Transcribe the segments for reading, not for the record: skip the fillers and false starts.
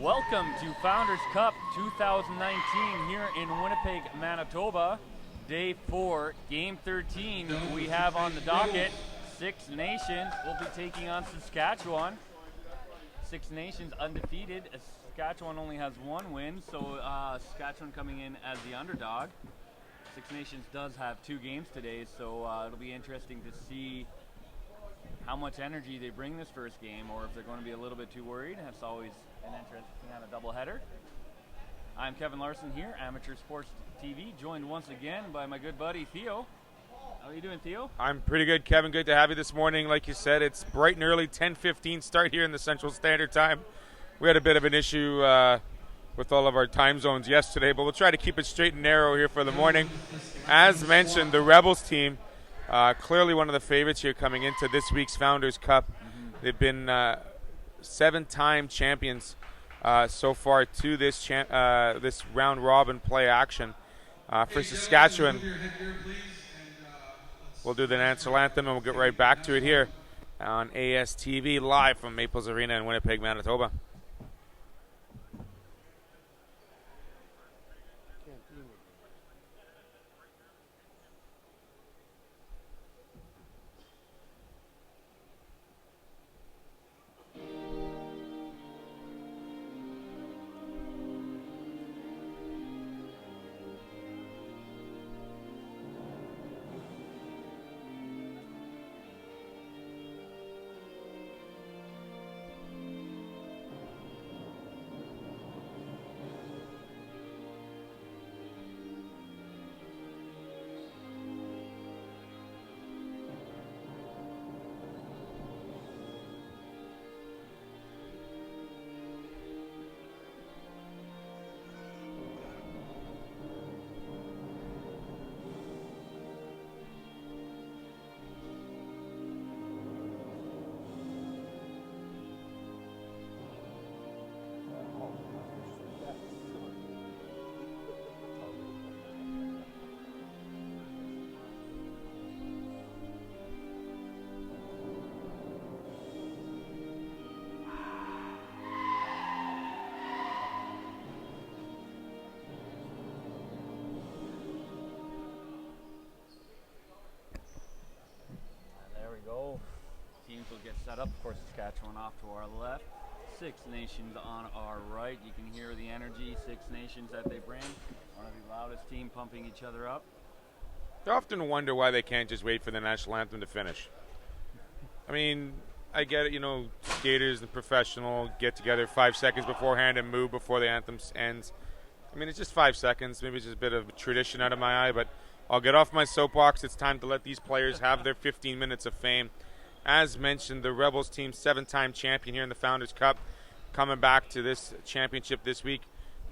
Welcome to Founders Cup 2019 here in Winnipeg, Manitoba. Day 4, Game 13. We have on the docket Six Nations will be taking on Saskatchewan. Six Nations undefeated. Saskatchewan only has one win, so Saskatchewan coming in as the underdog. Six Nations does have 2 games today, so it'll be interesting to see how much energy they bring this first game, or if they're going to be a little bit too worried. That's always an interesting kind of doubleheader. I'm Kevin Larson here, Amateur Sports TV, joined once again by my good buddy Theo. How are you doing, Theo? I'm pretty good, Kevin. Good to have you this morning. Like you said, it's bright and early, 10:15 start here in the Central Standard Time. We had a bit of an issue with all of our time zones yesterday, but we'll try to keep it straight and narrow here for the morning. As mentioned, the Rebels team, clearly one of the favorites here coming into this week's Founders Cup. They've been 7-time champions so far to this this round-robin play action. For Saskatchewan, we'll do the national anthem and we'll get right back to it here on ASTV live from Maples Arena in Winnipeg, Manitoba. Teams will get set up. Of course, Saskatchewan off to our left. Six Nations on our right. You can hear the energy, Six Nations that they bring. One of the loudest team pumping each other up. I often wonder why they can't just wait for the national anthem to finish. I mean, I get it, skaters and professional get together 5 seconds beforehand and move before the anthem ends. I mean, it's just 5 seconds. Maybe it's just a bit of tradition out of my eye, but I'll get off my soapbox. It's time to let these players have their 15 minutes of fame. As mentioned, the Rebels team, 7-time champion here in the Founders Cup, coming back to this championship this week.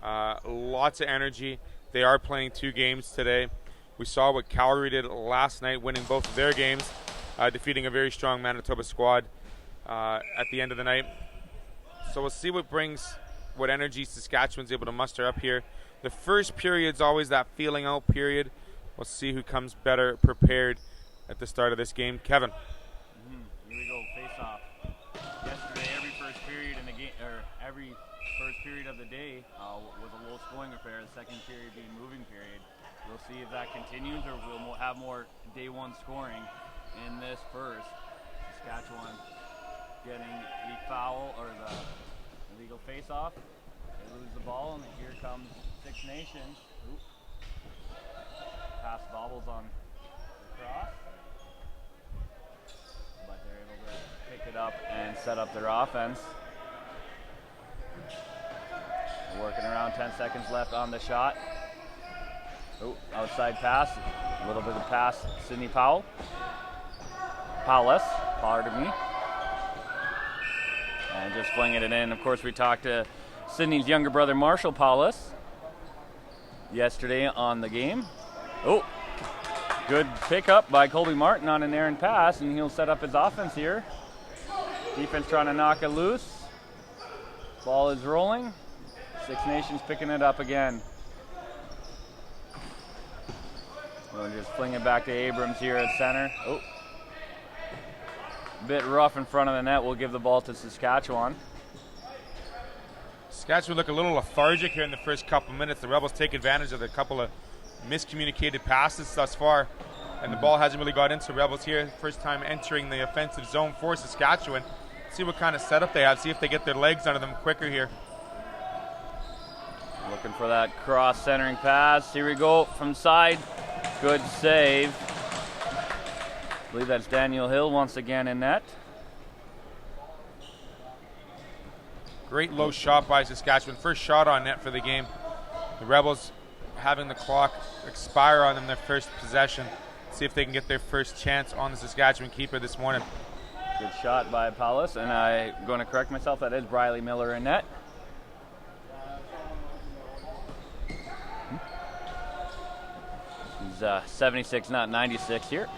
Lots of energy. They are playing 2 games today. We saw what Calgary did last night, winning both of their games, defeating a very strong Manitoba squad at the end of the night. So we'll see what energy Saskatchewan's able to muster up here. The first period's always that feeling out period. We'll see who comes better prepared at the start of this game. Kevin. Here we go, face-off. Yesterday, every first period in the game, or every first period of the day, was a low-scoring affair. The second period being moving period. We'll see if that continues, or we'll have more day one scoring in this first. Saskatchewan getting the foul or the illegal face-off. They lose the ball, and here comes Six Nations. Oop. Pass bobbles on the cross. Pick it up and set up their offense. Working around, 10 seconds left on the shot. Oh, outside pass. A little bit of pass, Sydney Powell. Pardon me. And just flinging it in. Of course, we talked to Sydney's younger brother, Marshall Paulus, yesterday on the game. Oh, good pickup by Colby Martin on an errant pass, and he'll set up his offense here. Defense trying to knock it loose. Ball is rolling. Six Nations picking it up again. We'll just fling it back to Abrams here at center. Oh, bit rough in front of the net. We'll give the ball to Saskatchewan. Saskatchewan look a little lethargic here in the first couple minutes. The Rebels take advantage of a couple of miscommunicated passes thus far, and the ball hasn't really got into Rebels here. First time entering the offensive zone for Saskatchewan. See what kind of setup they have, see if they get their legs under them quicker here. Looking for that cross centering pass. Here we go from side. Good save. I believe that's Daniel Hill once again in net. Great low shot by Saskatchewan. First shot on net for the game. The Rebels having the clock expire on them their first possession. See if they can get their first chance on the Saskatchewan keeper this morning. Good shot by Paulus, and I'm going to correct myself. That is Briley Miller in net. He's 76, not 96 here.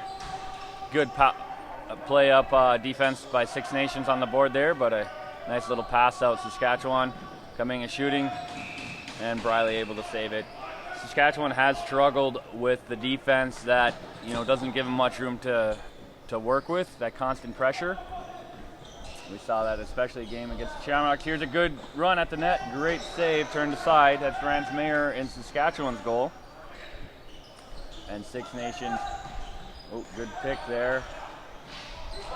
Good play up defense by Six Nations on the board there, but a nice little pass out. Saskatchewan coming and shooting, and Briley able to save it. Saskatchewan has struggled with the defense that doesn't give them much room to work with, that constant pressure. We saw that especially a game against the Shamrocks. Here's a good run at the net. Great save, turned aside. That's Rance Mayer in Saskatchewan's goal. And Six Nations, good pick there.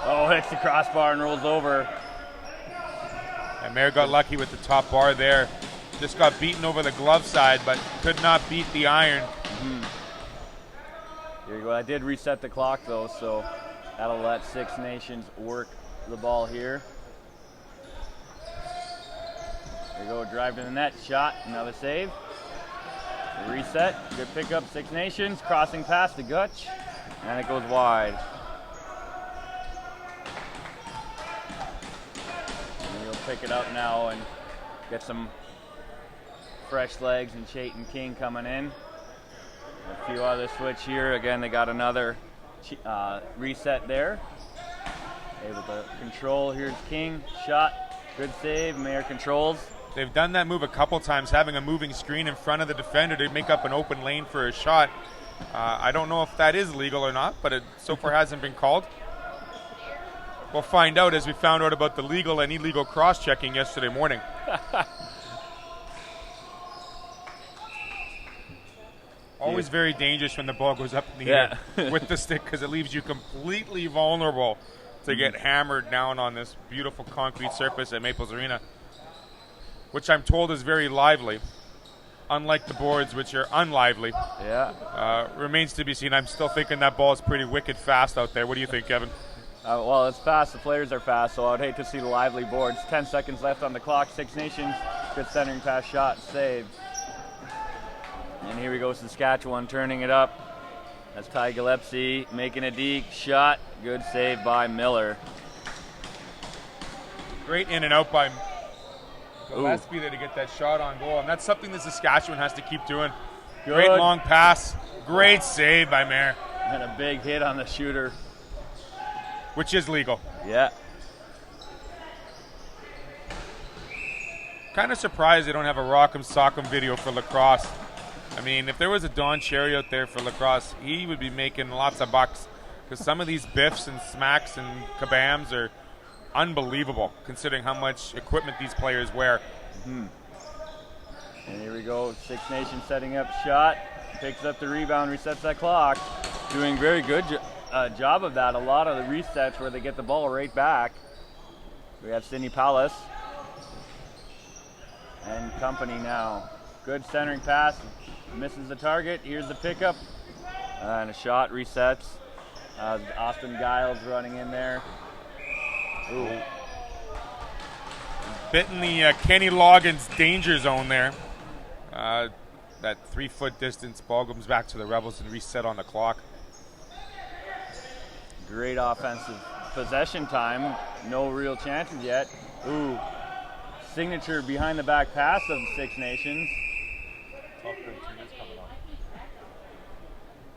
Hits the crossbar and rolls over. And Mayer got lucky with the top bar there. Just got beaten over the glove side, but could not beat the iron. Here you go. I did reset the clock though, so that'll let Six Nations work the ball here. There you go, drive to the net, shot, another save. Reset, good pickup, Six Nations, crossing past the Gutch, and it goes wide. And he'll pick it up now and get some fresh legs, and Chayton King coming in. A few other switch here. Again, they got another reset there. Able to control. Here's King, shot, good save, Mayer controls. They've done that move a couple times, having a moving screen in front of the defender to make up an open lane for a shot. I don't know if that is legal or not, but it so far hasn't been called. We'll find out as we found out about the legal and illegal cross-checking yesterday morning. Always very dangerous when the ball goes up in the air with the stick, because it leaves you completely vulnerable to get hammered down on this beautiful concrete surface at Maples Arena, which I'm told is very lively, unlike the boards, which are unlively. Remains to be seen. I'm still thinking that ball is pretty wicked fast out there. What do you think, Kevin? Well, it's fast. The players are fast, so I'd hate to see the lively boards. 10 seconds left on the clock. Six Nations, good centering pass, shot, saved. And here we go, Saskatchewan turning it up. That's Ty Gillespie making a deke, shot, good save by Miller. Great in and out by Gillespie there to get that shot on goal, and that's something that Saskatchewan has to keep doing. Good. Great long pass, great save by Mayer. And a big hit on the shooter. Which is legal. Yeah. Kind of surprised they don't have a Rock'em Sock'em video for lacrosse. I mean, if there was a Don Cherry out there for lacrosse, he would be making lots of bucks, because some of these biffs and smacks and kabams are unbelievable, considering how much equipment these players wear. And here we go, Six Nations setting up shot, picks up the rebound, resets that clock. Doing very good job of that. A lot of the resets where they get the ball right back. We have Sidney Pallas and company now. Good centering pass, misses the target. Here's the pickup, and a shot resets. Austin Giles running in there. Ooh. Bitten the Kenny Loggins danger zone there. That 3-foot distance, ball comes back to the Rebels and reset on the clock. Great offensive possession time. No real chances yet. Ooh. Signature behind the back pass of Six Nations.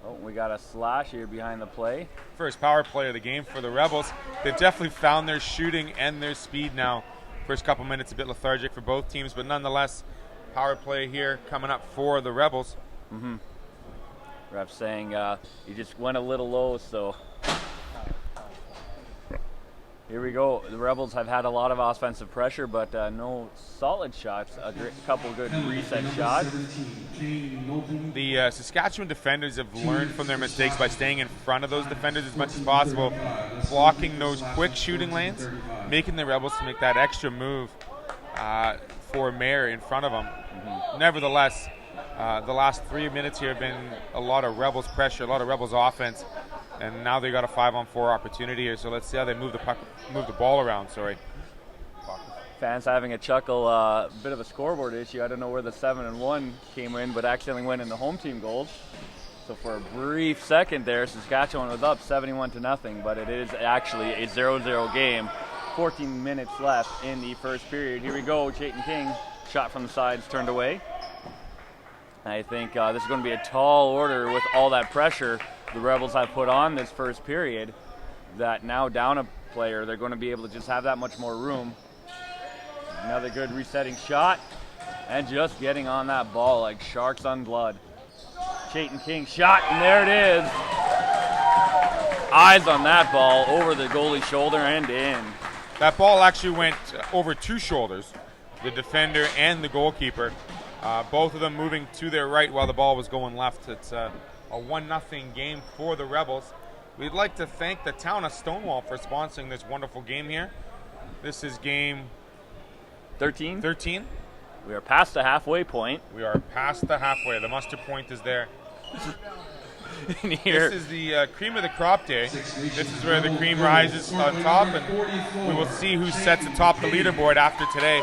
Oh, we got a slash here behind the play. First power play of the game for the Rebels. They've definitely found their shooting and their speed now. First couple minutes a bit lethargic for both teams, but nonetheless, power play here coming up for the Rebels. Ref saying you just went a little low, so. Here we go. The Rebels have had a lot of offensive pressure, but no solid shots. A couple good reset shots. The Saskatchewan defenders have learned from their mistakes by staying in front of those defenders as much as possible, blocking those quick shooting lanes, making the Rebels to make that extra move for Mayer in front of them. Nevertheless, the last 3 minutes here have been a lot of Rebels pressure, a lot of Rebels offense, and now they got a 5-on-4 opportunity here. So let's see how they move the ball around. Sorry. Fans having a chuckle, bit of a scoreboard issue. I don't know where the 7-1 came in, but accidentally went in the home team goals. So for a brief second there, Saskatchewan was up 71-0, but it is actually a 0-0 game. 14 minutes left in the first period. Here we go, Chayton King, shot from the sides, turned away. I think this is going to be a tall order with all that pressure the Rebels have put on this first period, that now down a player, they're going to be able to just have that much more room. Another good resetting shot, and just getting on that ball like sharks on blood. Chayton King shot, and there it is. Eyes on that ball, over the goalie's shoulder and in. That ball actually went over two shoulders, the defender and the goalkeeper. Both of them moving to their right while the ball was going left. It's a 1-0 game for the Rebels. We'd like to thank the town of Stonewall for sponsoring this wonderful game here. This is game 13. 13. We are past the halfway point. We are past the halfway. The muster point is there. Here. This is the cream of the crop day. This is where the cream rises on top, and we will see who sets atop the leaderboard after today.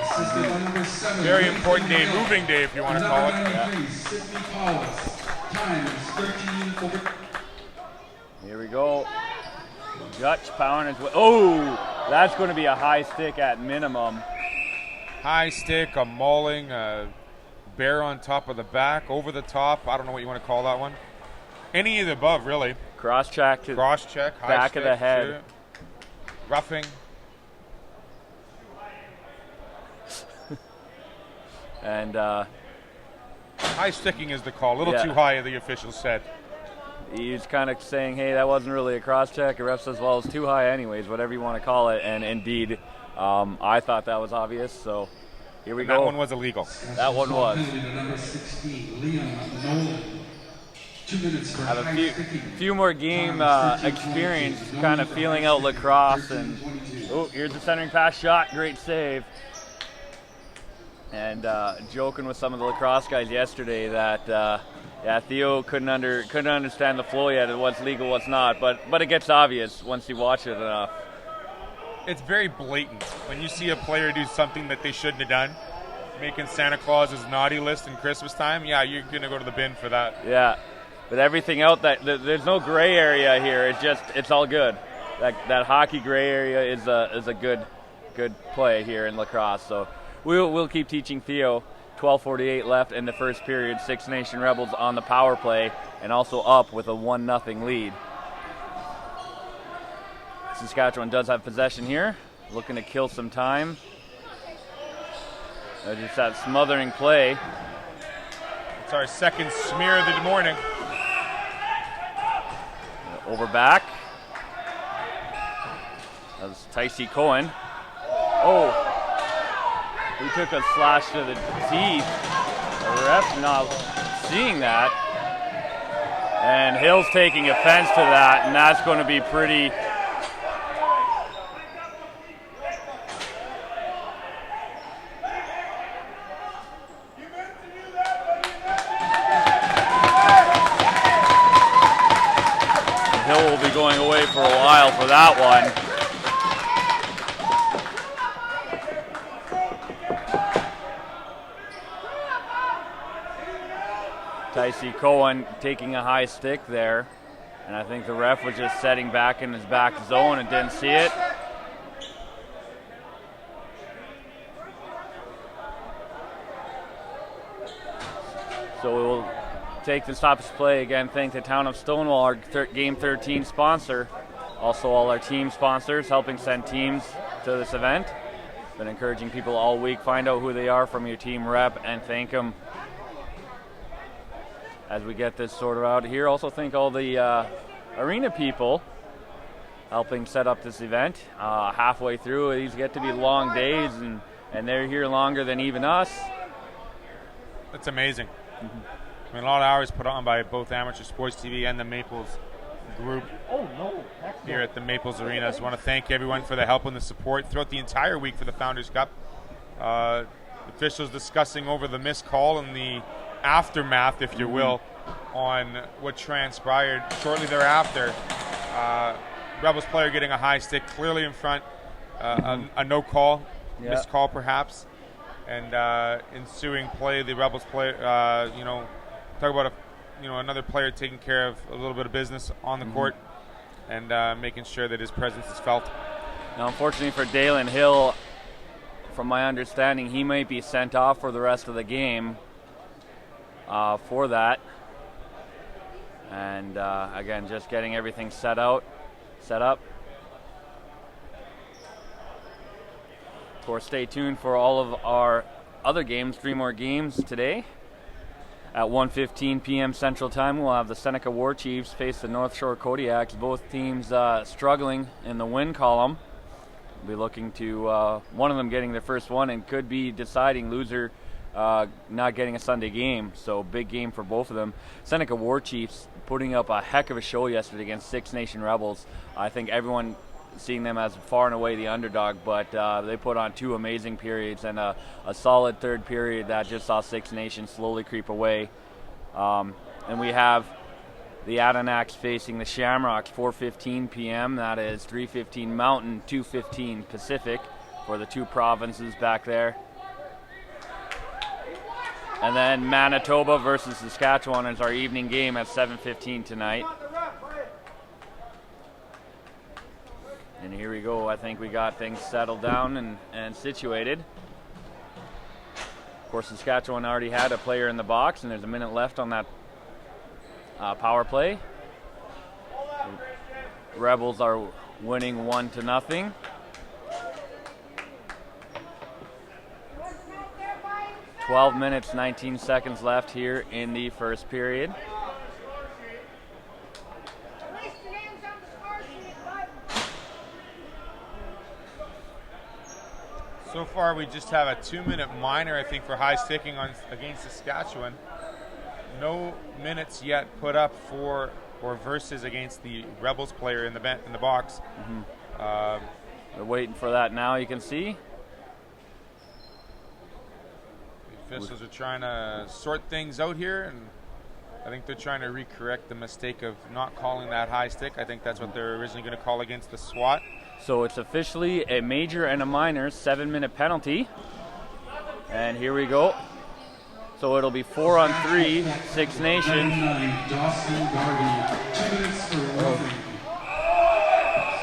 Very important day, moving day if you want to call it. Here we go. Dutch powering his way. Oh, that's going to be a high stick at minimum. High stick, a mauling, a bear on top of the back, over the top. I don't know what you want to call that one. Any of the above, really. Cross check to high back stick, of the head. sure. Roughing. And high sticking is the call. A little too high, the official said. He's kind of saying, hey, that wasn't really a cross check. The ref says, well, it's too high anyways, whatever you want to call it. And indeed, I thought that was obvious. So here we go. That one was illegal. That one was. Have a few more game experience, kind of feeling out lacrosse. And here's the centering pass shot, great save. And joking with some of the lacrosse guys yesterday that Theo couldn't understand the flow yet of what's legal, what's not. But it gets obvious once you watch it enough. It's very blatant when you see a player do something that they shouldn't have done, making Santa Claus's naughty list in Christmas time. Yeah, you're gonna go to the bin for that. Yeah. But everything else, there's no gray area here. It's all good. That hockey gray area is a good play here in lacrosse. So we'll keep teaching Theo. 12:48 left in the first period. Six Nation Rebels on the power play and also up with a 1-0 lead. Saskatchewan does have possession here, looking to kill some time. Just that smothering play. It's our second smear of the morning. Over back. That was Tycee Cohen. Oh, he took a slash to the teeth. The ref not seeing that. And Hill's taking offense to that, and that's going to be pretty. Hill will be going away for a while for that one. Tycee Cohen taking a high stick there, and I think the ref was just setting back in his back zone and didn't see it. So we'll take the stoppage play again. Thank the town of Stonewall, our Game 13 sponsor. Also all our team sponsors helping send teams to this event. Been encouraging people all week. Find out who they are from your team rep and thank them as we get this sorted out here. Also thank all the arena people helping set up this event. Halfway through, these get to be long days, and they're here longer than even us. That's amazing. I mean, a lot of hours put on by both Amateur Sports TV and the Maples group here at the Maples Arena. So I want to thank everyone for the help and the support throughout the entire week for the Founders Cup. Officials discussing over the missed call and the aftermath, if you will, on what transpired shortly thereafter. Rebels player getting a high stick clearly in front, a no call, missed call perhaps, and ensuing play, the Rebels player, talk about another player taking care of a little bit of business on the court and making sure that his presence is felt. Now, unfortunately for Dalen Hill, from my understanding, he might be sent off for the rest of the game for that. And again, just getting everything set up. Of course, stay tuned for all of our other games, 3 more games today. At 1:15 p.m. Central Time, we'll have the Seneca War Chiefs face the North Shore Kodiaks. Both teams struggling in the win column. We'll be looking to one of them getting their first one and could be deciding loser not getting a Sunday game. So big game for both of them. Seneca War Chiefs putting up a heck of a show yesterday against Six Nation Rebels. I think everyone seeing them as far and away the underdog, but they put on 2 amazing periods and a solid third period that just saw Six Nations slowly creep away. And we have the Adirondacks facing the Shamrocks, 4:15 p.m. That is 3:15 Mountain, 2:15 Pacific for the 2 provinces back there. And then Manitoba versus Saskatchewan is our evening game at 7:15 tonight. And here we go. I think we got things settled down and situated. Of course, Saskatchewan already had a player in the box, and there's a minute left on that power play. Rebels are winning 1-0. "12 minutes, 19 seconds left here in the first period. So far, we just have a 2-minute minor, I think, for high sticking against Saskatchewan. No minutes yet put up for or versus against the Rebels player in the box. We're waiting for that now. You can see the officials are trying to sort things out here, and I think they're trying to recorrect the mistake of not calling that high stick. I think that's what they're originally going to call against the SWAT. So it's officially a major and a minor 7-minute penalty. And here we go. So it'll be 4-on-3, Six Nations.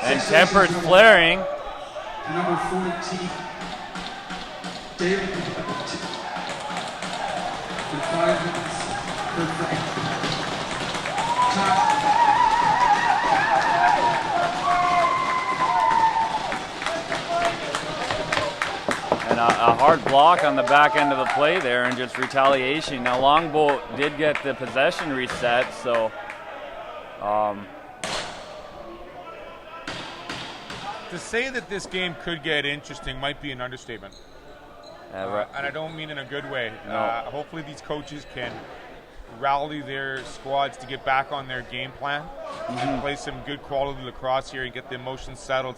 And tempered flaring. Number 14, David. For 5 minutes per frame. And a hard block on the back end of the play there and just retaliation. Now Longbow did get the possession reset, so to say that this game could get interesting might be an understatement. And I don't mean in a good way. No. Hopefully these coaches can rally their squads to get back on their game plan and play some good quality lacrosse here and get the emotions settled.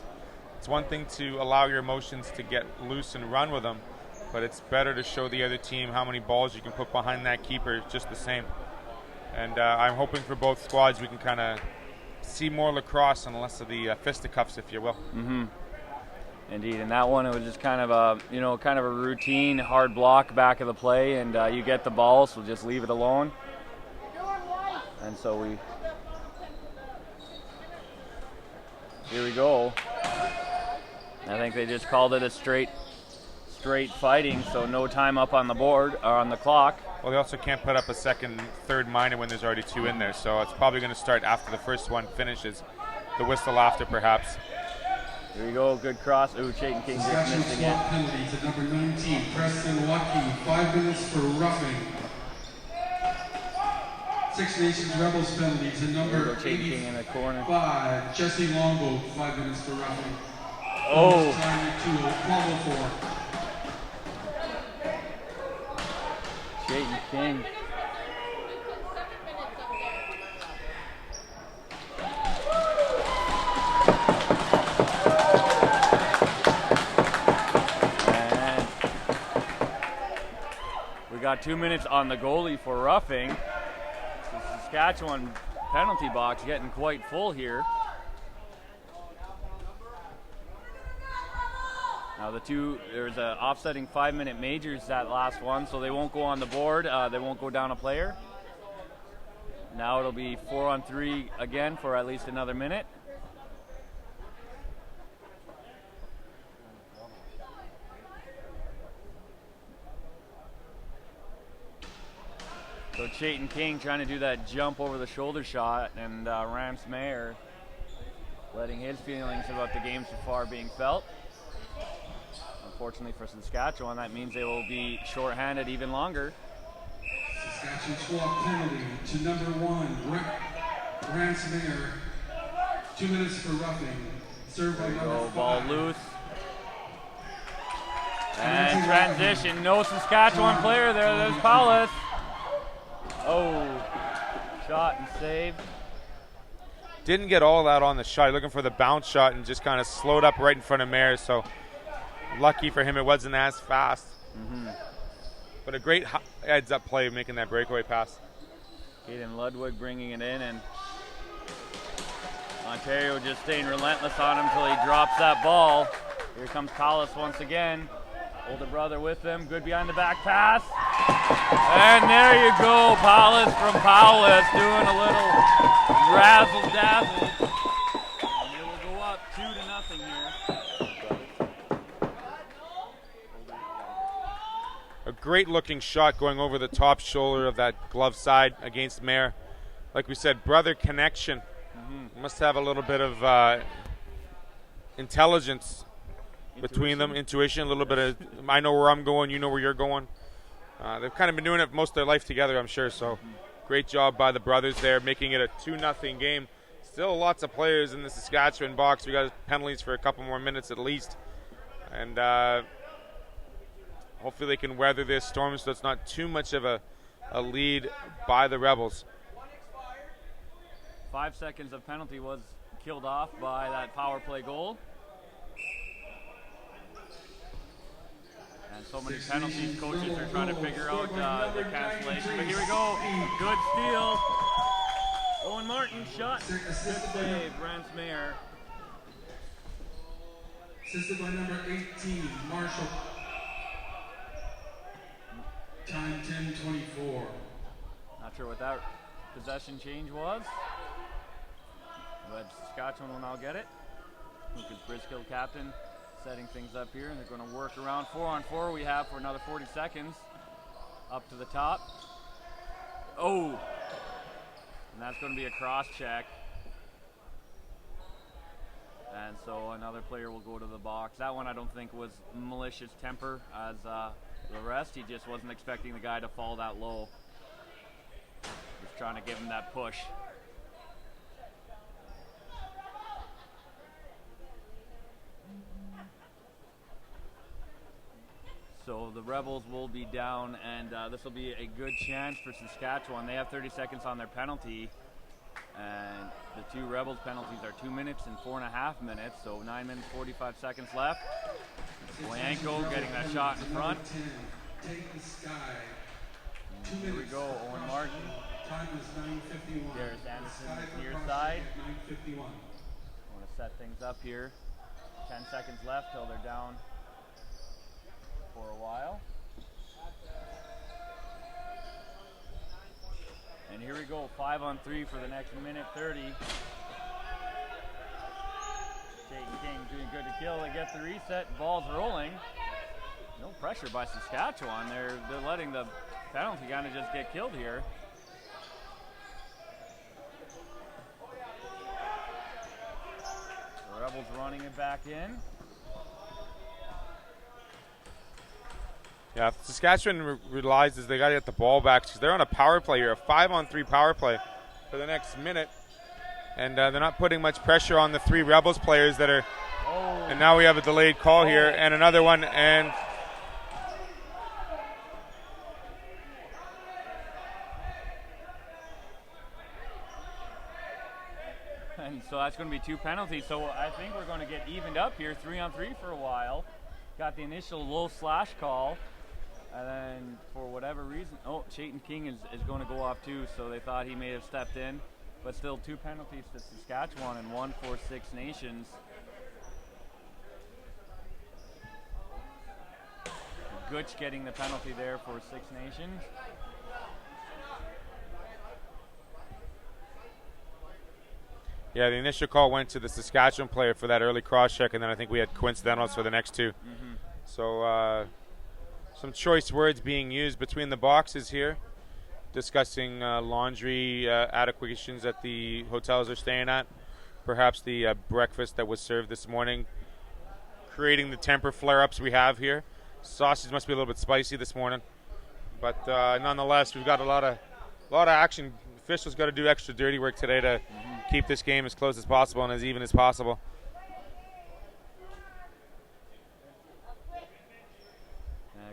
It's one thing to allow your emotions to get loose and run with them, but it's better to show the other team how many balls you can put behind that keeper just the same. And I'm hoping for both squads we can kind of see more lacrosse and less of the fisticuffs, if you will. Indeed, and that one, it was just kind of a routine hard block back of the play, and you get the ball, so just leave it alone. And so here we go. I think they just called it a straight fighting, so no time up on the board or on the clock. Well, they also can't put up a second, third minor when there's already 2 in there, so it's probably going to start after the first one finishes. The whistle after, perhaps. Here we go, good cross. Ooh, Chayton King just missed again. Penalty to number 19, Preston Watkey, 5 minutes for roughing. Six Nations Rebels penalties. And number King in the corner. 85, Jesse Longboat, 5 minutes for roughing. Oh. Time at 12:04. Chayton King. And we got 2 minutes on the goalie for roughing. The Saskatchewan penalty box getting quite full here. Now there's a offsetting 5-minute majors that last one, so they won't go on the board. They won't go down a player. Now it'll be 4-on-3 again for at least another minute. So Chayton King trying to do that jump over the shoulder shot, and Rance Mayer letting his feelings about the game so far being felt. Unfortunately for Saskatchewan, that means they will be shorthanded even longer. Saskatchewan 12 penalty to number 1, Rance Mayer. 2 minutes for roughing. Served by number 5. Ball loose. And transition. No Saskatchewan player there. There's Paulus. Oh, shot and save. Didn't get all that on the shot. Looking for the bounce shot and just kind of slowed up right in front of Mayer. So lucky for him, it wasn't as fast. But a great heads-up play making that breakaway pass. Caden Ludwig bringing it in, and Ontario just staying relentless on him until he drops that ball. Here comes Paulus once again. Older brother with him. Good behind the back pass. And there you go, Paulus from Paulus doing a little razzle-dazzle. And it will go up 2-0 here. A great looking shot going over the top shoulder of that glove side against Mayer. Like we said, brother connection. Must have a little bit of intelligence between them, intuition, a little bit of I know where I'm going, you know where you're going. They've kind of been doing it most of their life together, I'm sure. So great job by the brothers there, making it a 2-0 game. Still lots of players in the Saskatchewan box. We got penalties for a couple more minutes at least. And hopefully they can weather this storm so it's not too much of a lead by the Rebels. 5 seconds of penalty was killed off by that power play goal. And so many penalties, coaches are trying to figure out the cancellation. But here we go, good steal. Owen Martin shot, good save, Rance Mayer. Assisted by number 18, Marshall. Time 10:24. Not sure what that possession change was, but Saskatchewan will now get it. Lucas Briscoe, captain, setting things up here, and they're going to work around 4-on-4 we have for another 40 seconds. Up to the top. Oh! And that's going to be a cross check. And so another player will go to the box. That one I don't think was malicious temper as the rest. He just wasn't expecting the guy to fall that low. Just trying to give him that push. So the Rebels will be down, and this will be a good chance for Saskatchewan. They have 30 seconds on their penalty, and the two Rebels penalties are 2 minutes and 4.5 minutes, so 9 minutes, 45 seconds left. Boyanko getting that shot in front. Take the sky. And here we go, Owen Martin. Time is 9:51. There's Anderson near side. 9:51. Want to set things up here. 10 seconds left till they're down for a while. And here we go, 5-on-3 for the next minute 30. Chayton King doing good to kill. They get the reset, ball's rolling. No pressure by Saskatchewan. They're letting the penalty kind of just get killed here. The Rebels running it back in. Yeah, Saskatchewan realizes they got to get the ball back because they're on a power play here, a 5-on-3 power play for the next minute. And they're not putting much pressure on the 3 Rebels players that are. Oh. And now we have a delayed call here and another one. And so that's going to be 2 penalties. So I think we're going to get evened up here, 3-on-3 for a while. Got the initial low slash call. And then for whatever reason, Chayton King is going to go off too. So they thought he may have stepped in. But still 2 penalties to Saskatchewan and 1 for Six Nations. Gooch getting the penalty there for Six Nations. yeah, the initial call went to the Saskatchewan player for that early cross check, and then I think we had coincidentals for the next 2. Mm-hmm. So some choice words being used between the boxes here, discussing laundry adequations at the hotels they're staying at, perhaps the breakfast that was served this morning, creating the temper flare-ups we have here. Sausage must be a little bit spicy this morning, but nonetheless, we've got a lot of action. Officials got to do extra dirty work today to keep this game as close as possible and as even as possible.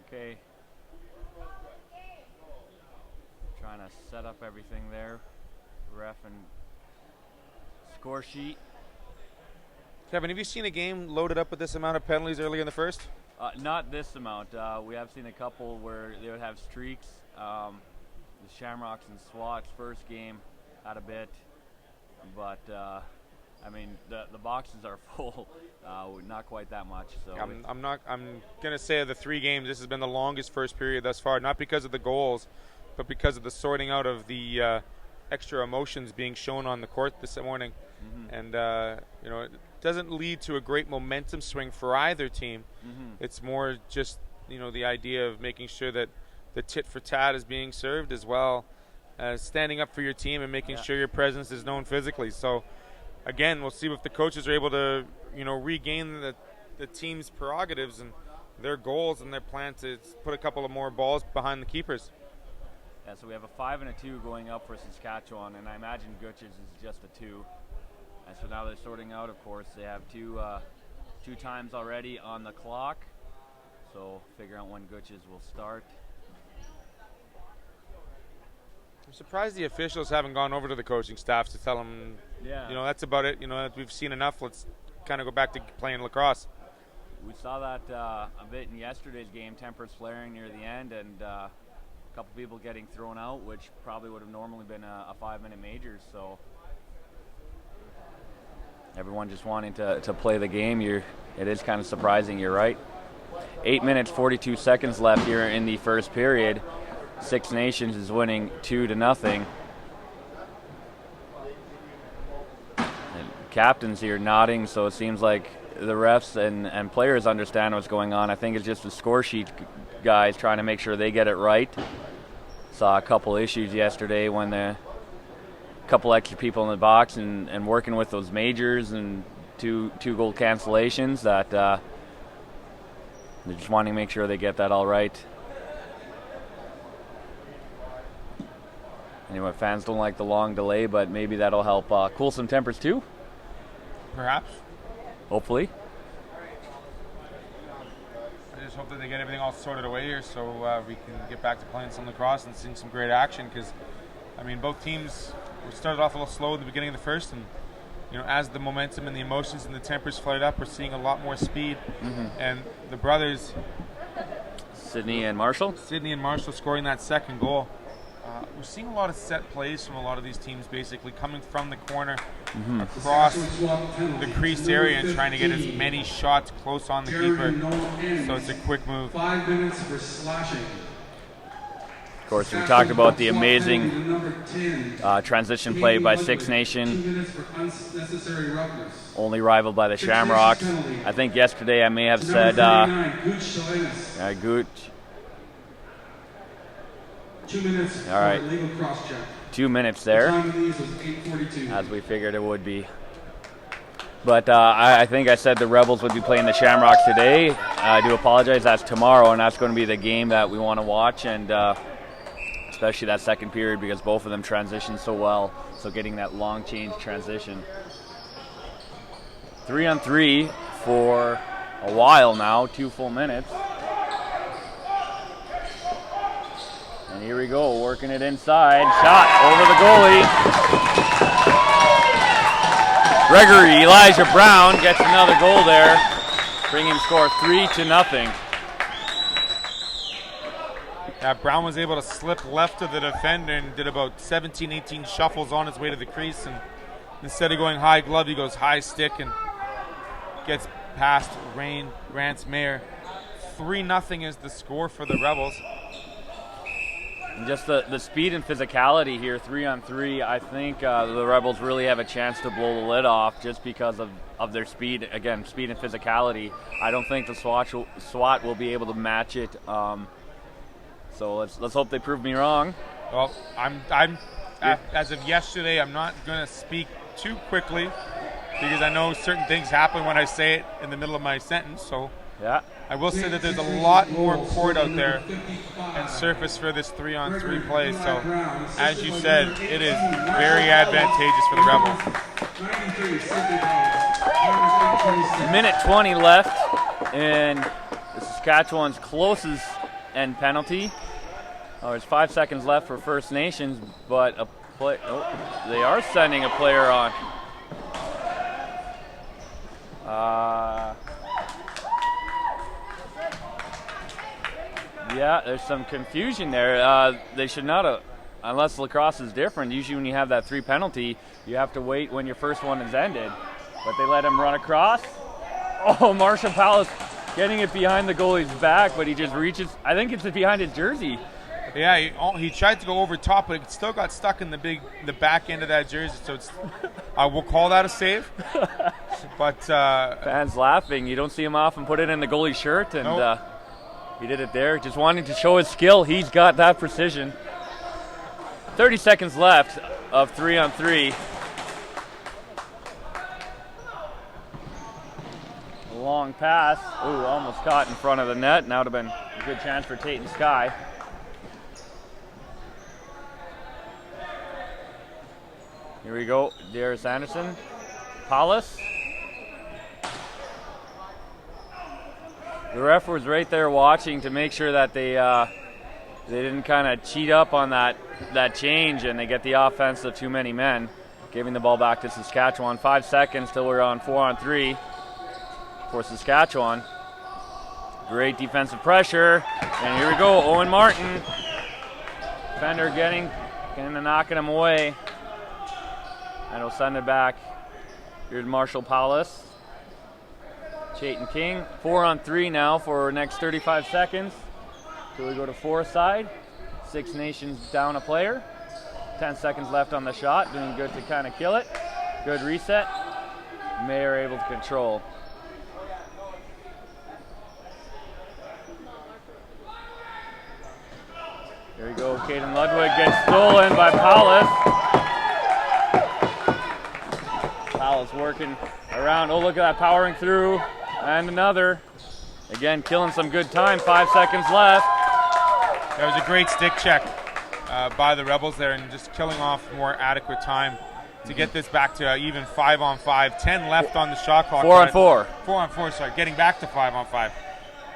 Okay. Trying to set up everything there. Ref and score sheet. Kevin, have you seen a game loaded up with this amount of penalties early in the first? Not this amount. We have seen a couple where they would have streaks. The Shamrocks and SWAT's first game had a bit, but I mean the boxes are full. Not quite that much. So I'm gonna say of the 3 games, this has been the longest first period thus far. Not because of the goals, but because of the sorting out of the extra emotions being shown on the court this morning. Mm-hmm. And it doesn't lead to a great momentum swing for either team. Mm-hmm. It's more just the idea of making sure that the tit for tat is being served, as well as standing up for your team and making sure your presence is known physically. So again, we'll see if the coaches are able to regain the team's prerogatives and their goals and their plan to put a couple of more balls behind the keepers. Yeah, so we have a 5 and a 2 going up for Saskatchewan, and I imagine Gooch's is just a 2. And so now they're sorting out, of course. They have two times already on the clock. So figure out when Gooch's will start. I'm surprised the officials haven't gone over to the coaching staff to tell them, that's about it. We've seen enough. Let's kind of go back to playing lacrosse. We saw that a bit in yesterday's game, tempers flaring near the end, and a couple people getting thrown out, which probably would have normally been a 5-minute major. So everyone just wanting to play the game. It is kind of surprising, you're right. 8 minutes, 42 seconds left here in the first period. Six Nations is winning 2-0. And captain's here nodding, so it seems like the refs and players understand what's going on. I think it's just the score sheet guys trying to make sure they get it right. Saw a couple issues yesterday when a couple extra people in the box and working with those majors and two goal cancellations that they're just wanting to make sure they get that all right. Anyway, fans don't like the long delay, but maybe that'll help cool some tempers too. Perhaps. Hopefully. I just hope that they get everything all sorted away here so we can get back to playing some lacrosse and seeing some great action, because, both teams started off a little slow at the beginning of the first, and, as the momentum and the emotions and the tempers flared up, we're seeing a lot more speed. Mm-hmm. And the brothers, Sydney and Marshall scoring that second goal. We're seeing a lot of set plays from a lot of these teams, basically coming from the corner across the crease area and trying to get as many shots close on the keeper. So it's a quick move. 5 minutes for slashing. Of course, we talked about the amazing transition play by Six Nation, only rivaled by the Shamrocks. I think yesterday I may have said Gooch. 2 minutes. All right. Legal cross check. 2 minutes there, The time of these was 8:42. as we figured it would be. But I think I said the Rebels would be playing the Shamrocks today. I do apologize. That's tomorrow, and that's going to be the game that we want to watch, and especially that second period because both of them transition so well. So getting that long change transition. 3-on-3 for a while now, 2 full minutes. And here we go, working it inside. Shot over the goalie. Gregory Elijah Brown gets another goal there, bringing him score 3-0. Yeah, Brown was able to slip left of the defender and did about 17, 18 shuffles on his way to the crease. And instead of going high glove, he goes high stick and gets past Rance Mayer. 3-0 is the score for the Rebels. And just the speed and physicality here, 3-on-3, I think the Rebels really have a chance to blow the lid off just because of their speed. Again, speed and physicality. I don't think the SWAT will be able to match it. So let's hope they prove me wrong. Well, I'm as of yesterday, I'm not going to speak too quickly because I know certain things happen when I say it in the middle of my sentence. So yeah. I will say that there's a lot more court out there and surface for this 3-on-3 play. So, as you said, it is very advantageous for the Rebels. Minute 20 left, and the Saskatchewan's closest end penalty. There's 5 seconds left for First Nations, but they are sending a player on. Yeah, there's some confusion there. They should not have, unless lacrosse is different. Usually when you have that 3 penalty, you have to wait when your first one is ended. But they let him run across. Oh, Marshall Palace getting it behind the goalie's back, but he just reaches. I think it's behind his jersey. Yeah, he tried to go over top, but it still got stuck in the back end of that jersey. So it's, we'll call that a save. But fans laughing. You don't see him off and put it in the goalie's shirt, and nope. He did it there, just wanting to show his skill. He's got that precision. 30 seconds left of 3-on-3. A long pass. Ooh, almost caught in front of the net. Now would have been a good chance for Tate and Sky. Here we go, Darius Anderson. Paulus. The ref was right there watching to make sure that they didn't kind of cheat up on that change and they get the offense of too many men, giving the ball back to Saskatchewan. 5 seconds till we're on 4-on-3 for Saskatchewan. Great defensive pressure, and here we go, Owen Martin. Defender getting and knocking him away, and he'll send it back. Here's Marshall Paulus. Chayton King, 4-on-3 now for next 35 seconds till we go to 4 side. 6 Nations down a player. 10 seconds left on the shot, doing good to kind of kill it. Good reset. Mayer able to control. Here we go, Caden Ludwig gets stolen by Paulus. Paulus working around, oh look at that, powering through. And another. Again, killing some good time. 5 seconds left. That was a great stick check by the Rebels there and just killing off more adequate time to get this back to even 5-on-5. 10 left on the shot clock. 4-on-4. 4-on-4, sorry. Getting back to 5-on-5.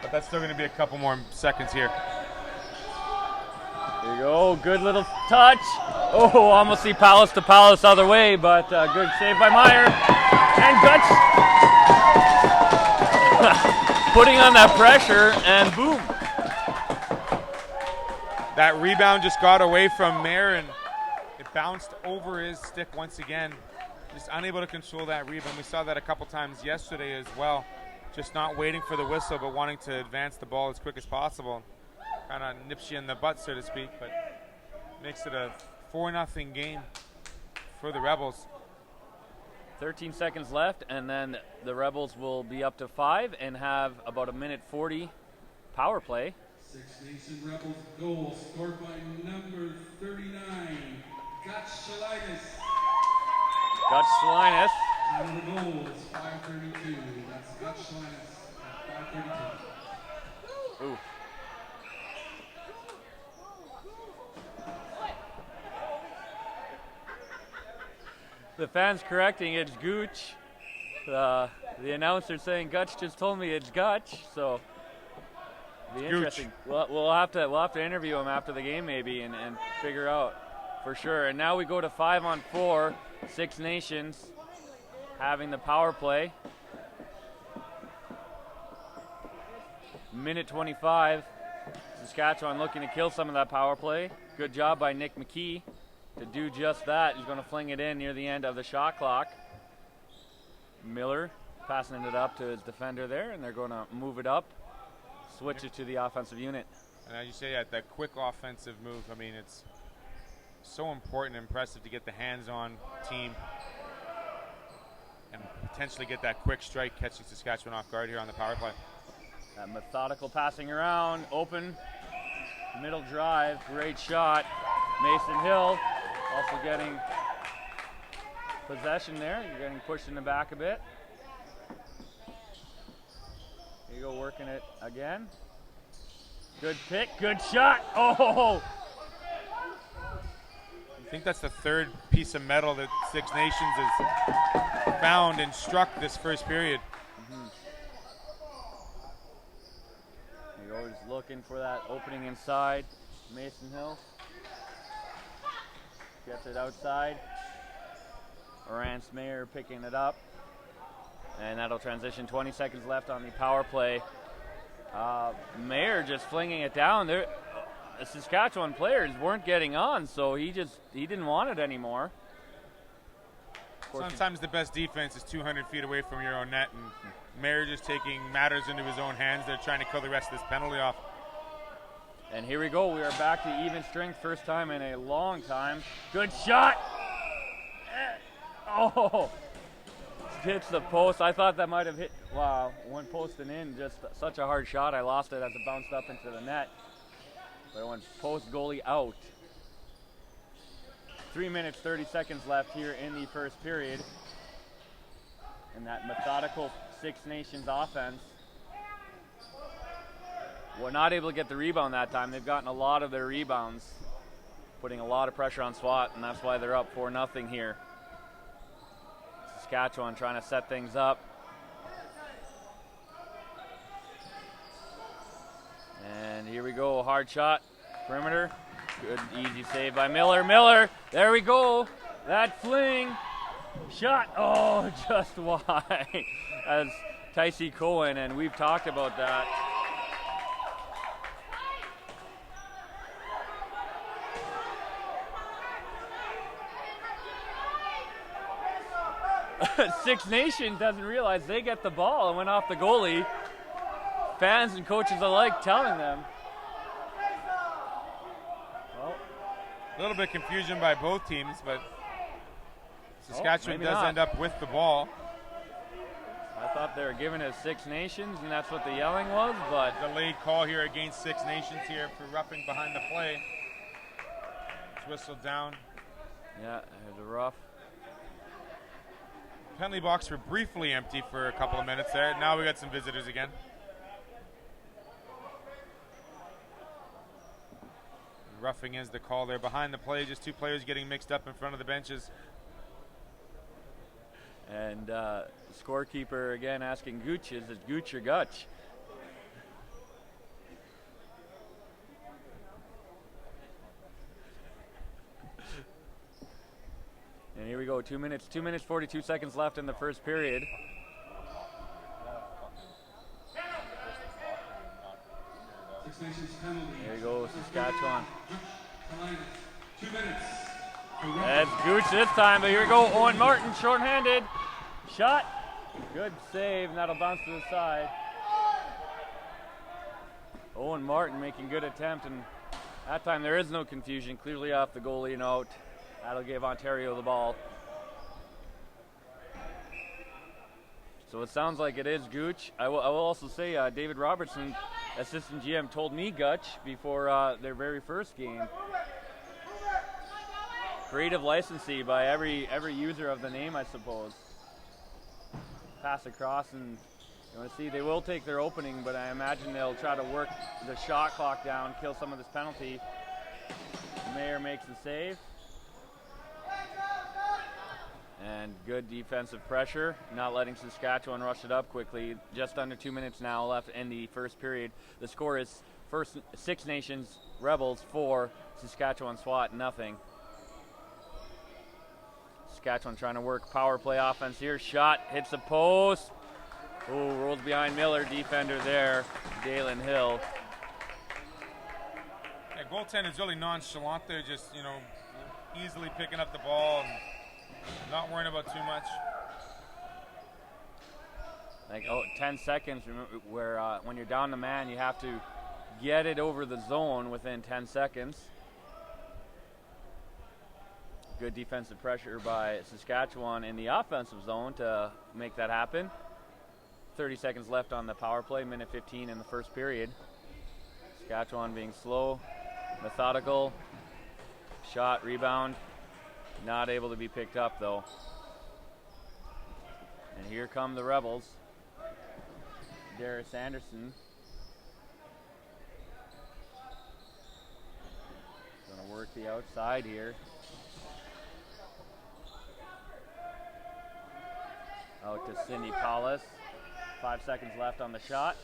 But that's still going to be a couple more seconds here. There you go. Good little touch. Oh, almost see Paulus to Paulus other way, but good save by Meyer. And Dutch. Putting on that pressure, and boom. That rebound just got away from Mayer, and it bounced over his stick once again. Just unable to control that rebound. We saw that a couple times yesterday as well. Just not waiting for the whistle, but wanting to advance the ball as quick as possible. Kind of nips you in the butt, so to speak, but makes it a 4-0 game for the Rebels. 13 seconds left, and then the Rebels will be up to 5 and have about a minute 40 power play. 6 Nation Rebels goal scored by number 39, Gutch Salinas. Gutch Salinas Time of the goal is 5:32. That's Dutch Linus at 5:32. Ooh. The fans correcting it's Gooch. The announcer saying Gutch just told me it's Gutch, so it'll be interesting. We'll have to interview him after the game maybe and figure out for sure. And now we go to 5-on-4, Six Nations having the power play. Minute 25. Saskatchewan looking to kill some of that power play. Good job by Nick McKee to do just that. He's going to fling it in near the end of the shot clock. Miller passing it up to his defender there, and they're going to move it up, switch it to the offensive unit. And as you say, that quick offensive move, I mean, it's so important and impressive to get the hands-on team and potentially get that quick strike, catching Saskatchewan off guard here on the power play. That methodical passing around, open, middle drive, great shot. Mason Hill also getting possession there. You're getting pushed in the back a bit. Here you go, working it again. Good pick, good shot. Oh! I think that's the third piece of metal that Six Nations has found and struck this first period. You're always looking for that opening inside. Mason Hill gets it outside. Rance Mayer picking it up. And that'll transition. 20 seconds left on the power play. Mayer just flinging it down. The Saskatchewan players weren't getting on, so he didn't want it anymore. Sometimes the best defense is 200 feet away from your own net, and Mayer just taking matters into his own hands. They're trying to kill the rest of this penalty off. And here we go. We are back to even strength, first time in a long time. Good shot. Oh, hits the post. I thought that might have hit, wow, one post and in. Just such a hard shot. I lost it as it bounced up into the net. But it went post, goalie out. 3 minutes, 30 seconds left here in the first period. And that methodical Six Nations offense. We're not able to get the rebound that time. They've gotten a lot of their rebounds, putting a lot of pressure on SWAT, and that's why they're up 4-0 here. Saskatchewan trying to set things up. And here we go, hard shot, perimeter. Good, easy save by Miller. Miller, there we go. That fling, shot, oh, just wide. As Tycee Cohen, and we've talked about that. Six Nations doesn't realize they get the ball and went off the goalie. Fans and coaches alike telling them. Well, a little bit confusion by both teams, but Saskatchewan does not. end up with the ball. I thought they were giving it Six Nations, and that's what the yelling was, but Delayed call here against Six Nations here for roughing behind the play. It's whistled down. yeah, it was a rough. Penalty box were briefly empty for a couple of minutes there. Now we got some visitors again. Roughing is the call there behind the play. Just two players getting mixed up in front of the benches. And scorekeeper again asking Gooch, is it Gooch or Gutch? And here we go, 2 minutes, 42 seconds left in the first period. Six Nations penalty. There you go, Saskatchewan. 2 minutes. That's Gooch this time, but here we go, Owen Martin, shorthanded. Shot, good save, and that'll bounce to the side. Owen Martin making good attempt, and that time there is no confusion, clearly off the goalie and out. That'll give Ontario the ball. So it sounds like it is Gooch. I will also say David Robertson, assistant GM, told me Gutch before their very first game. Creative licensee by every user of the name, I suppose. pass across, and you want to see they will take their opening, but I imagine they'll try to work the shot clock down, kill some of this penalty. Mayer makes the save. And good defensive pressure, not letting Saskatchewan rush it up quickly. Just under 2 minutes now left in the first period. The score is first Six Nations Rebels 4, Saskatchewan SWAT nothing. Saskatchewan trying to work power play offense here. Shot hits the post. Oh, rolls behind Miller, defender there, Dalen Hill. Yeah, goaltender is really nonchalant there, just, easily picking up the ball and not worrying about too much. 10 seconds, remember, where when you're down the man, you have to get it over the zone within 10 seconds. Good defensive pressure by Saskatchewan in the offensive zone to make that happen. 30 seconds left on the power play, minute 15 in the first period. Saskatchewan being slow, methodical, shot, rebound, not able to be picked up though. And here come the Rebels. Darius Anderson. Gonna work the outside here. Out to Cindy Paulus. 5 seconds left on the shot.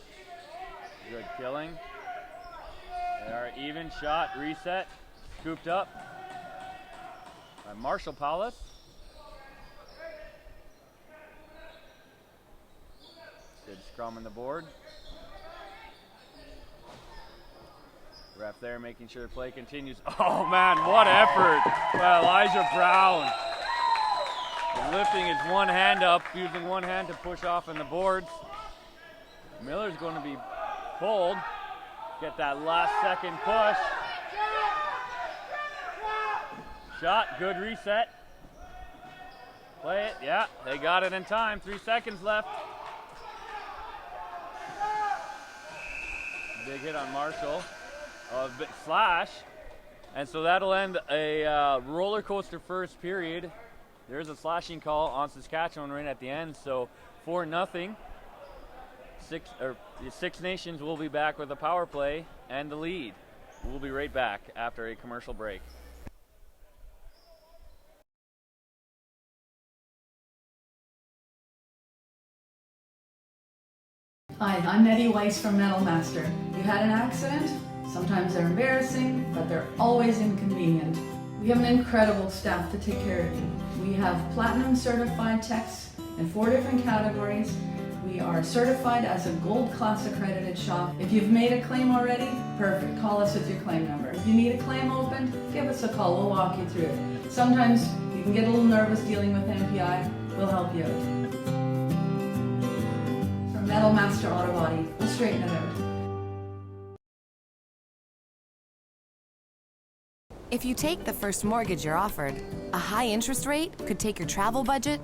Good killing. They are even. Shot, reset, scooped up by Marshall Paulus. Good scrum on the board. Ref there making sure the play continues. Oh man, what effort by Elijah Brown. Lifting his one hand up, using one hand to push off on the boards. Miller's going to be pulled. Get that last second push. Shot, good reset. Play it, yeah, they got it in time. 3 seconds left. Big hit on Marshall. A bit slash. And so that'll end a roller coaster first period. There's a slashing call on Saskatchewan right at the end, so 4-0. Six Nations will be back with a power play and the lead. We'll be right back after a commercial break. Hi, I'm Eddie Weiss from Metal Master. You had an accident? Sometimes they're embarrassing, but they're always inconvenient. We have an incredible staff to take care of you. We have platinum certified techs in 4 different categories. We are certified as a gold class accredited shop. If you've made a claim already, perfect. Call us with your claim number. If you need a claim opened, give us a call. We'll walk you through it. Sometimes you can get a little nervous dealing with NPI. We'll help you out. From Metal Master Auto Body, we'll straighten it out. If you take the first mortgage you're offered, a high interest rate could take your travel budget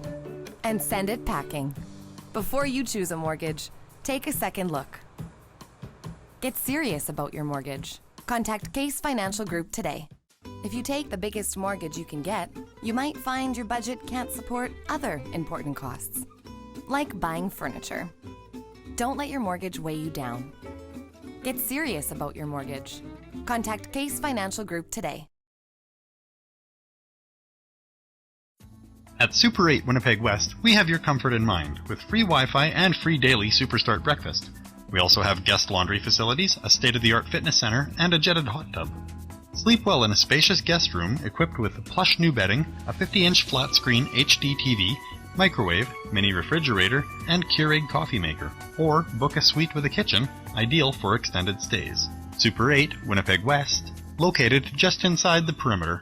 and send it packing. Before you choose a mortgage, take a second look. Get serious about your mortgage. Contact Case Financial Group today. If you take the biggest mortgage you can get, you might find your budget can't support other important costs, like buying furniture. Don't let your mortgage weigh you down. Get serious about your mortgage. Contact Case Financial Group today. At Super 8 Winnipeg West, we have your comfort in mind with free Wi-Fi and free daily Superstart breakfast. We also have guest laundry facilities, a state-of-the-art fitness center, and a jetted hot tub. Sleep well in a spacious guest room equipped with plush new bedding, a 50-inch flat-screen HD TV, microwave, mini refrigerator, and Keurig coffee maker. Or book a suite with a kitchen, ideal for extended stays. Super 8 Winnipeg West, located just inside the perimeter.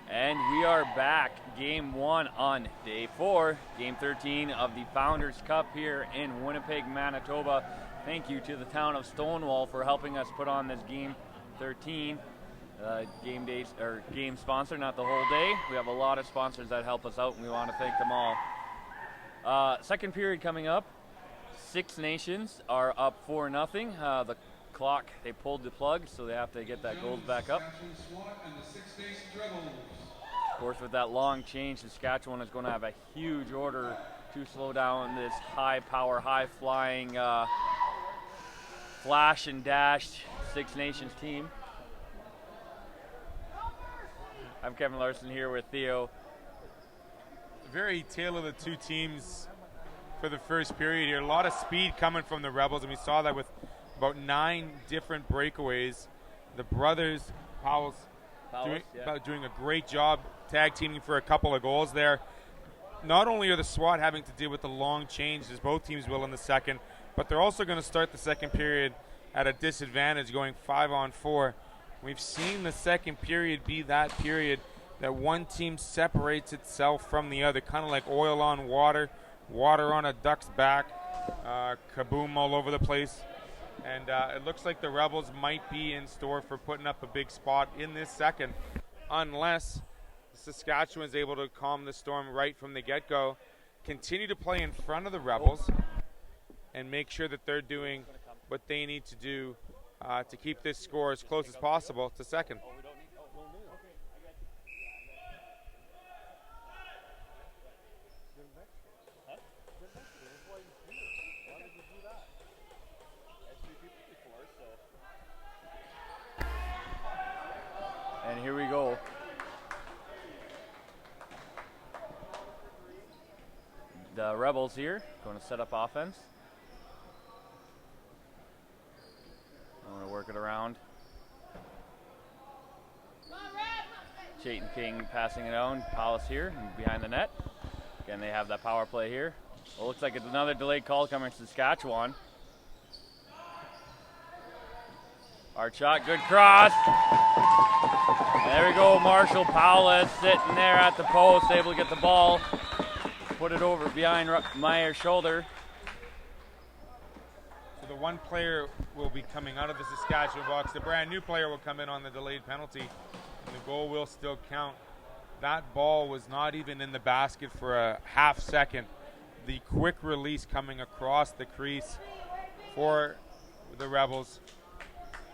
And we are back. Game 1 on day 4, game 13 of the Founders Cup here in Winnipeg, Manitoba. Thank you to the town of Stonewall for helping us put on this game 13. Game day or game sponsor, not the whole day. We have a lot of sponsors that help us out, and we want to thank them all. Second period coming up. Six Nations are up 4-0. The clock, they pulled the plug, so they have to get that goal back up. Of course, with that long change, Saskatchewan is going to have a huge order to slow down this high-power, high-flying, flash and dash Six Nations team. I'm Kevin Larson here with Theo. Very tale of the two teams for the first period here. A lot of speed coming from the Rebels, and we saw that with about 9 different breakaways. The brothers, Powell's doing a great job tag teaming for a couple of goals there. Not only are the SWAT having to deal with the long change, as both teams will in the second, but they're also going to start the second period at a disadvantage, going 5-on-4. We've seen the second period be that period that one team separates itself from the other, kind of like oil on water, water on a duck's back, kaboom all over the place. And it looks like the Rebels might be in store for putting up a big spot in this second, unless Saskatchewan is able to calm the storm right from the get-go, continue to play in front of the Rebels, and make sure that they're doing what they need to do to keep this score as close as possible to second. And here we go. The Rebels here going to set up offense. I'm going to work it around. Chayton King passing it on. Palace here behind the net. Again, they have that power play here. Well, looks like it's another delayed call coming from Saskatchewan. Hard shot, good cross. There we go, Marshall Powell sitting there at the post, able to get the ball, put it over behind Meyer's shoulder. So the one player will be coming out of the Saskatchewan box. The brand new player will come in on the delayed penalty, and the goal will still count. That ball was not even in the basket for a half second. The quick release coming across the crease for the Rebels.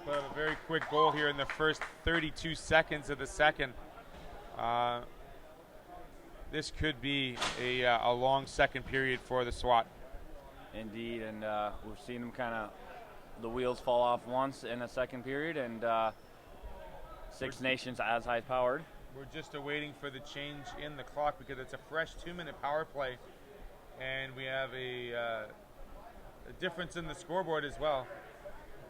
But a very quick goal here in the first 32 seconds of the second. This could be a long second period for the SWAT. Indeed, and we've seen them kind of, the wheels fall off once in the second period, and Six Nations as high-powered. We're just awaiting for the change in the clock because it's a fresh 2-minute power play, and we have a difference in the scoreboard as well.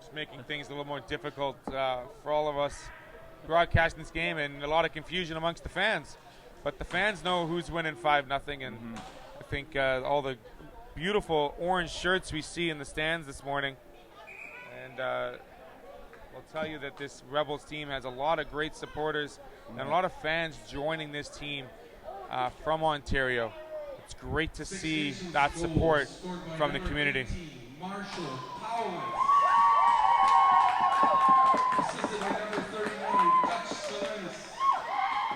Just making things a little more difficult for all of us broadcasting this game, and a lot of confusion amongst the fans. But the fans know who's winning 5-0, and I think all the beautiful orange shirts we see in the stands this morning. And I'll tell you that this Rebels team has a lot of great supporters and a lot of fans joining this team from Ontario. It's great to see that support from the community. Marshall Powell. Assisted by number 39, Dutch Salinas.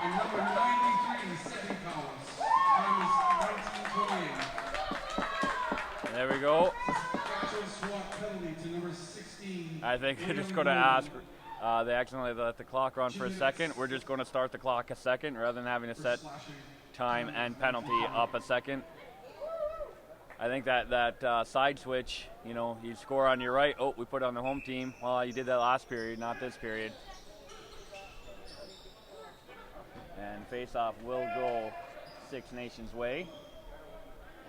And number 93, Sidney Powell. Time is 19:28. There we go. Saskatchewan SWAT penalty to number 16. I think they're just going to ask. They accidentally let the clock run for a second. We're just going to start the clock a second rather than having to set time and penalty up a second. I think that side switch, you know, you score on your right. Oh, we put it on the home team. Well, you did that last period, not this period. And face-off will go Six Nations way.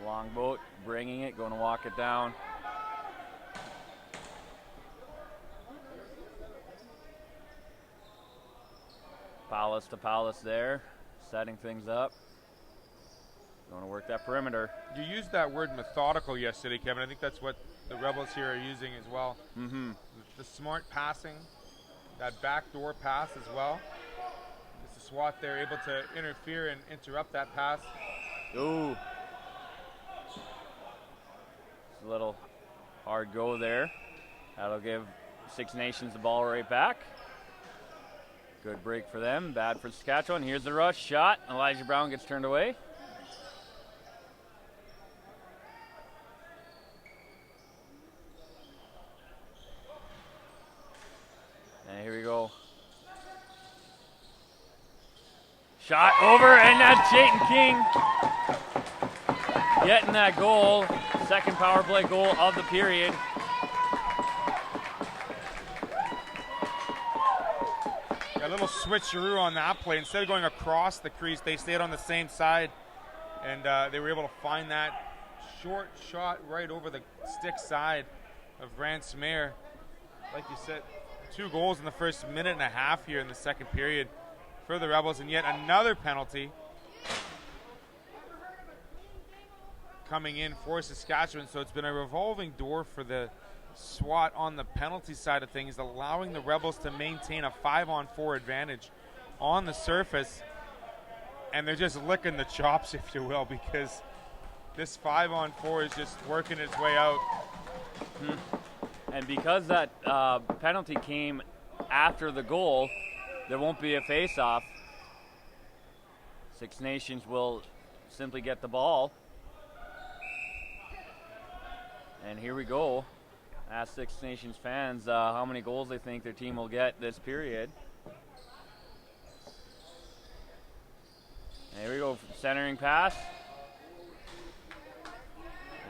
Longboat bringing it, going to walk it down. Palace to Palace there, setting things up. Going to work that perimeter. You used that word methodical yesterday, Kevin. I think that's what the Rebels here are using as well. The smart passing, that backdoor pass as well. This is SWAT there, able to interfere and interrupt that pass. Ooh. It's a little hard go there. That'll give Six Nations the ball right back. Good break for them, bad for Saskatchewan. Here's the rush shot. Elijah Brown gets turned away. And here we go. Shot over, and that's Jayton King getting that goal. Second power play goal of the period. A little switcheroo on that play. Instead of going across the crease, they stayed on the same side, and they were able to find that short shot right over the stick side of Ransomere. Like you said, 2 goals in the first minute and a half here in the second period for the Rebels, and yet another penalty coming in for Saskatchewan. So it's been a revolving door for the SWAT on the penalty side of things, allowing the Rebels to maintain a 5-on-4 advantage on the surface. And they're just licking the chops, if you will, because this 5-on-4 is just working its way out. And because that penalty came after the goal, there won't be a face-off. Six Nations will simply get the ball. And here we go. Ask Six Nations fans how many goals they think their team will get this period. And here we go, centering pass.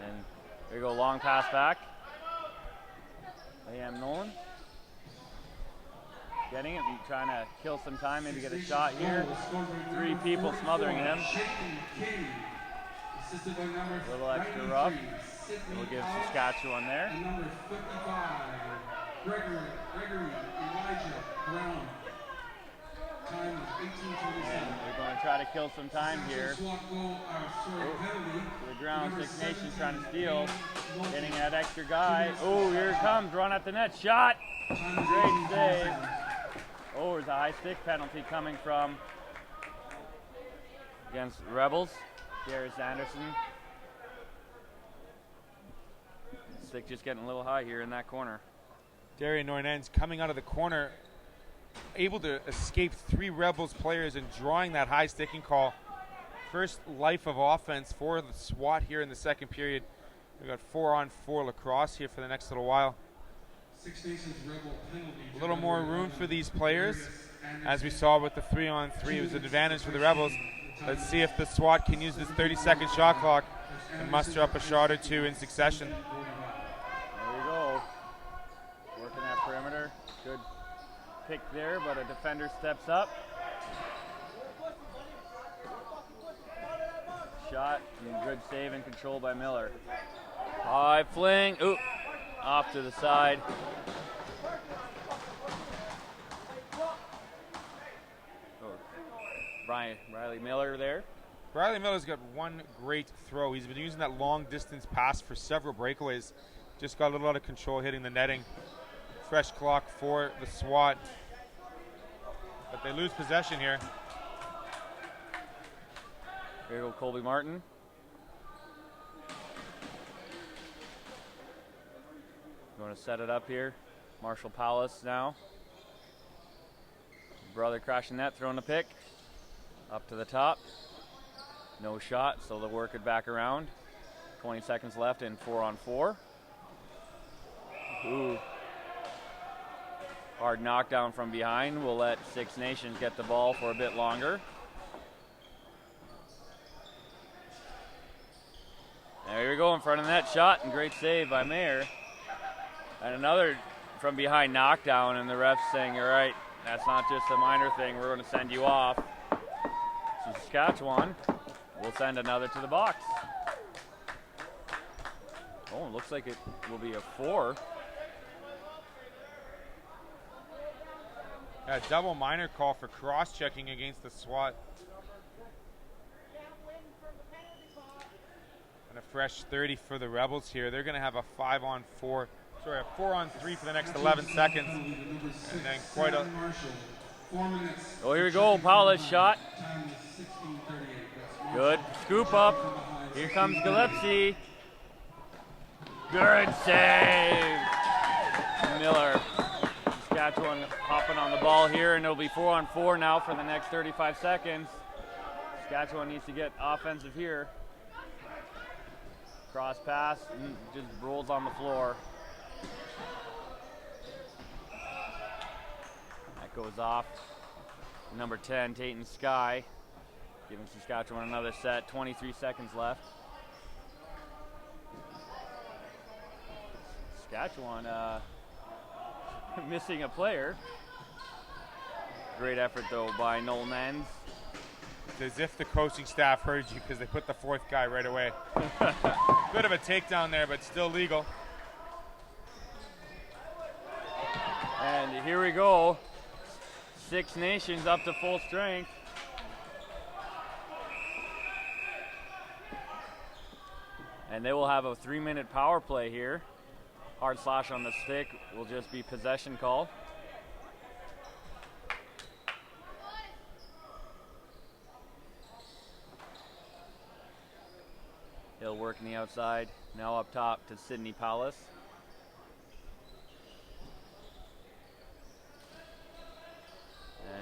And here we go, long pass back. Liam Nolan getting it, trying to kill some time, maybe get a shot here. 3 people smothering him. A little extra rough. We'll give Saskatchewan there. Number 55, Gregory Elijah Brown. Time is 18:27. They're going to try to kill some time here. To the ground, Six Nations trying to steal. Getting that extra guy. Oh, here it comes, run at the net, shot. Great save. Oh, there's a high stick penalty coming from against the Rebels. Darius Anderson. Stick just getting a little high here in that corner. Darian Noynens coming out of the corner, able to escape 3 Rebels players and drawing that high sticking call. First life of offense for the SWAT here in the second period. We've got 4-on-4 lacrosse here for the next little while. A little more room for these players. As we saw with the 3-on-3, it was an advantage for the Rebels. Let's see if the SWAT can use this 30-second shot clock and muster up a shot or 2 in succession. There we go. Working that perimeter. Good pick there, but a defender steps up. Shot and good save and control by Miller. High fling. Ooh, off to the side. Riley Miller there. Riley Miller's got one great throw. He's been using that long distance pass for several breakaways. Just got a little out of control hitting the netting. Fresh clock for the SWAT. But they lose possession here. Here you go, Colby Martin. Going to set it up here. Marshall Palace now. Brother crashing net, throwing a pick. Up to the top. No shot, so they'll work it back around. 20 seconds left in 4-on-4. Ooh. Hard knockdown from behind. We'll let Six Nations get the ball for a bit longer. There we go, in front of the net, shot and great save by Mayer. And another from behind knockdown, and the ref's saying, all right, that's not just a minor thing, we're going to send you off. So Saskatchewan will send another to the box. Oh, it looks like it will be a 4. A double minor call for cross-checking against the SWAT. And a fresh 30 for the Rebels here. They're going to have a 4-on-3 for the next 11 seconds. And then quite a 4 minutes. Oh, here we go. Paula's shot. Time is 16:38. Good scoop up. Here comes Gillespie. Good save. Miller. Saskatchewan hopping on the ball here, and it'll be 4-on-4 now for the next 35 seconds. Saskatchewan needs to get offensive here. Cross pass, and just rolls on the floor. That goes off. Number 10, Tayton Sky, giving Saskatchewan another set. 23 seconds left. Saskatchewan missing a player. Great effort though by Noel Nens. It's as if the coaching staff heard you because they put the fourth guy right away. Bit of a takedown there, but still legal. And here we go. Six Nations up to full strength. And they will have a 3-minute power play here. Hard slash on the stick will just be possession call. He'll work in the outside. Now up top to Sydney Palace.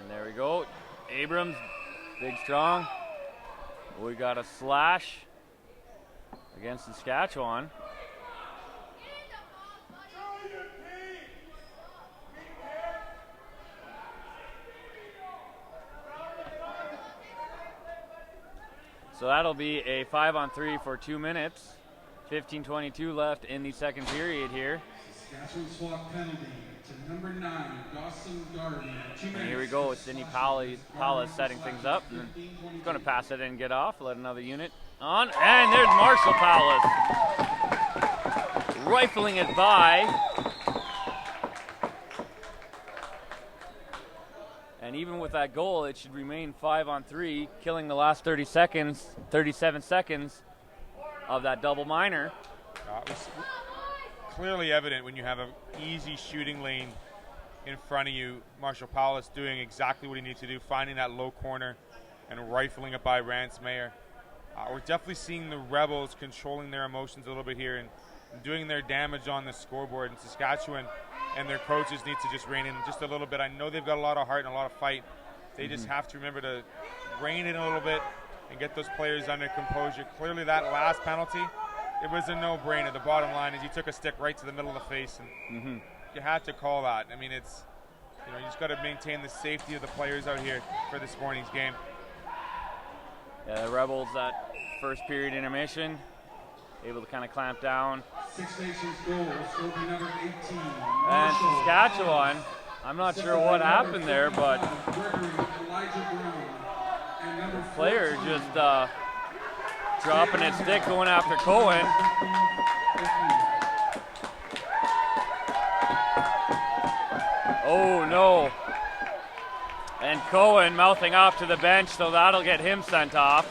And there we go. Abrams, big strong. We got a slash against Saskatchewan. So that'll be a 5-on-3 for 2 minutes. 15:22 left in the second period here. Saskatchewan swap penalty to number 9, Dawson Garvey. 2 minutes. And here we go with Sydney Paula setting things up. And he's going to pass it and get off. Let another unit on. And there's Marshall Palace. Rifling it by. And even with that goal, it should remain 5-on-3, killing the last 37 seconds of that double minor. It was clearly evident when you have an easy shooting lane in front of you. Marshall Paulus doing exactly what he needs to do, finding that low corner and rifling it by Rance Mayer. We're definitely seeing the Rebels controlling their emotions a little bit here and doing their damage on the scoreboard. And Saskatchewan and their coaches need to just rein in just a little bit. I know they've got a lot of heart and a lot of fight. They just have to remember to rein in a little bit and get those players under composure. Clearly that last penalty, it was a no-brainer. The bottom line is you took a stick right to the middle of the face, and you had to call that. I mean, it's, you know, you just got to maintain the safety of the players out here for this morning's game. Yeah, the Rebels at first period intermission, able to kind of clamp down. Six Nations goals will be number 18. And Saskatchewan, I'm not sure what happened there, but the player just dropping his stick, going after Cohen. Oh no. And Cohen mouthing off to the bench, so that'll get him sent off.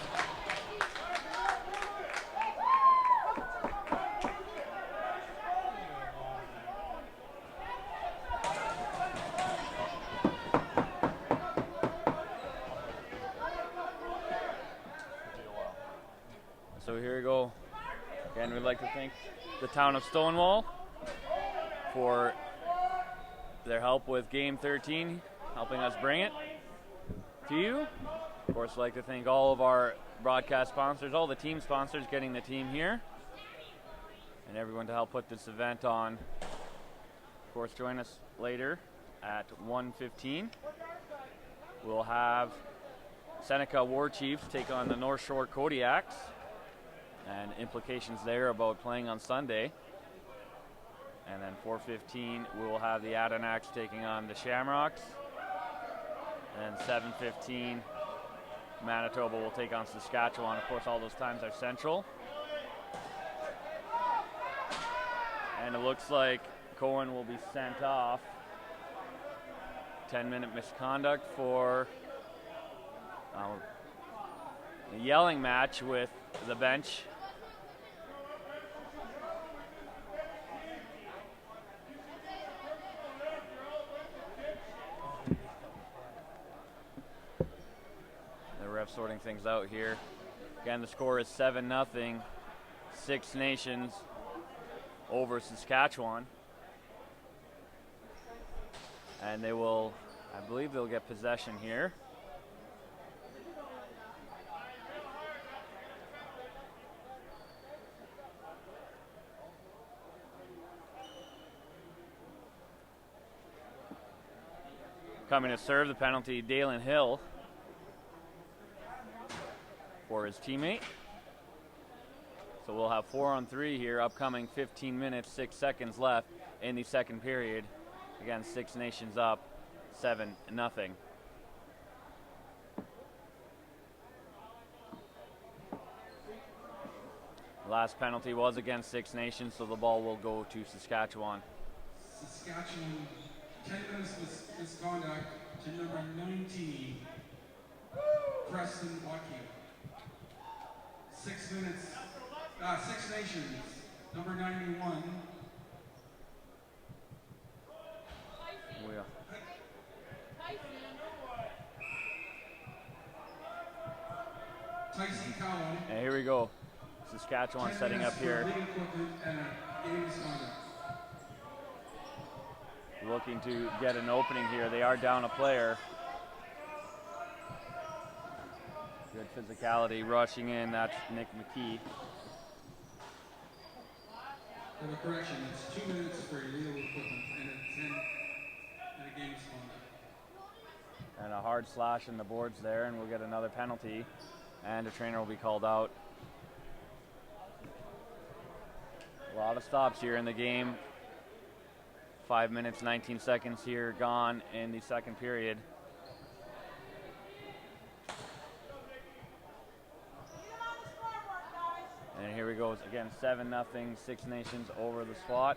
So here we go. Again, we'd like to thank the town of Stonewall for their help with Game 13, helping us bring it to you. Of course, I'd like to thank all of our broadcast sponsors, all the team sponsors getting the team here, and everyone to help put this event on. Of course, join us later at 1:15. We'll have Seneca War Chiefs take on the North Shore Kodiaks, and implications there about playing on Sunday. And then 4:15, we will have the Adirondacks taking on the Shamrocks. And 7:15, Manitoba will take on Saskatchewan. Of course, all those times are central. And it looks like Cohen will be sent off. 10-minute misconduct for a yelling match with the bench. The ref sorting things out here. Again, the score is 7-0, Six Nations over Saskatchewan. And they will, I believe they'll get possession here. Coming to serve the penalty, Dalen Hill for his teammate. So we'll have 4-on-3 here, upcoming 15 minutes, 6 seconds left in the second period. Again, Six Nations up 7-0. Last penalty was against Six Nations, so the ball will go to Saskatchewan. Saskatchewan, 10 minutes misconduct to number 19, Preston Bucky. 6 minutes, Six Nations, number 91. Tyson Cowan. And here we go. Saskatchewan setting up here. Looking to get an opening here. They are down a player. Good physicality rushing in. That's Nick McKee. For the correction, it's 2 minutes for illegal equipment and a 10 and a game misconduct. And a hard slash in the boards there, and we'll get another penalty. And a trainer will be called out. A lot of stops here in the game. 5 minutes, 19 seconds here gone in the second period. And here we go again, 7-0, Six Nations over the spot.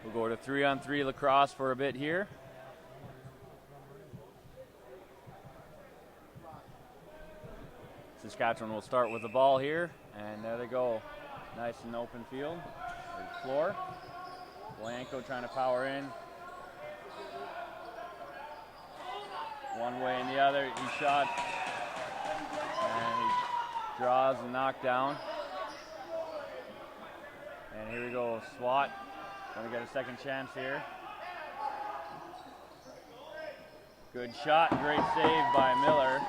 We'll go to 3-on-3 lacrosse for a bit here. Saskatchewan will start with the ball here, and there they go. Nice and open field, or floor. Blanco trying to power in. One way and the other, he shot, and he draws and knocked down. And here we go, SWAT. Gonna get a second chance here. Good shot, great save by Miller.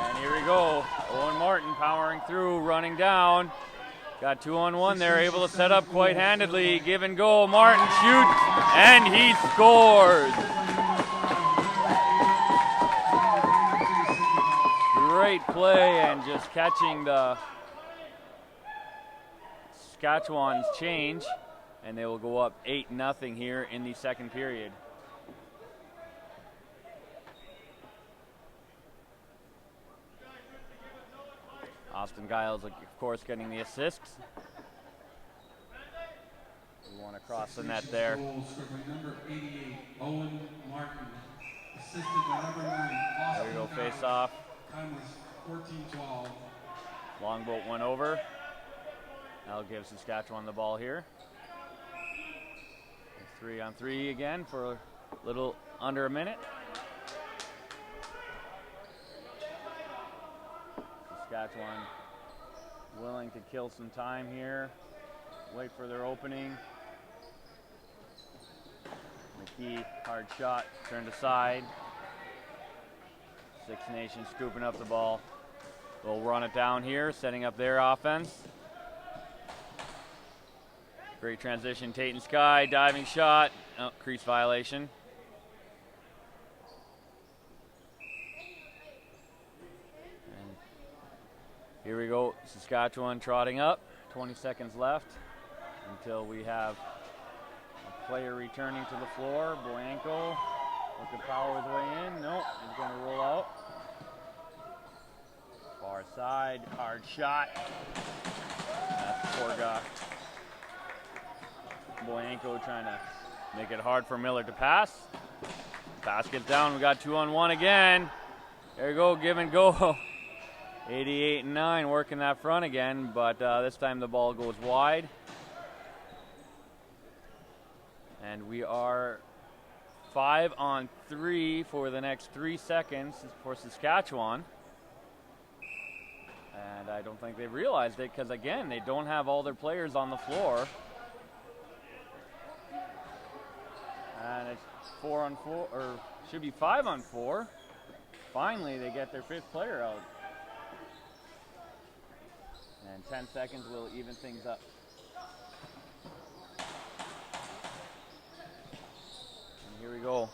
And here we go, Owen Martin powering through, running down. Got 2-on-1 there, able to set up quite handedly. Give and go, Martin shoots, and he scores. Great play, and just catching the Saskatchewan's change, and they will go up 8-0 here in the second period. Austin Giles, of course, getting the assists. We want to cross the net there. Number 88, Owen Martin, assisted by number 9, There we go, face off. Time was 14-12. Longboat went over. That'll give Saskatchewan the ball here. 3-on-3 again for a little under a minute. Saskatchewan willing to kill some time here. Wait for their opening. McKee, hard shot, turned aside. Six Nations scooping up the ball. They'll run it down here, setting up their offense. Great transition, Tate and Sky, diving shot. Oh, crease violation. And here we go, Saskatchewan trotting up. 20 seconds left until we have a player returning to the floor. Blanco looking to power his way in. Nope, he's going to roll out. Far side, hard shot. That's the poor guy. Blanco trying to make it hard for Miller to pass. Pass gets down, we got 2-on-1 again. There you go, give and go. 88-9 working that front again, but this time the ball goes wide. And we are 5-on-3 for the next 3 seconds for Saskatchewan. And I don't think they realized it because, again, they don't have all their players on the floor. And it's 4-on-4, or should be 5-on-4. Finally, they get their 5th player out. And 10 seconds will even things up. And here we go.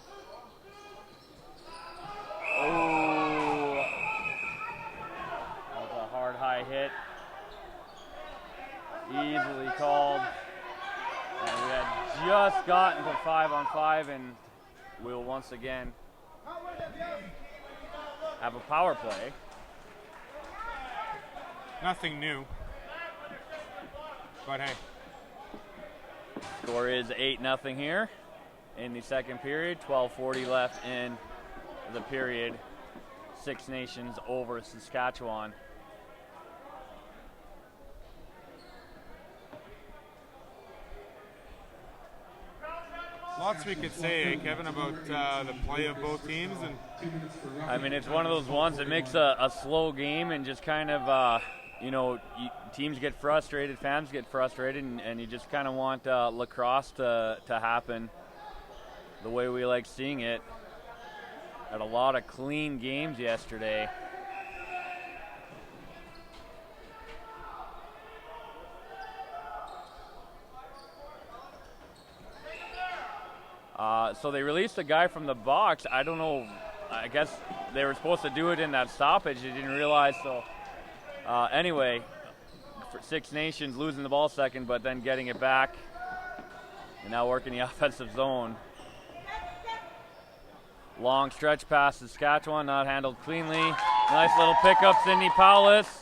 Oh, that was a hard high hit. Easily called. And we had just gotten to 5-on-5, and we'll once again have a power play. Nothing new. But hey. Score is 8-0 here in the second period. 12:40 left in the period. Six Nations over Saskatchewan. Lots we could say, Kevin, about the play of both teams. And I mean, it's one of those ones that makes a slow game and just kind of, teams get frustrated, fans get frustrated, and you just kind of want lacrosse to happen the way we like seeing it. Had a lot of clean games yesterday. So they released a guy from the box. I don't know. I guess they were supposed to do it in that stoppage. They didn't realize. So anyway, for Six Nations losing the ball second, but then getting it back, and now working the offensive zone. Long stretch pass Saskatchewan, not handled cleanly. Nice little pickup, Sidney Paulus.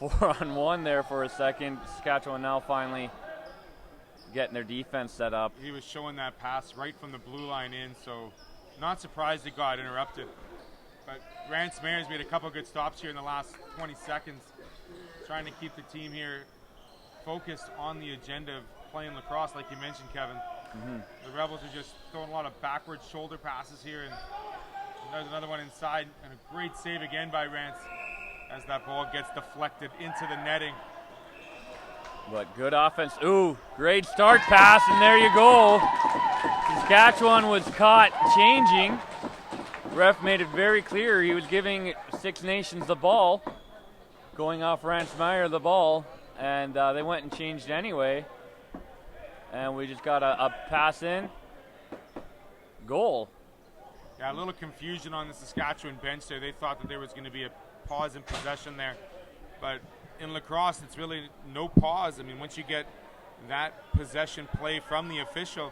4-on-1 there for a second. Saskatchewan now finally getting their defense set up. He was showing that pass right from the blue line in, so not surprised it got interrupted. But Rance Mayer's made a couple good stops here in the last 20 seconds, trying to keep the team here focused on the agenda of playing lacrosse, like you mentioned, Kevin. Mm-hmm. The Rebels are just throwing a lot of backward shoulder passes here, and there's another one inside, and a great save again by Rance as that ball gets deflected into the netting. But good offense. Ooh, great start pass, and there you go. Saskatchewan was caught changing. Ref made it very clear he was giving Six Nations the ball, going off Rance Meyer the ball, and they went and changed anyway. And we just got a pass in. Goal. Yeah, a little confusion on the Saskatchewan bench there. They thought that there was going to be a pause in possession there. But in lacrosse, it's really no pause. I mean, once you get that possession play from the official,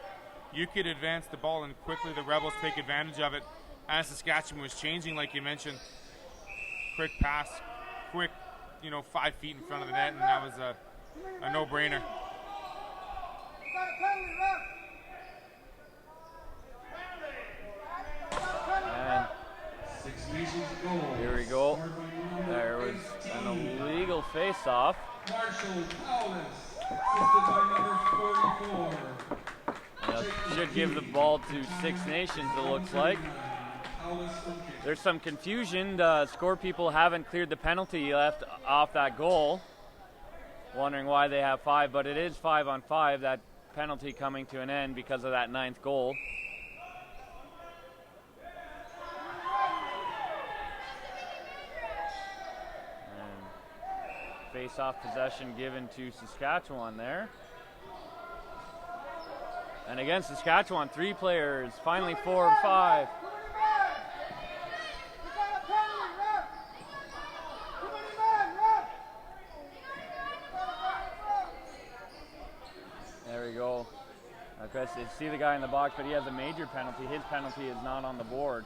you could advance the ball, and quickly the Rebels take advantage of it. As Saskatchewan was changing, like you mentioned, quick pass, quick, 5 feet in front of the net, and that was a no-brainer. And here we go. There was an illegal face-off. Marshall Paulus, assisted by number 44. Should give the ball to Six Nations, it looks like. There's some confusion. The score people haven't cleared the penalty left off that goal. Wondering why they have 5, but it is 5-on-5. That penalty coming to an end because of that 9th goal. And face-off possession given to Saskatchewan there. And again, Saskatchewan, 3 players, finally 4 and 5. There we go. Okay, so you see the guy in the box, but he has a major penalty. His penalty is not on the board.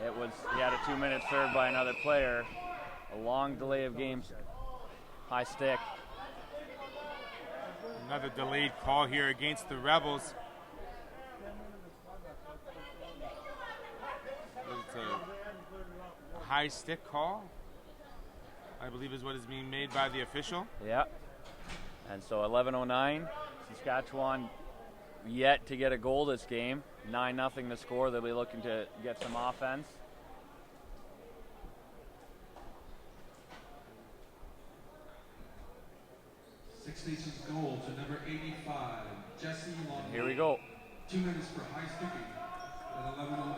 He had a 2-minute serve by another player. A long delay of games. High stick. Another delayed call here against the Rebels. It's a high stick call, I believe is what is being made by the official. Yeah. And so 11:09, Saskatchewan yet to get a goal this game. 9-0 the score. They'll be looking to get some offense. Six Nations goal to number 85, Jesse Long. Here we go. 2 minutes for high sticking at 11:09.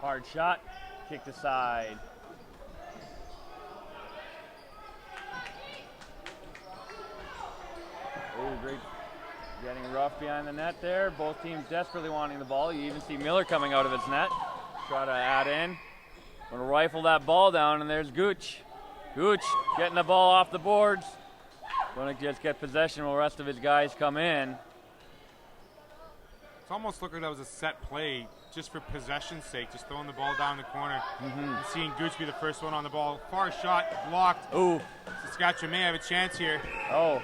Hard shot, kicked aside. Oh, great. Getting rough behind the net there. Both teams desperately wanting the ball. You even see Miller coming out of his net. Try to add in. Gonna rifle that ball down, and there's Gooch. Gooch getting the ball off the boards. Gonna just get possession while the rest of his guys come in. It's almost looked like that was a set play just for possession's sake, just throwing the ball down the corner. And seeing Gooch be the first one on the ball. Far shot, blocked. Ooh. Saskatchewan may have a chance here. Oh.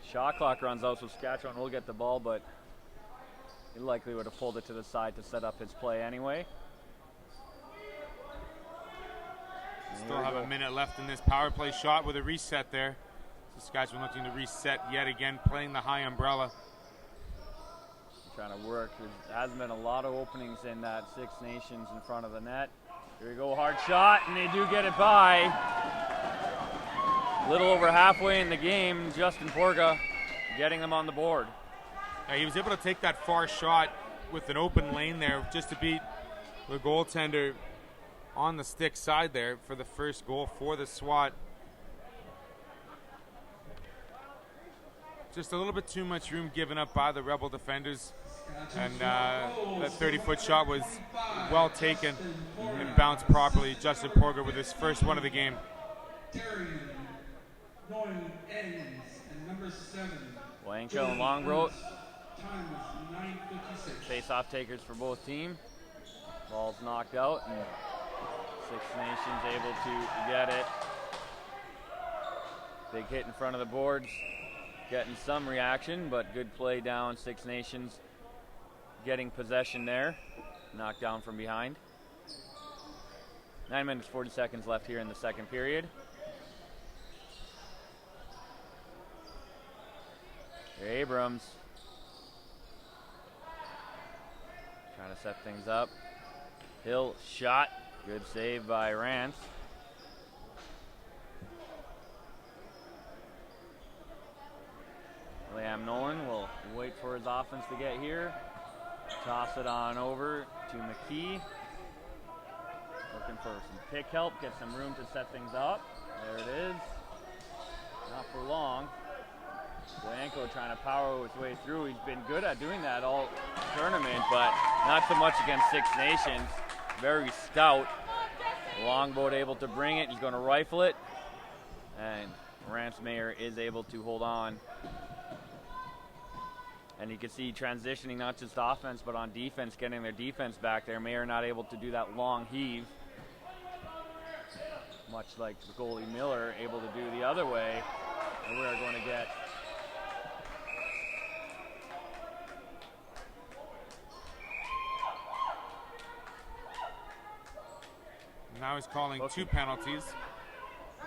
Shot clock runs out, so Saskatchewan will get the ball, but he likely would have pulled it to the side to set up his play anyway. Still have a minute left in this power play shot with a reset there. Saskatchewan looking to reset yet again, playing the high umbrella. Trying to work. There hasn't been a lot of openings in that Six Nations in front of the net. Here we go, hard shot, and they do get it by. A little over halfway in the game, Justin Porga getting them on the board. He was able to take that far shot with an open lane there just to beat the goaltender on the stick side there for the first goal for the SWAT. Just a little bit too much room given up by the Rebel defenders. And that 30-foot shot was well taken and bounced properly. Justin Porga with his first one of the game. Blanco and Longrote. Face-off takers for both teams. Ball's knocked out, and Six Nations able to get it. Big hit in front of the boards. Getting some reaction, but good play down. Six Nations getting possession there. Knocked down from behind. 9 minutes, 40 seconds left here in the second period. Abrams trying to set things up. Hill shot. Good save by Rance. Liam Nolan will wait for his offense to get here. Toss it on over to McKee. Looking for some pick help, get some room to set things up. There it is. Not for long. Blanco trying to power his way through. He's been good at doing that all tournament, but not so much against Six Nations. Very stout. Longboat able to bring it. He's going to rifle it. And Ransmayer is able to hold on. And you can see transitioning not just offense, but on defense, getting their defense back there. Mayer not able to do that long heave. Much like the goalie Miller, able to do the other way. And we're going to get now he's calling two penalties.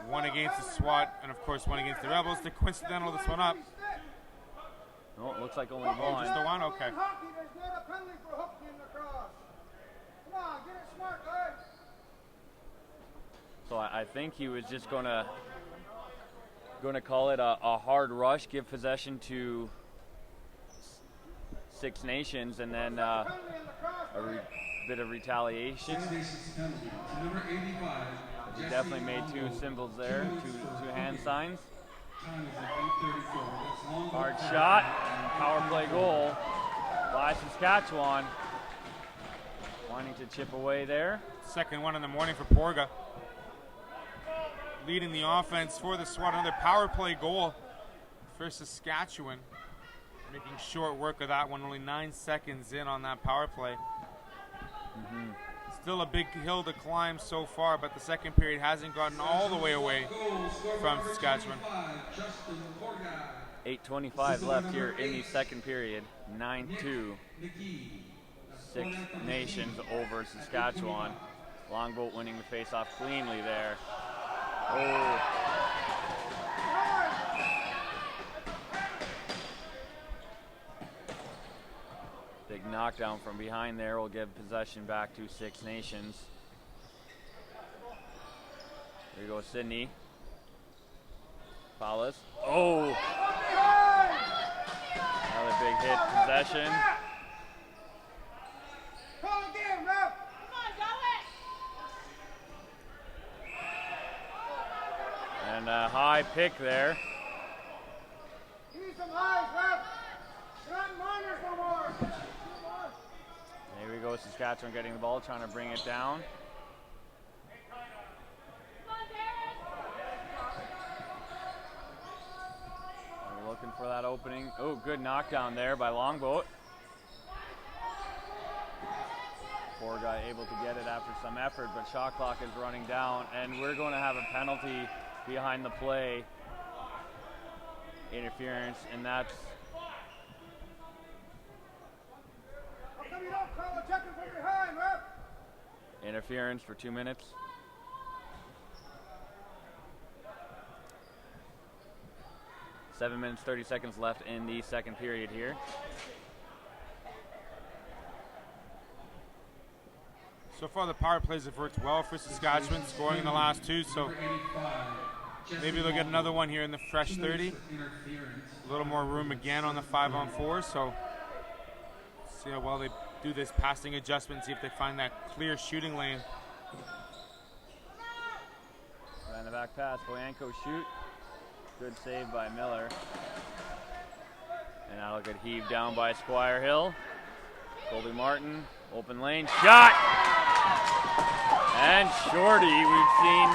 One against the SWAT, and of course one against the Rebels. To coincidental this one up. No, it looks like only one. Just the one? Okay. So I think he was just gonna call it a hard rush, give possession to Six Nations, and then bit of retaliation. He definitely made two symbols there, two hand signs. Hard shot, power play goal by Saskatchewan. Wanting to chip away there. Second one in the morning for Porga. Leading the offense for the SWAT. Another power play goal for Saskatchewan. Making short work of that one. Only 9 seconds in on that power play. Still a big hill to climb so far, but the second period hasn't gotten all the way away from Saskatchewan. 8:25 left here in the second period. 9-2. Six Nations over Saskatchewan. Longboat winning the face-off cleanly there. Oh. Big knockdown from behind there will give possession back to Six Nations. There you go, Sydney. Paulus. Oh! Another big hit, possession. And a high pick there. Here we go, Saskatchewan getting the ball, trying to bring it down. We're looking for that opening. Oh, good knockdown there by Longboat. Poor guy able to get it after some effort, but shot clock is running down, and we're going to have a penalty behind the play. Interference, and that's interference for 2 minutes. Seven minutes, 30 seconds left in the second period here. So far, the power plays have worked well for Saskatchewan, scoring in the last two, so maybe they'll get another one here in the fresh 30. A little more room again on the 5-on-4, so see how well they do this passing adjustment, see if they find that clear shooting lane. Ran the back pass, Boyanko shoot. Good save by Miller. And that'll get heaved down by Squire Hill. Colby Martin, open lane, shot! And Shorty, we've seen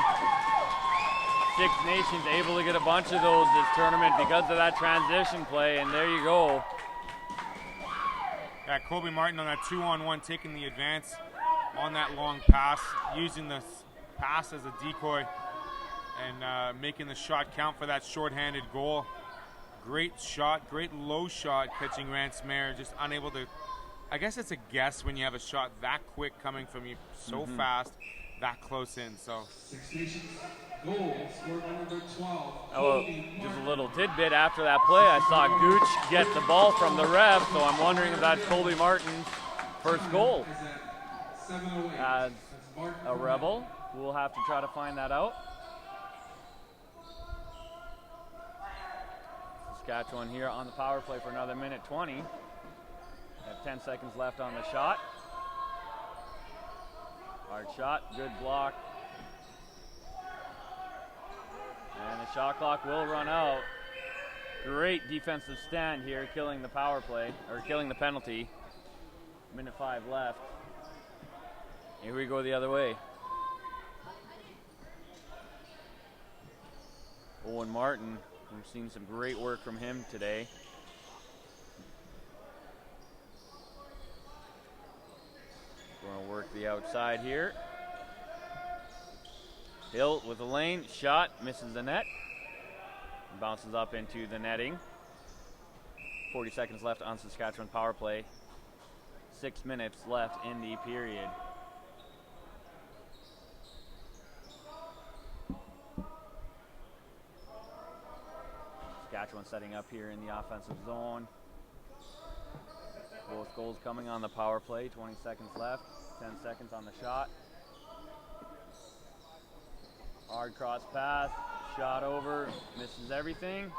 Six Nations able to get a bunch of those this tournament because of that transition play, and there you go. Yeah, Colby Martin on that 2-on-1 taking the advance on that long pass, using the pass as a decoy and making the shot count for that shorthanded goal. Great shot, great low shot catching Rance Mayer, just unable to, I guess it's a guess when you have a shot that quick coming from you so fast, that close in. So Six Nations goal scored by number 12. Oh, just a little tidbit after that play, I saw Gooch get the ball from the ref, so I'm wondering if that's Colby Martin's first goal. As a Rebel, we'll have to try to find that out. Saskatchewan here on the power play for another minute 20. Have 10 seconds left on the shot. Hard shot, good block. And the shot clock will run out. Great defensive stand here, killing the power play, or killing the penalty. Minute 5 left. Here we go the other way. Owen Martin, we've seen some great work from him today. Going to work the outside here. Hill with a lane, shot, misses the net. Bounces up into the netting. 40 seconds left on Saskatchewan power play. 6 minutes left in the period. Saskatchewan setting up here in the offensive zone. Both goals coming on the power play. 20 seconds left. 10 seconds on the shot. Hard cross pass. Shot over. Misses everything.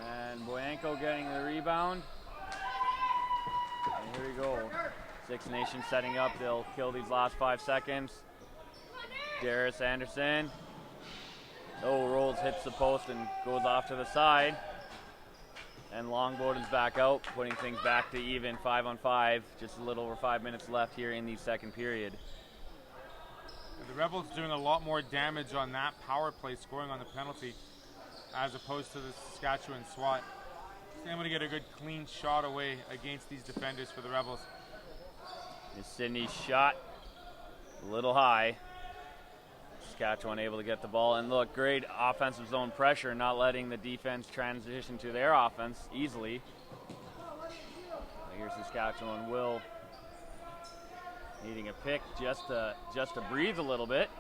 And Boyanko getting the rebound. And here we go. Six Nations setting up. They'll kill these last 5 seconds. Darius Anderson. Oh, rolls, hits the post and goes off to the side. And Longboat is back out, putting things back to even 5-on-5. Just a little over 5 minutes left here in the second period. The Rebels doing a lot more damage on that power play, scoring on the penalty, as opposed to the Saskatchewan SWAT. Just able to get a good clean shot away against these defenders for the Rebels. And Sydney's shot a little high. Saskatchewan able to get the ball, and look, great offensive zone pressure, not letting the defense transition to their offense easily. Here Saskatchewan will Needing a pick just to breathe a little bit.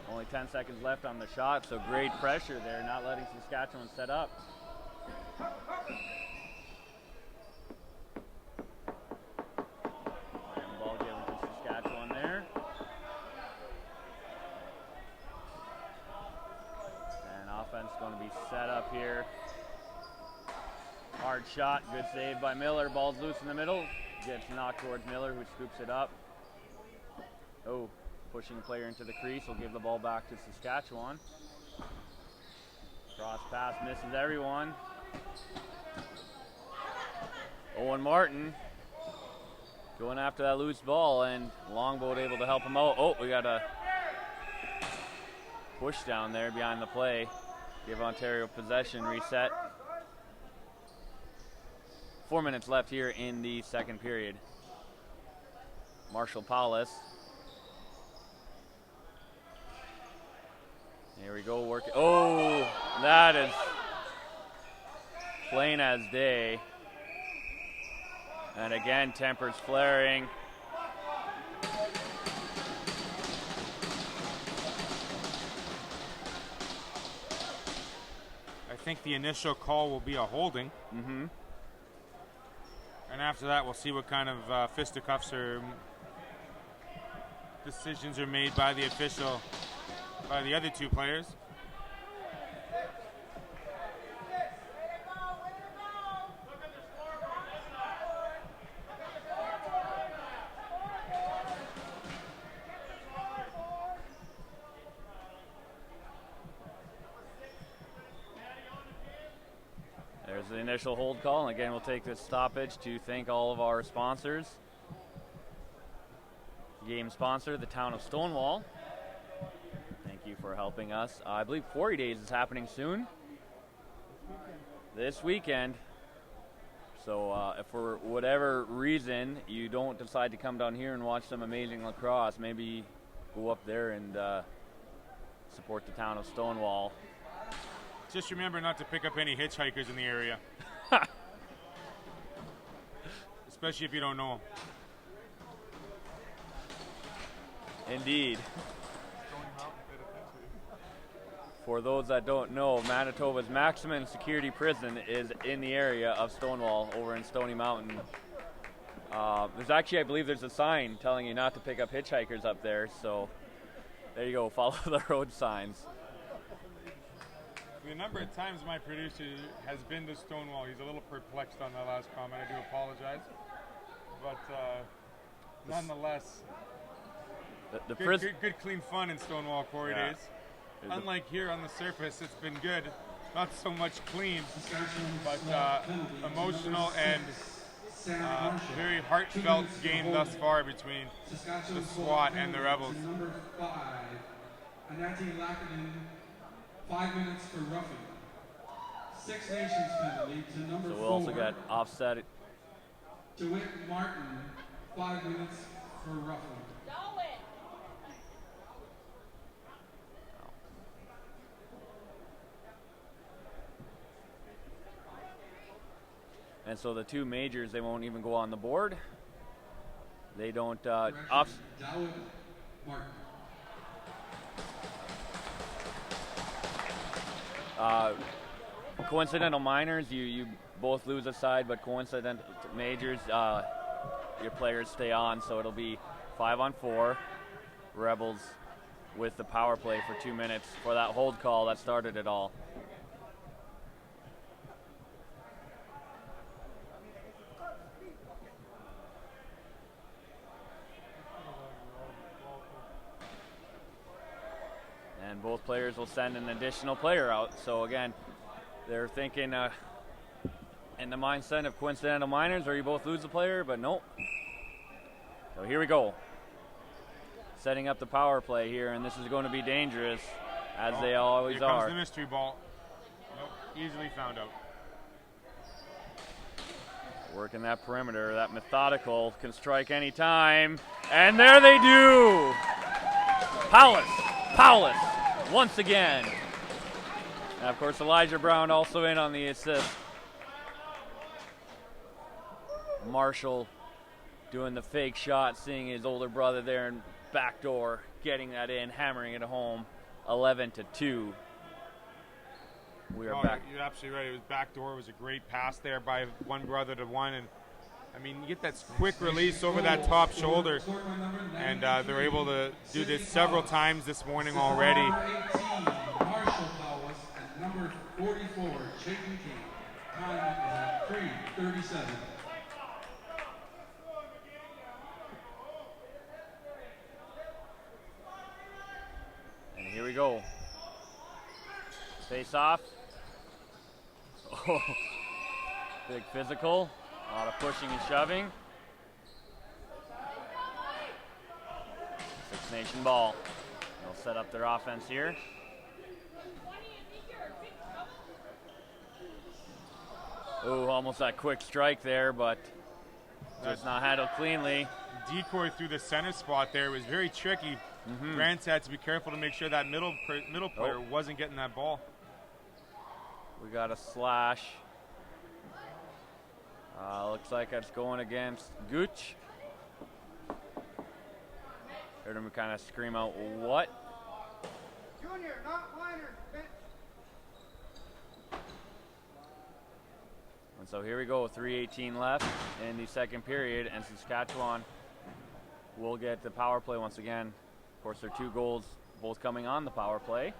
Only 10 seconds left on the shot, so great pressure there, not letting Saskatchewan set up. And ball given to Saskatchewan there. And offense going to be set up here. Hard shot, good save by Miller. Ball's loose in the middle. Gets knocked towards Miller, who scoops it up. Oh, pushing the player into the crease will give the ball back to Saskatchewan. Cross pass misses everyone. Owen Martin going after that loose ball, and Longboat able to help him out. Oh, we got a push down there behind the play. Give Ontario possession, reset. 4 minutes left here in the second period. Marshall Paulus. Here we go, working. Oh, that is plain as day. And again, tempers flaring. I think the initial call will be a holding. Mm-hmm. And after that, we'll see what kind of fisticuffs or decisions are made by the official, by the other two players. There's the initial hold call, and again, we'll take this stoppage to thank all of our sponsors. Game sponsor, the town of Stonewall. Thank you for helping us. I believe Quarry Days is happening soon. This weekend. So if for whatever reason you don't decide to come down here and watch some amazing lacrosse, maybe go up there and support the town of Stonewall. Just remember not to pick up any hitchhikers in the area. Especially if you don't know them. Indeed. For those that don't know, Manitoba's maximum security prison is in the area of Stonewall over in Stony Mountain. There's actually, I believe there's a sign telling you not to pick up hitchhikers up there, so there you go, follow the road signs. The number of times my producer has been to Stonewall, he's a little perplexed on that last comment. I do apologize. But nonetheless, good clean fun in Stonewall Quarry Days. Unlike here on the surface, it's been good. Not so much clean, but emotional and very heartfelt game thus far between the SWAT and the Rebels. Number 5, Anati Lakanen, 5 minutes for roughing. Six Nations penalty to number 4. So we'll also got offset. DeWitt Martin, 5 minutes for roughing. And so the two majors, they won't even go on the board. They don't Martin. Coincidental minors, you both lose a side, but coincidental majors, your players stay on, so it'll be 5-on-4. Rebels with the power play for 2 minutes for that hold call that started it all. And both players will send an additional player out. So again, they're thinking in the mindset of coincidental minors, or you both lose a player, but nope. So here we go. Setting up the power play here, and this is going to be dangerous, as they always here comes are. The mystery ball. Nope, easily found out. Working that perimeter, that methodical, can strike any time. And there they do! Paulus, once again. And of course, Elijah Brown also in on the assist. Marshall doing the fake shot, seeing his older brother there in back door, getting that in, hammering it home, 11-2. We are back. You're absolutely right. It was backdoor. It was a great pass there by one brother to one, and I mean, you get that quick release over that top shoulder, and they're able to do this several times this morning already. Marshall Powers at number 44, Chayton King. Time is at 3:37. And here we go. Face off. Oh, big physical. A lot of pushing and shoving. Six Nation ball. They'll set up their offense here. Oh, almost that quick strike there, but just not handled cleanly. Decoy through the center spot there was very tricky. Grants had to be careful to make sure that middle player wasn't getting that ball. We got a slash. Looks like it's going against Gooch. Heard him kind of scream out, "What?" Junior, not minor. And so here we go, 3:18 left in the second period, and Saskatchewan will get the power play once again. Of course, their 2 goals both coming on the power play,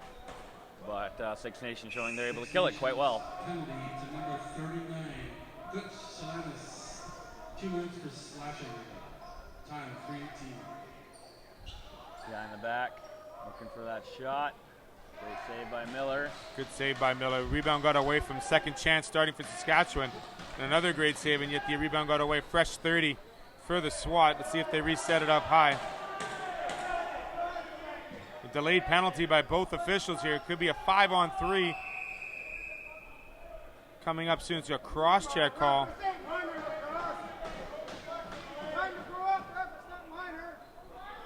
but Six Nations showing they're able to kill it quite well. Penalty to number 39, Gooch Salinas. 2 minutes for slashing. Time 3:18. Guy in the back, looking for that shot. Great save by Miller. Good save by Miller. Rebound got away from second chance starting for Saskatchewan. And another great save, and yet the rebound got away. Fresh 30 for the SWAT. Let's see if they reset it up high. A delayed penalty by both officials here. It could be a 5-on-3 coming up soon. It's a cross-check call.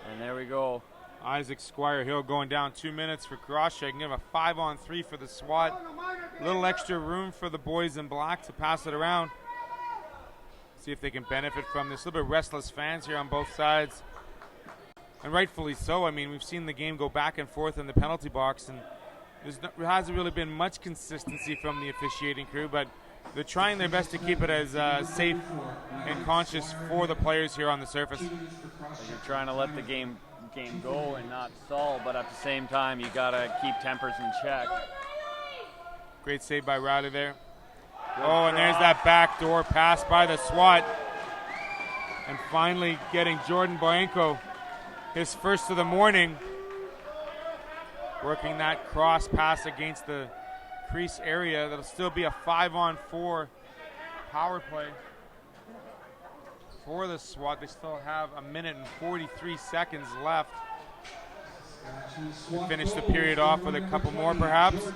And there we go. Isaac Squire Hill going down 2 minutes for cross-check. Give him a 5-on-3 for the SWAT. A little extra room for the boys in black to pass it around. See if they can benefit from this. A little bit restless fans here on both sides. And rightfully so. I mean, we've seen the game go back and forth in the penalty box, and there hasn't really been much consistency from the officiating crew, but they're trying their best to keep it as safe and conscious for the players here on the surface. So you're trying to let the game go and not stall, but at the same time, you got to keep tempers in check. Great save by Riley there. Oh, and there's that backdoor pass by the SWAT. And finally getting Jordan Boyenko his first of the morning. Working that cross pass against the crease area. That'll still be a 5-on-4 power play for the SWAT. They still have 1 minute and 43 seconds left. To finish the period off with a couple more, perhaps.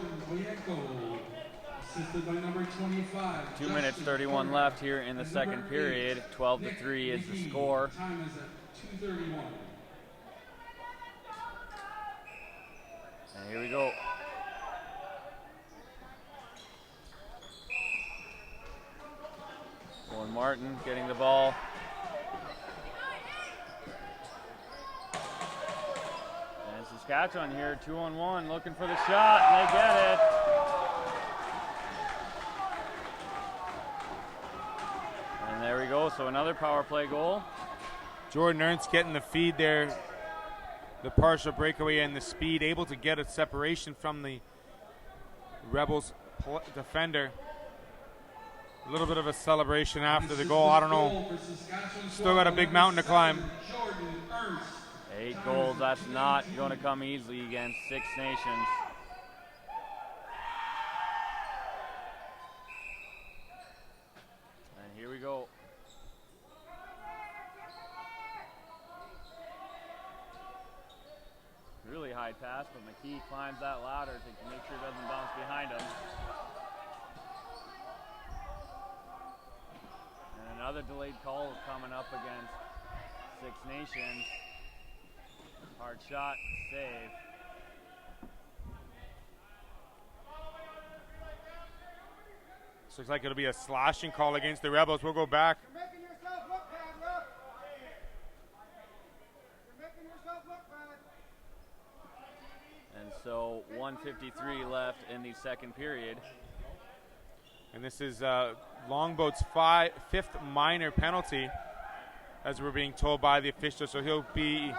2 minutes 31 left here in the second period. 12-3 is the score. Time is at 2:31. And here we go. Owen Martin getting the ball. And Saskatchewan here, 2-on-1, looking for the shot, and they get it. And there we go, so another power play goal. Jordan Ernst getting the feed there. The partial breakaway and the speed, able to get a separation from the Rebels defender. A little bit of a celebration after the goal. I don't know. Still got a big mountain to climb. 8 goals, that's not going to come easily against Six Nations. And here we go. Really high pass, but McKee climbs that ladder to make sure it doesn't bounce behind him. And another delayed call coming up against Six Nations. Hard shot, save. Looks like it'll be a slashing call against the Rebels. We'll go back So 1:53 left in the second period. And this is Longboat's fifth minor penalty, as we're being told by the official. So he'll be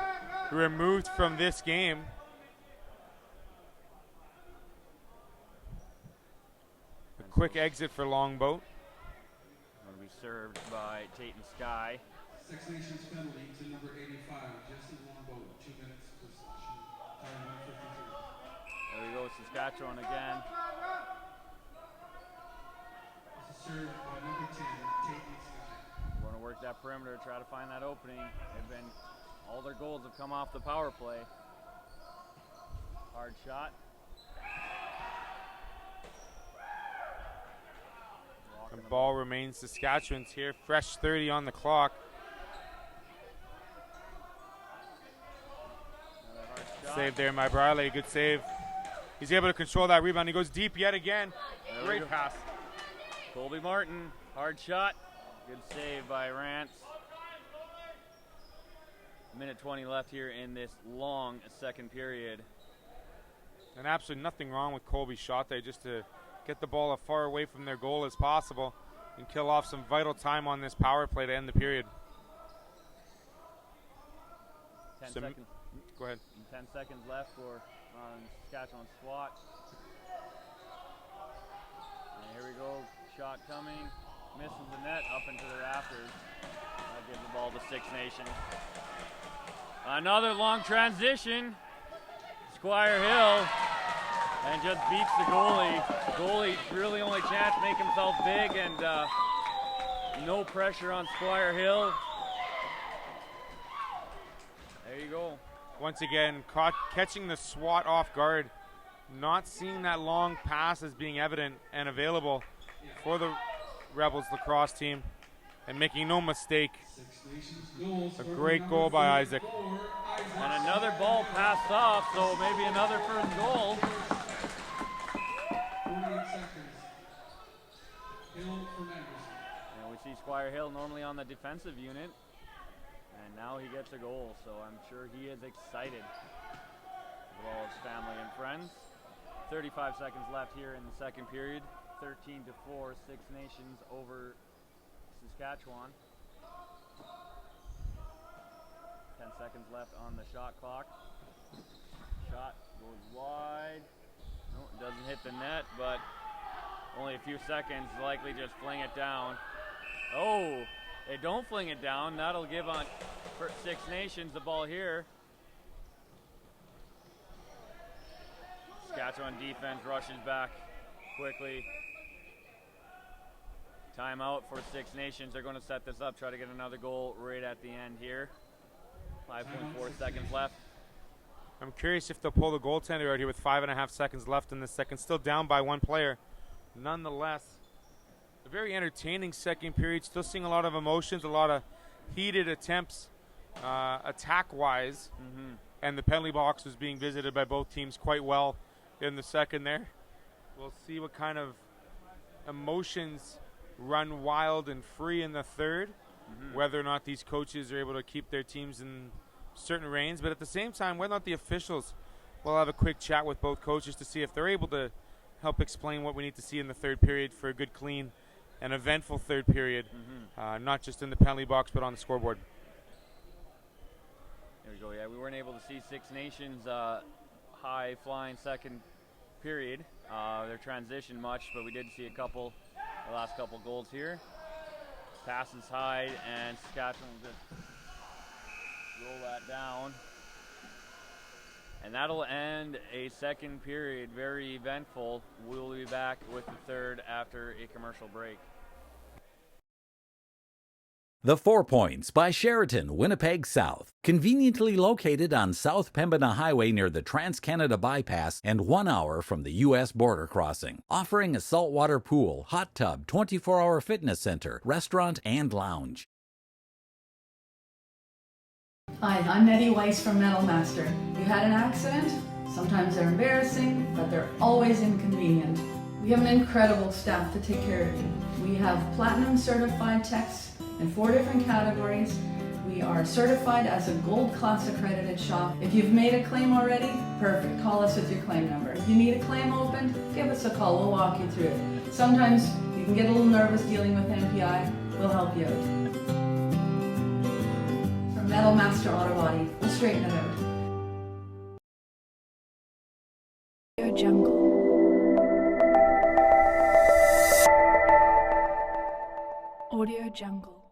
removed from this game. A quick exit for Longboat. Going to be served by Tate and Sky. Six Nations penalty to number 85, Jesse Longboat, 2 minutes per slashing, time 1:53. There we go, Saskatchewan again. This is served by number 10, Tate and Sky. Going to work that perimeter, try to find that opening. All their goals have come off the power play. Hard shot. The ball remains Saskatchewan's here. Fresh 30 on the clock. Save there by Briley. Good save. He's able to control that rebound. He goes deep yet again. Great pass. Colby Martin, hard shot. Good save by Rance. Minute 20 left here in this long second period. And absolutely nothing wrong with Colby's shot there, just to get the ball as far away from their goal as possible and kill off some vital time on this power play to end the period. 10 seconds. Go ahead. 10 seconds left for Saskatchewan SWAT. And here we go. Shot coming. Misses the net up into the rafters. I'll give the ball to Six Nations. Another long transition. Squire Hill. And just beats the goalie. Goalie's really only chance to make himself big, and no pressure on Squire Hill. There you go. Once again, catching the SWAT off guard. Not seeing that long pass as being evident and available for the Rebels lacrosse team. And making no mistake, a great goal by Isaac. And another ball passed off, so maybe another first goal. 48 seconds. Hill from Anderson. And we see Squire Hill normally on the defensive unit. And now he gets a goal, so I'm sure he is excited with all his family and friends. 35 seconds left here in the second period. 13-4, Six Nations over Saskatchewan. 10 seconds left on the shot clock. Shot goes wide. No, it doesn't hit the net, but only a few seconds, likely just fling it down. Oh, they don't fling it down. That'll give on for Six Nations the ball here. Saskatchewan defense rushes back quickly. Timeout for Six Nations. They're going to set this up, try to get another goal right at the end here. 5.4 seconds left. I'm curious if they'll pull the goaltender out here with 5.5 seconds left in the second. Still down by one player. Nonetheless, a very entertaining second period. Still seeing a lot of emotions, a lot of heated attempts attack-wise. And the penalty box was being visited by both teams quite well in the second there. We'll see what kind of emotions run wild and free in the third, whether or not these coaches are able to keep their teams in certain reins, but at the same time, whether or not the officials will have a quick chat with both coaches to see if they're able to help explain what we need to see in the third period for a good, clean, and eventful third period, not just in the penalty box, but on the scoreboard. There we go. Yeah, we weren't able to see Six Nations high-flying second period, their transition much, but we did see the last couple goals here. Passes high, and Saskatchewan just roll that down. And that'll end a second period, very eventful. We'll be back with the third after a commercial break. The 4 Points by Sheraton, Winnipeg South. Conveniently located on South Pembina Highway near the Trans-Canada Bypass and 1 hour from the U.S. border crossing. Offering a saltwater pool, hot tub, 24-hour fitness center, restaurant, and lounge. Hi, I'm Nettie Weiss from Metal Master. You had an accident? Sometimes they're embarrassing, but they're always inconvenient. We have an incredible staff to take care of you. We have platinum certified techs in 4 different categories, We are certified as a gold class accredited shop. If you've made a claim already, perfect. Call us with your claim number. If you need a claim opened, give us a call. We'll walk you through it. Sometimes you can get a little nervous dealing with NPI. We'll help you out. From Metal Master Auto Body, we'll straighten it out. Audio Jungle. Audio Jungle.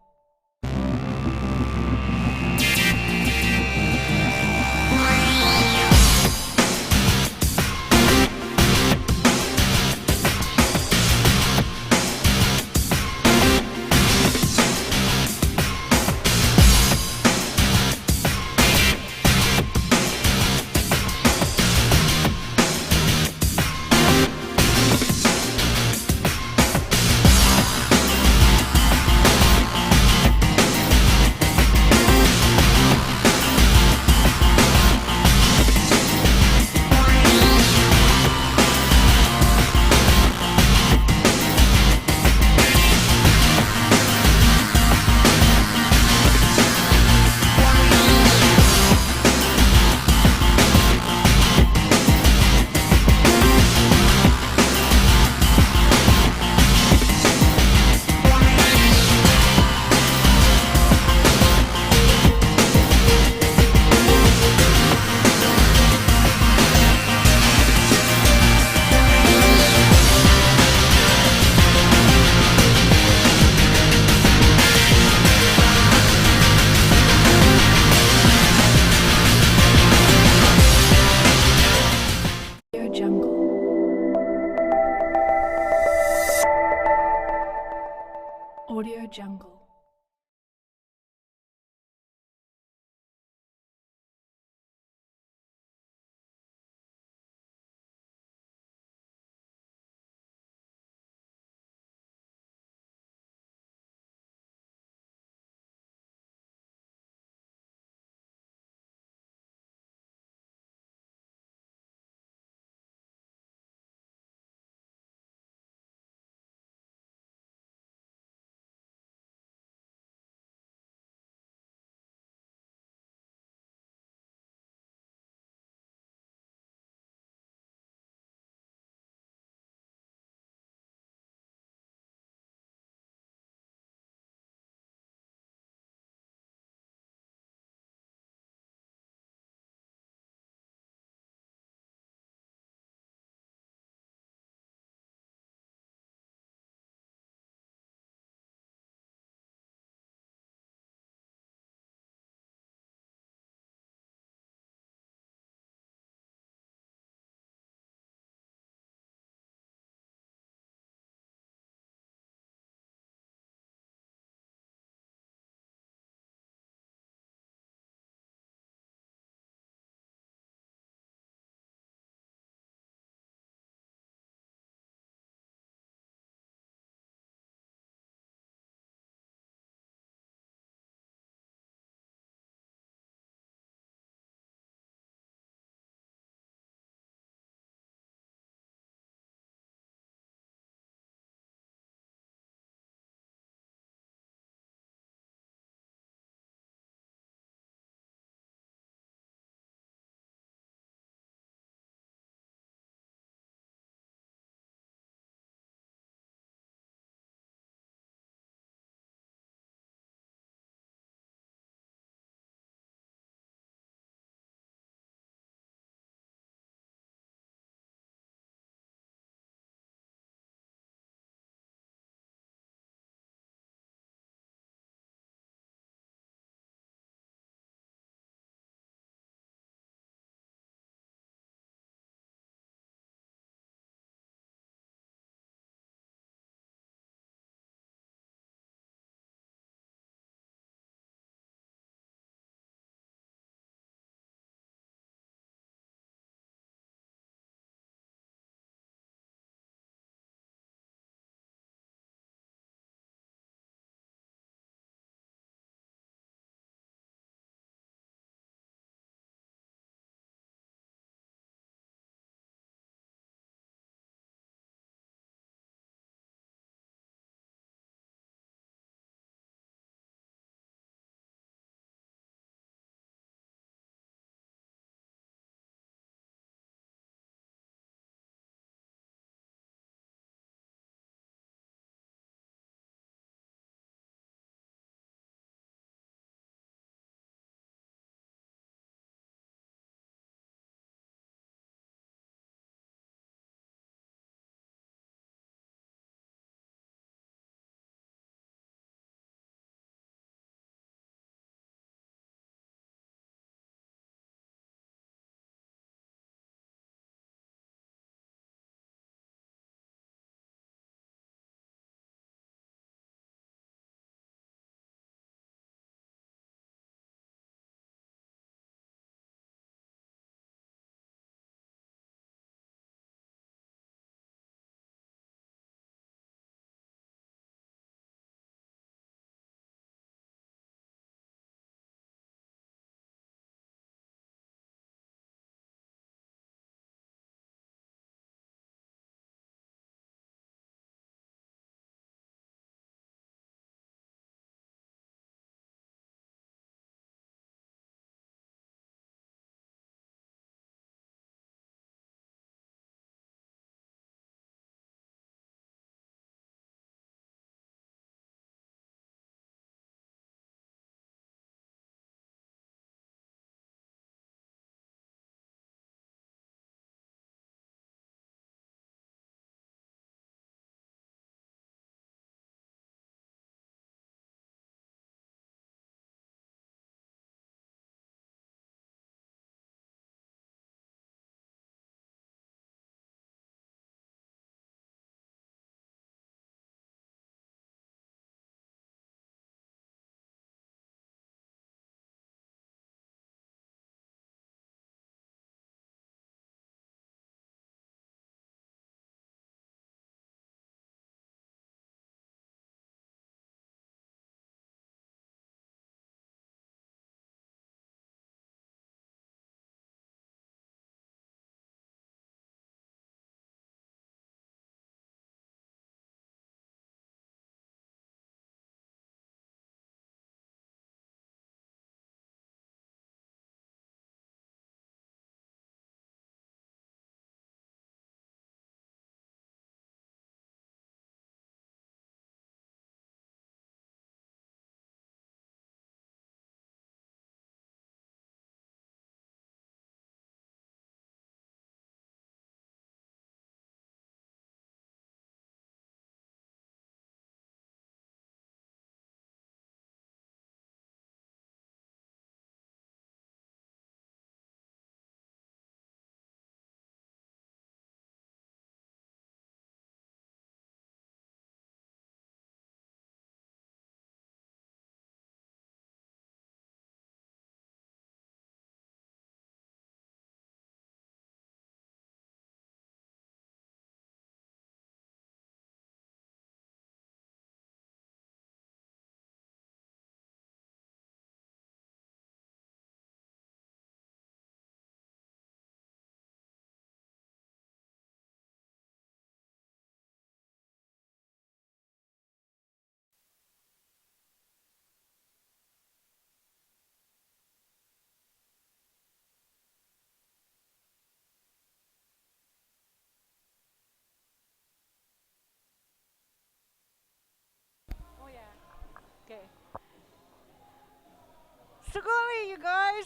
Physicality, you guys.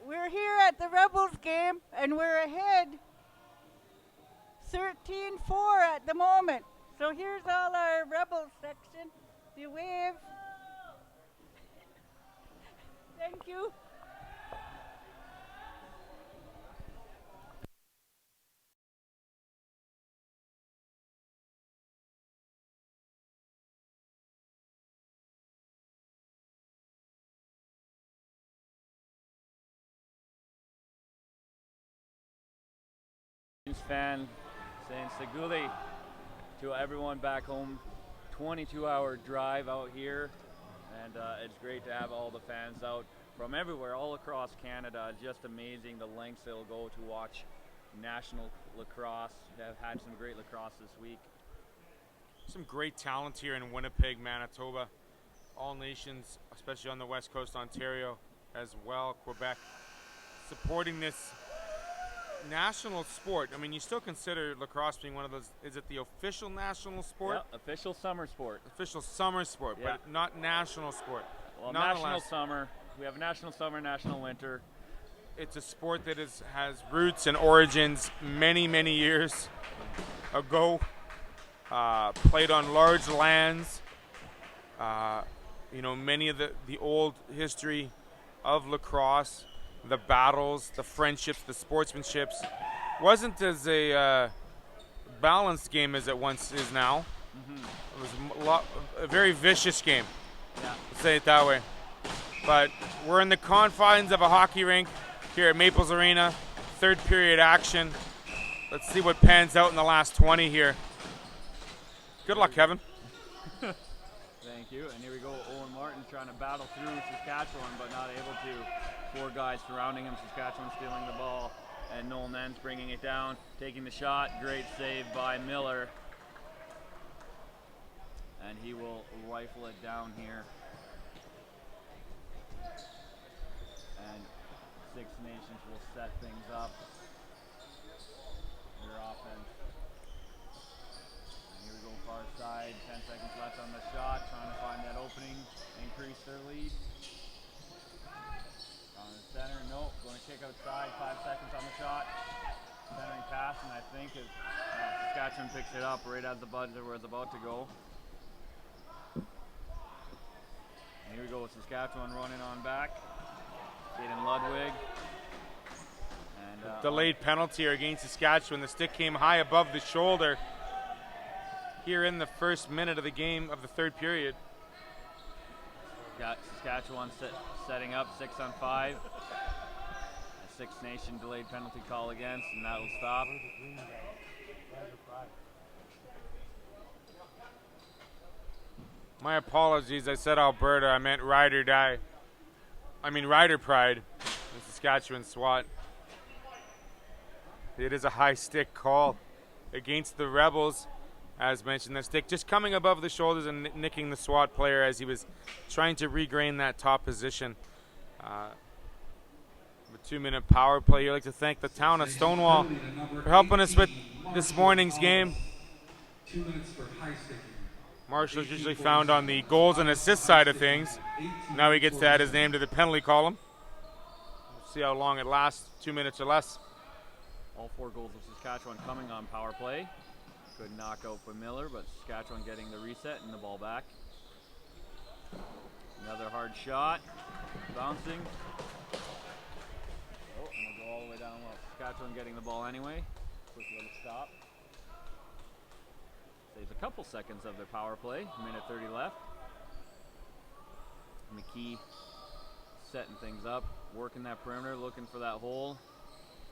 We're here at the Rebels game, and we're ahead 13-4 at the moment. So here's all our Rebels section. The wave. Thank you. Fan saying Saguli to everyone back home. 22-hour drive out here, and it's great to have all the fans out from everywhere, all across Canada. It's just amazing the lengths they'll go to watch national lacrosse. Have had some great lacrosse this week. Some great talent here in Winnipeg, Manitoba. All nations, especially on the west coast, Ontario as well, Quebec, supporting this national sport. I mean, you still consider lacrosse being one of those, is it the official national sport? Yeah, official summer sport. Official summer sport, yeah. But not national sport. Well, national summer. We have national summer, national winter. It's a sport that has roots and origins many, many years ago. Played on large lands. You know, many of the old history of lacrosse, the battles, the friendships, the sportsmanships, wasn't as a balanced game as it once is now. Mm-hmm. It was a very vicious game, let's say it that way. But we're in the confines of a hockey rink here at Maples Arena, third period action. Let's see what pans out in the last 20 here. Good luck, Kevin. Thank you. And here we go, Owen Martin trying to battle through Saskatchewan, but not able to. 4 guys surrounding him. Saskatchewan stealing the ball, and Noel Nance bringing it down, taking the shot. Great save by Miller. And he will rifle it down here. And Six Nations will set things up. Their offense. And here we go, far side. 10 seconds left on the shot. Trying to find that opening, increase their lead. On the center, nope. Going to kick outside. 5 seconds on the shot. Centering pass, and I think Saskatchewan picks it up right as the buzzer was about to go. And here we go with Saskatchewan running on back. Caden Ludwig. And, delayed penalty here against Saskatchewan. The stick came high above the shoulder here in the first minute of the game of the third period. Got Saskatchewan setting up 6-on-5. A Six Nation delayed penalty call against, and that will stop. My apologies. I said Alberta. I meant Rider Die. I mean Rider Pride. The Saskatchewan SWAT. It is a high stick call against the Rebels. As mentioned, the stick just coming above the shoulders and nicking the SWAT player as he was trying to regain that top position. A 2-minute power play. You'd like to thank the town of Stonewall for helping us with this morning's game. 2 minutes for high sticking. Marshall's usually found on the goals and assist side of things. Now he gets to add his name to the penalty column. We'll see how long it lasts, 2 minutes or less. All 4 goals of Saskatchewan coming on power play. Good knockout for Miller, but Saskatchewan getting the reset and the ball back. Another hard shot, bouncing. Oh, and we'll go all the way down well. Saskatchewan getting the ball anyway. Quick little stop. Saves a couple seconds of their power play. Minute 30 left. McKee setting things up, working that perimeter, looking for that hole.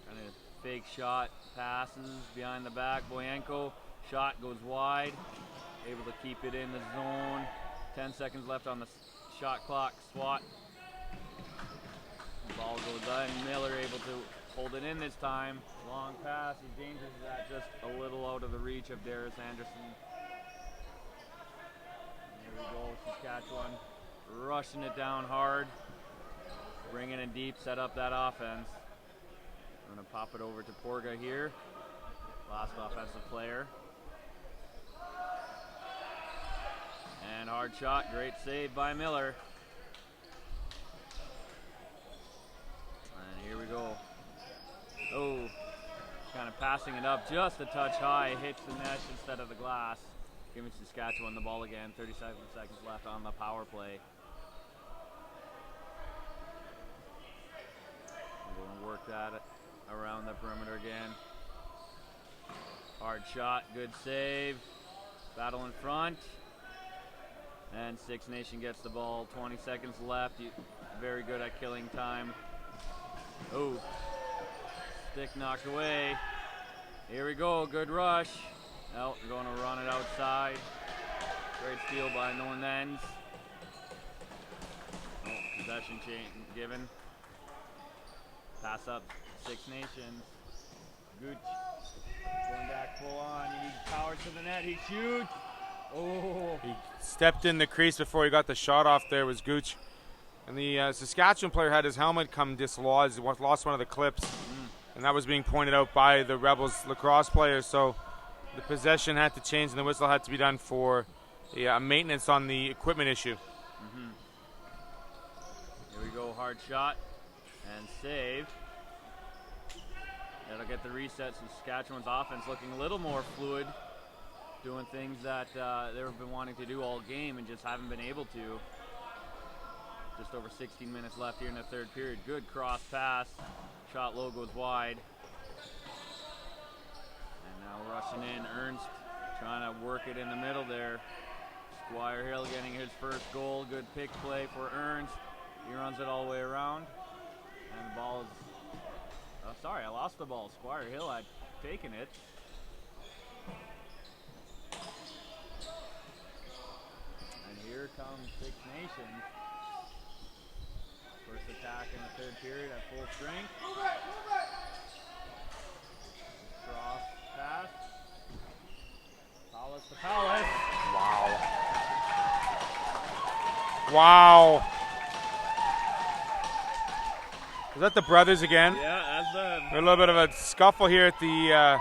Kind of fake shot, passes behind the back. Boyanko, shot goes wide. Able to keep it in the zone. 10 seconds left on the shot clock. SWAT. The ball goes in. Miller able to hold it in this time. Long pass. As dangerous as that, just a little out of the reach of Darius Anderson. And here we go, Saskatchewan rushing it down hard. Bringing it deep, set up that offense. I'm going to pop it over to Porga here. Last offensive player. And hard shot, great save by Miller. passing it up just a touch high, hits the mesh instead of the glass. Giving Saskatchewan the ball again, 37 seconds left on the power play. We're going to work that around the perimeter again. Hard shot, good save. Battle in front. And Six Nation gets the ball, 20 seconds left. Very good at killing time. Oh, stick knocked away. Here we go, good rush. Oh, we're going to run it outside. Great steal by Nolan Ends. Oh, possession given. Pass up, Six Nations. Gooch going back full on. He needs power to the net. He shoots. Oh. He stepped in the crease before he got the shot off there, was Gooch. And the Saskatchewan player had his helmet come dislodged. He lost one of the clips. And that was being pointed out by the Rebels lacrosse player. So the possession had to change and the whistle had to be done for maintenance on the equipment issue. Here we go, hard shot and save. That'll get the reset. So Saskatchewan's offense looking a little more fluid, doing things that they've been wanting to do all game and just haven't been able to. Just over 16 minutes left here in the third period. Good cross pass. Shot low, goes wide. And now rushing in, Ernst trying to work it in the middle there. Squire Hill getting his first goal. Good pick play for Ernst. He runs it all the way around. And the ball is... Oh, sorry, I lost the ball. Squire Hill had taken it. And here comes Six Nations. First attack in the third period at full strength. Cross pass. Palace to Palace. Wow. Is that the brothers again? Yeah, that's them. A little bit of a scuffle here at the...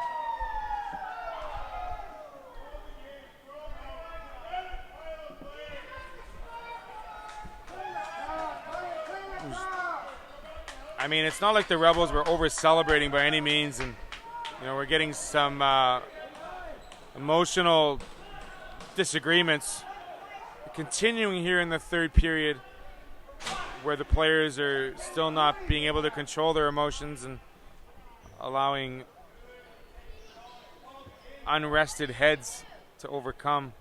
I mean, it's not like the Rebels were over-celebrating by any means, and we're getting some emotional disagreements continuing here in the third period, where the players are still not being able to control their emotions and allowing unrested heads to overcome.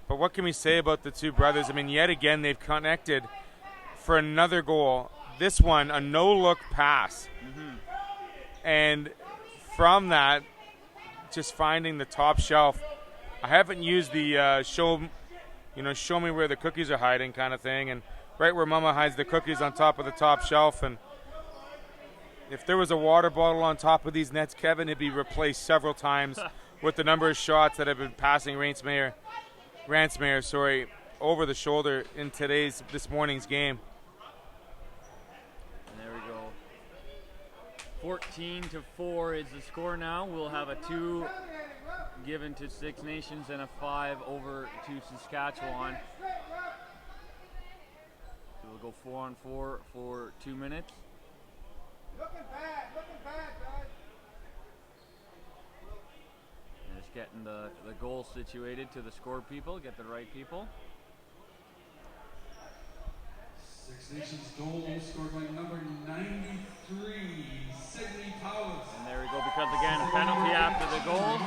But what can we say about the two brothers? I mean, yet again, they've connected for another goal. This one, a no-look pass. And from that, just finding the top shelf. I haven't used the show me where the cookies are hiding kind of thing, and right where Mama hides the cookies on top of the top shelf. And if there was a water bottle on top of these nets, Kevin, it'd be replaced several times with the number of shots that have been passing Ransmayer, over the shoulder in this morning's game. 14-4 is the score now. We'll have a 2 given to Six Nations and a 5 over to Saskatchewan. So we'll go 4-on-4 for 2 minutes. Looking bad, guys. And just getting the goal situated to the score people, get the right people. Six Nations goal scored by number 93, Sidney Powers. And there we go, because again, penalty after the goal.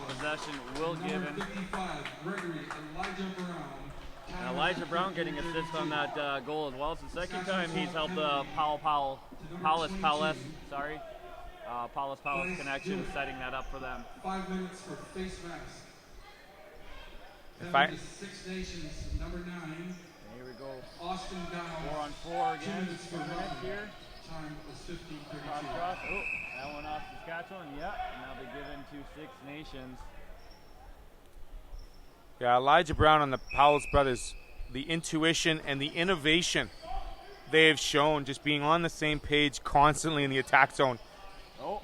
Possession will given. 55, Gregory Elijah Brown. And Elijah Brown getting assist on that goal as well. It's the second time he's helped the Paulus connection, setting that up for them. 5 minutes for face mask. Six Nations, number 9. Here we go. Austin Down. 4-on-4 again. 2 minutes here. Time is 15:32. Cross. Oh, that one off Saskatchewan. Yep. And now they're given to Six Nations. Yeah, Elijah Brown and the Powell's brothers, the intuition and the innovation they have shown, just being on the same page constantly in the attack zone. Oh.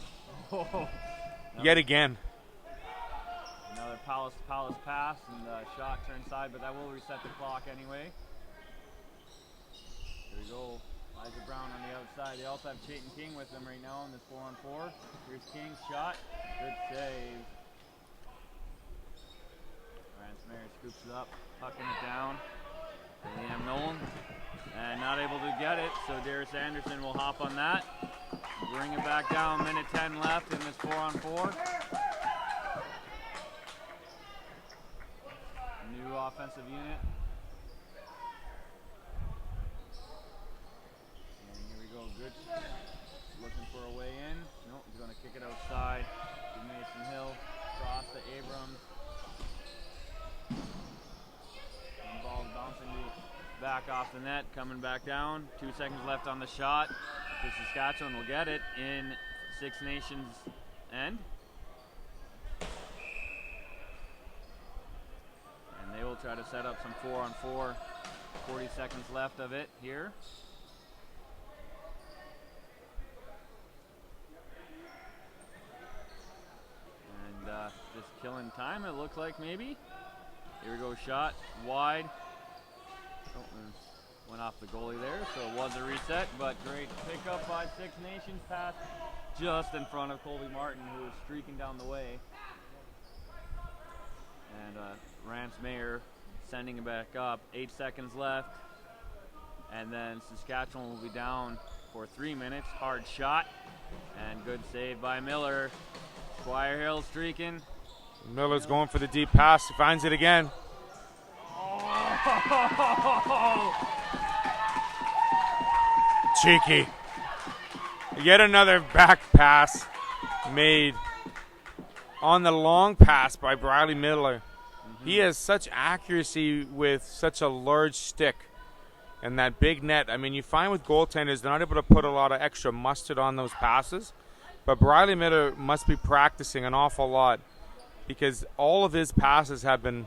Yet again. Another Palace pass, and the shot turned side, but that will reset the clock anyway. There we go. Isaac Brown on the outside. They also have Chayton King with them right now in this 4-on-4. Here's King's shot. Good save. Ransmere scoops it up, pucking it down. Liam Nolan. And not able to get it, so Darius Anderson will hop on that. Bring it back down, minute 10 left in this 4-on-4. New offensive unit. And here we go, good. Looking for a way in. Nope, he's going to kick it outside to Mason Hill. Cross to Abrams. And ball's bouncing back off the net, coming back down. 2 seconds left on the shot. So Saskatchewan will get it in Six Nations end. And they will try to set up some 4-on-4. 40 seconds left of it here. And just killing time, it looks like, maybe. Here we go, shot wide. Oh, went off the goalie there, so it was a reset, but great pickup by Six Nations. Pass just in front of Colby Martin, who was streaking down the way. And Ransmere sending it back up. 8 seconds left. And then Saskatchewan will be down for 3 minutes. Hard shot. And good save by Miller. Squire Hill streaking. Miller's going for the deep pass. He finds it again. Cheeky. Yet another back pass made on the long pass by Briley Miller. He has such accuracy with such a large stick and that big net. I mean, you find with goaltenders, they're not able to put a lot of extra mustard on those passes. But Briley Miller must be practicing an awful lot because all of his passes have been,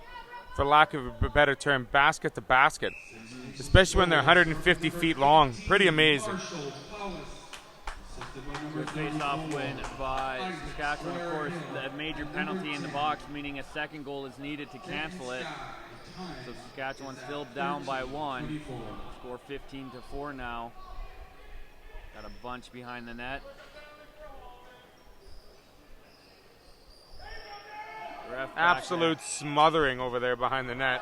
for lack of a better term, basket to basket, especially when they're 150 feet long. Pretty amazing. Good face-off win by Saskatchewan. Of course, a major penalty in the box, meaning a second goal is needed to cancel it. So Saskatchewan still down by 1. Score 15-4 now. Got a bunch behind the net. Absolute smothering over there behind the net.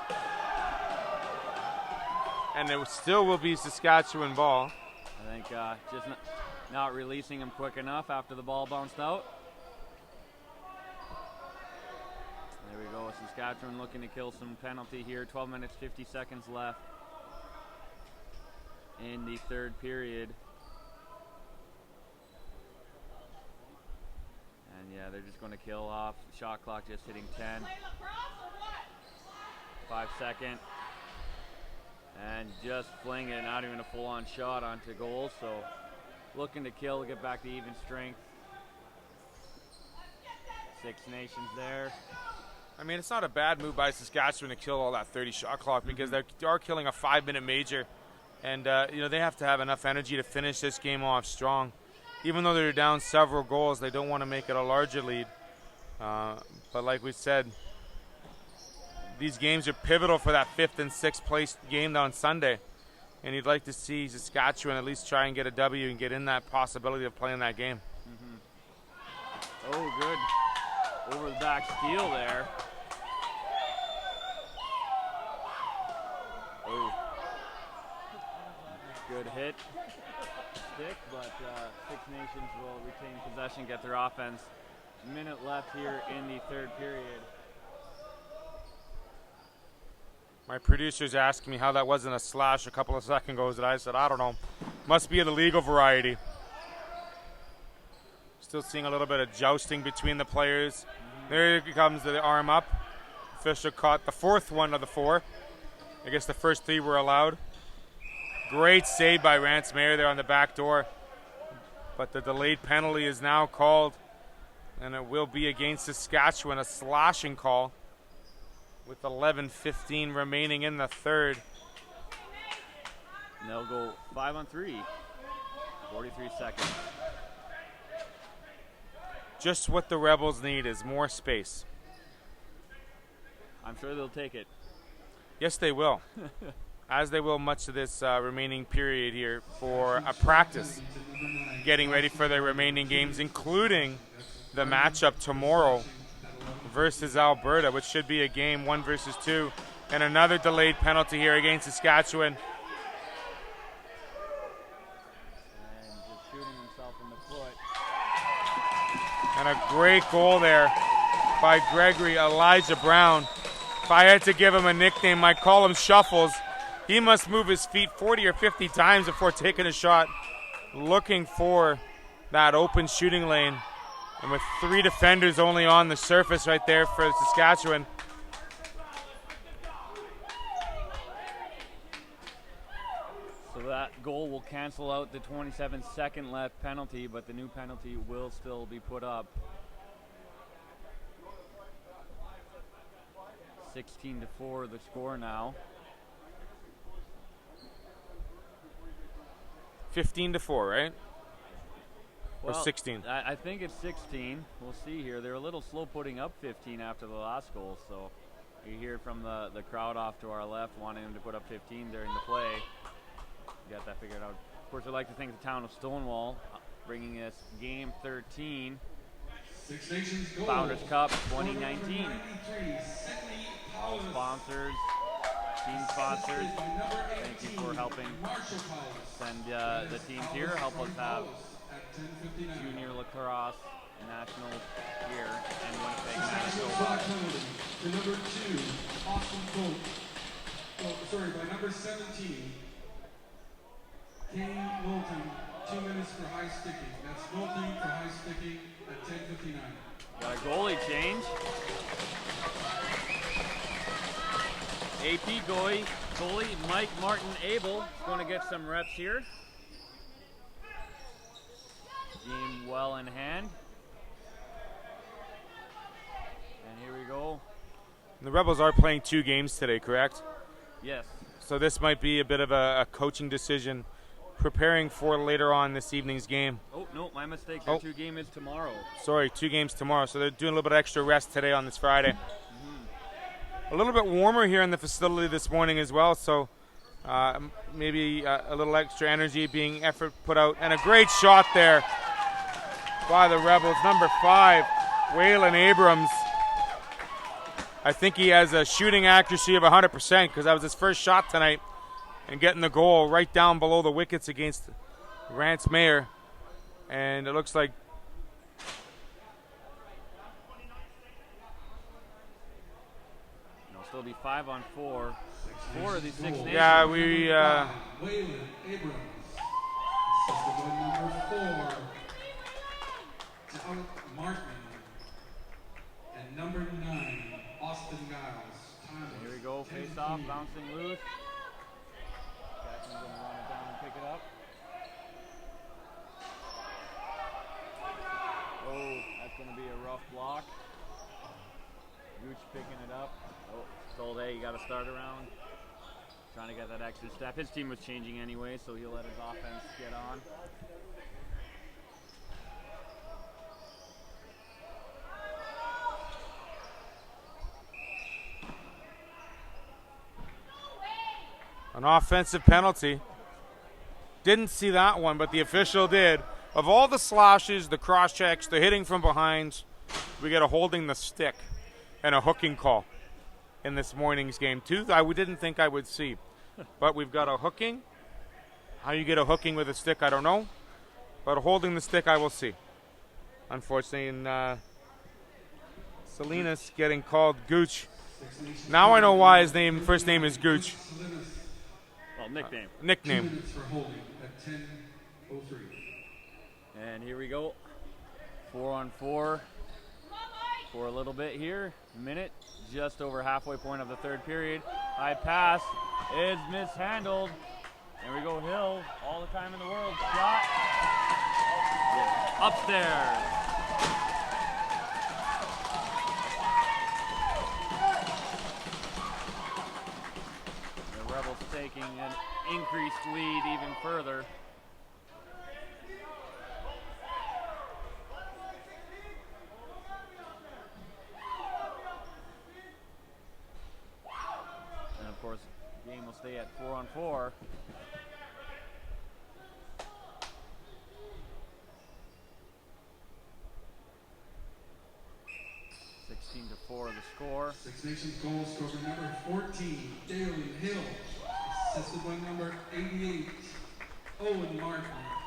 And it still will be Saskatchewan ball. I think just not releasing him quick enough after the ball bounced out. There we go, Saskatchewan looking to kill some penalty here. 12 minutes, 50 seconds left in the third period. And yeah, they're just going to kill off. Shot clock just hitting 10. 5 seconds. And just fling it, not even a full-on shot onto goal. So looking to kill, get back to even strength. Six Nations there. I mean, it's not a bad move by Saskatchewan to kill all that 30 shot clock because they are killing a 5-minute major. And, they have to have enough energy to finish this game off strong. Even though they're down several goals, they don't want to make it a larger lead. But like we said, these games are pivotal for that 5th and 6th place game on Sunday. And you'd like to see Saskatchewan at least try and get a W and get in that possibility of playing that game. Oh, good. Over the back steal there. Oh. Good hit. Stick, but Six Nations will retain possession, get their offense. Minute left here in the third period. My producer's asking me how that wasn't a slash a couple of seconds ago, and I said, I don't know. Must be an illegal variety. Still seeing a little bit of jousting between the players. There comes the arm up. Official caught the 4th one of the 4. I guess the first 3 were allowed. Great save by Ransmere there on the back door. But the delayed penalty is now called, and it will be against Saskatchewan, a slashing call with 11:15 remaining in the third. And they'll go 5-on-3. 43 seconds. Just what the Rebels need is more space. I'm sure they'll take it. Yes, they will. as they will much of this remaining period here, for a practice, getting ready for their remaining games, including the matchup tomorrow versus Alberta, which should be a game 1 versus 2, and another delayed penalty here against Saskatchewan. And just shooting himself in the foot. And a great goal there by Gregory Elijah Brown. If I had to give him a nickname, I'd call him Shuffles. He must move his feet 40 or 50 times before taking a shot, looking for that open shooting lane. And with 3 defenders only on the surface right there for Saskatchewan. So that goal will cancel out the 27-second left penalty, but the new penalty will still be put up. 16-4 the score now. 15-4, right? Or Well, 16? I think it's 16. We'll see here. They're a little slow putting up 15 after the last goal, so you hear from the crowd off to our left wanting them to put up 15 during the play. Got that figured out. Of course, I'd like to thank the town of Stonewall bringing us Game 13, Six Nations goal. Founders Cup 2019. All sponsors, team sponsors, thank you for helping send the teams here, help us have Junior Lacrosse Nationals here in Winnipeg, Manitoba. To number 2, Austin Colt. Oh, sorry, by number 17, Kane Moulton, 2 minutes for high sticking. That's Moulton for high sticking at 10:59. Got a goalie change. AP goalie Mike Martin Abel is going to get some reps here. Game well in hand. And here we go. The Rebels are playing 2 games today, correct? Yes. So this might be a bit of a coaching decision, preparing for later on this evening's game. Oh, no, my mistake. Their 2 game is tomorrow. Sorry, 2 games tomorrow. So they're doing a little bit extra rest today on this Friday. A little bit warmer here in the facility this morning as well, so maybe a little extra energy being effort put out. And a great shot there by the Rebels. Number 5, Waylon Abrams. I think he has a shooting accuracy of 100% because that was his first shot tonight, and getting the goal right down below the wickets against Rance Mayer. And it looks like It'll still be 5-on-4. 4 of these 6 nations. Yeah, we Waylon Abrams. Assisted by number 4, Alec Martin. And number 9, Austin Giles. Time Here we go, face off, bouncing loose. Jackson's going to run it down and pick it up. Oh, that's going to be a rough block. Gooch picking it up. Oh, told, hey, you got to start around. Trying to get that extra step. His team was changing anyway, so he'll let his offense get on. an offensive penalty. Didn't see that one, but the official did. Of all the slashes, the cross checks, the hitting from behind, we get a holding the stick and a hooking call in this morning's game. Two, we didn't think I would see. But we've got a hooking. How you get a hooking with a stick, I don't know. But holding the stick, I will see. Unfortunately, and Salinas getting called Gooch. Now I know why his first name is Gooch. Well, nickname. Nickname. And here we go. 4-on-4 for a little bit here. Minute, just over halfway point of the third period. High pass is mishandled. There we go, Hill. All the time in the world. Shot. Upstairs. The Rebels taking an increased lead even further. And of course, the game will stay at 4-on-4 score. Six Nations goal scorer number 14, Dalen Hill. Assisted by number 88, Owen Martin.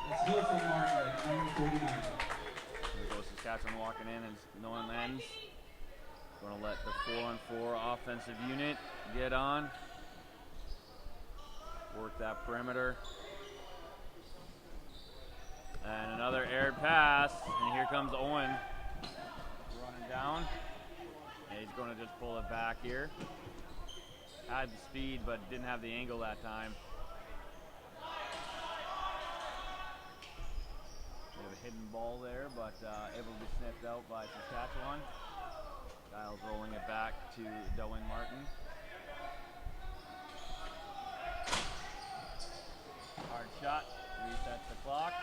That's Hill from Martin at number 49. There goes Saskatchewan walking in and no one ends. Going to let the 4-on-4 offensive unit get on. Work that perimeter. And another aired pass. And here comes Owen running down. And he's going to just pull it back here. Had the speed, but didn't have the angle that time. Bit of a hidden ball there, but able to be sniffed out by Saskatchewan. Giles rolling it back to Owen Martin. Hard shot, resets the clock.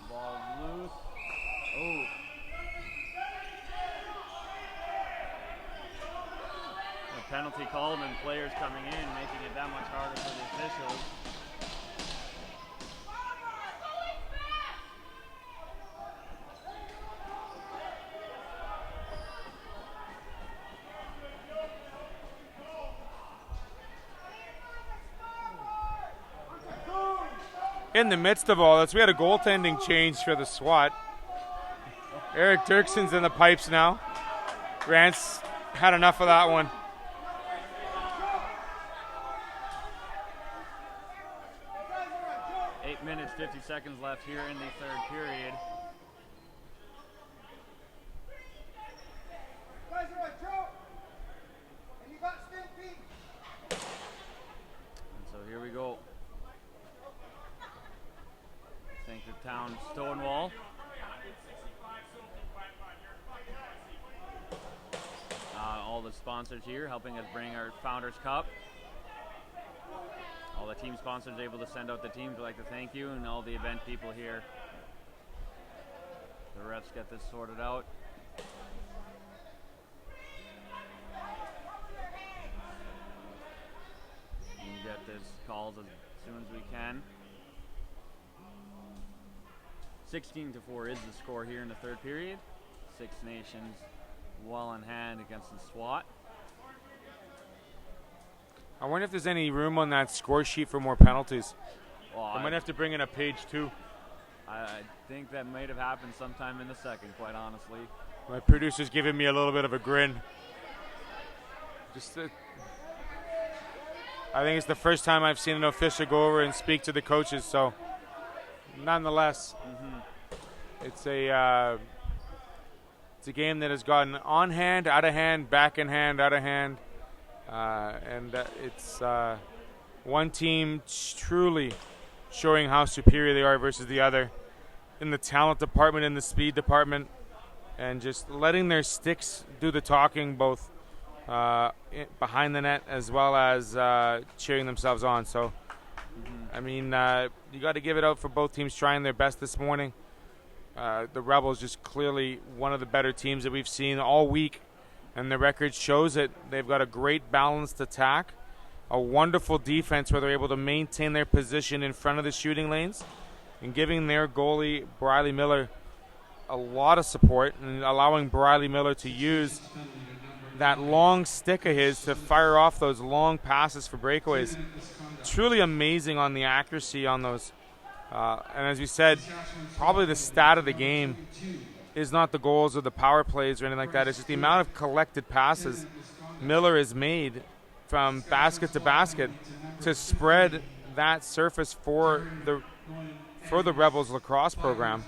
Ball loose. Oh. A penalty called and players coming in, making it that much harder for the officials. In the midst of all this, we had a goaltending change for the SWAT. Eric Dirkson's in the pipes now. Grant's had enough of that one. Eight minutes, 50 seconds left here in the third period. Guys are on Joe. And you got still feet. And so here we go. Thank the town Stonewall. All the sponsors here helping us bring our Founders Cup. All the team sponsors able to send out the teams. We'd like to thank you and all the event people here. The refs get this sorted out. And get this calls as soon as we can. 16-4 is the score here in the third period. Six Nations well in hand against the SWAT. I wonder if there's any room on that score sheet for more penalties. Well, I might have to bring in a page 2. I think that might have happened sometime in the second, quite honestly. My producer's giving me a little bit of a grin. I think it's the first time I've seen an official go over and speak to the coaches, so nonetheless, it's a game that has gotten on hand, out of hand, back in hand, out of hand. And it's one team truly showing how superior they are versus the other in the talent department, in the speed department, and just letting their sticks do the talking, both behind the net as well as cheering themselves on. So, I mean, you got to give it out for both teams trying their best this morning. The Rebels just clearly one of the better teams that we've seen all week, and the record shows it. They've got a great balanced attack, a wonderful defense where they're able to maintain their position in front of the shooting lanes and giving their goalie, Briley Miller, a lot of support and allowing Briley Miller to use that long stick of his to fire off those long passes for breakaways. Truly amazing on the accuracy on those. And as you said, probably the stat of the game is not the goals or the power plays or anything like that. It's just the amount of collected passes Miller has made from basket to basket to spread that surface for the Rebels lacrosse program.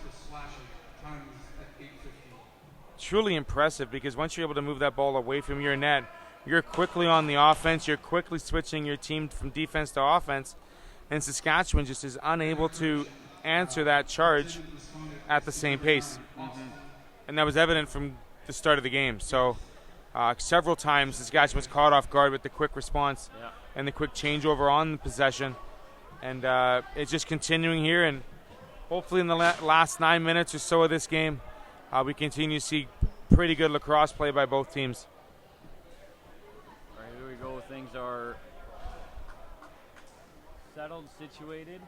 Truly impressive, because once you're able to move that ball away from your net, you're quickly on the offense. You're quickly switching your team from defense to offense. And Saskatchewan just is unable to answer that charge at the same pace. And that was evident from the start of the game. So several times Saskatchewan was caught off guard with the quick response and the quick changeover on the possession. And it's just continuing here. And hopefully in the last 9 minutes or so of this game, we continue to see pretty good lacrosse play by both teams. All right, here we go. Things are settled, situated,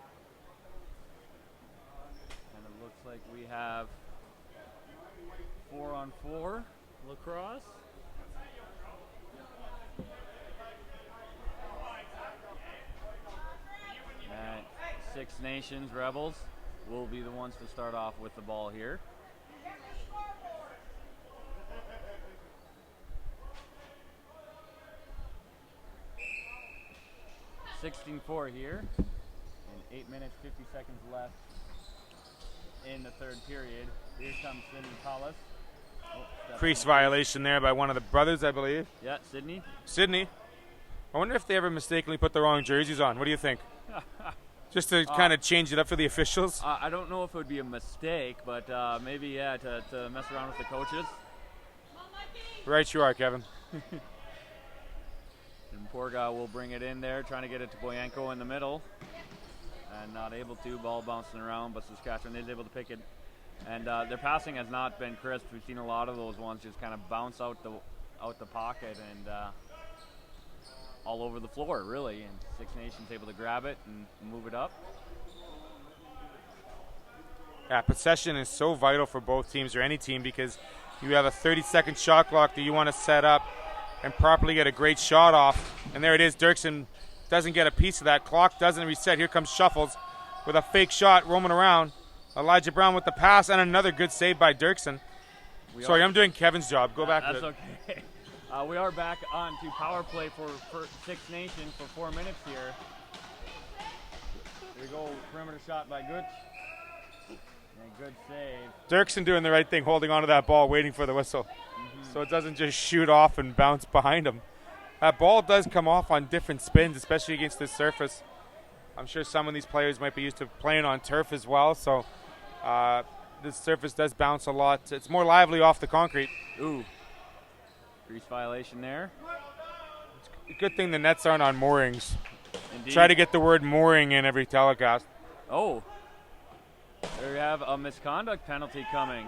and it looks like we have 4-on-4 lacrosse. Six Nations Rebels will be the ones to start off with the ball here. (16-4) here, and 8 minutes 50 seconds left in the third period. Here comes Sydney Collis. Crease violation there by one of the brothers, I believe. Yeah, Sydney. Sydney. I wonder if they ever mistakenly put the wrong jerseys on. What do you think? Just to kind of change it up for the officials? I don't know if it would be a mistake, but maybe, yeah, to mess around with the coaches. Right you are, Kevin. And Porga will bring it in there, trying to get it to Boyanko in the middle. And not able to. Ball bouncing around, but Saskatchewan is able to pick it. And their passing has not been crisp. We've seen a lot of those ones just kind of bounce out the pocket and all over the floor, really. And Six Nations able to grab it and move it up. Yeah, possession is so vital for both teams or any team because you have a 30-second shot clock that you want to set up and properly get a great shot off. And there it is. Dirksen doesn't get a piece of that. Clock doesn't reset. Here comes Shuffles with a fake shot roaming around. Elijah Brown with the pass and another good save by Dirksen. Sorry, I'm doing Kevin's job. Go back. That's okay. We are back on to power play for Six Nations for 4 minutes here. Here we go. Perimeter shot by Gooch. And good save. Dirksen doing the right thing, holding onto that ball, waiting for the whistle. So it doesn't just shoot off and bounce behind him. That ball does come off on different spins, especially against this surface. I'm sure some of these players might be used to playing on turf as well, so this surface does bounce a lot. It's more lively off the concrete. Ooh. Grease violation there. It's a good thing the nets aren't on moorings. Indeed. Try to get the word mooring in every telecast. Oh. There you have a misconduct penalty coming.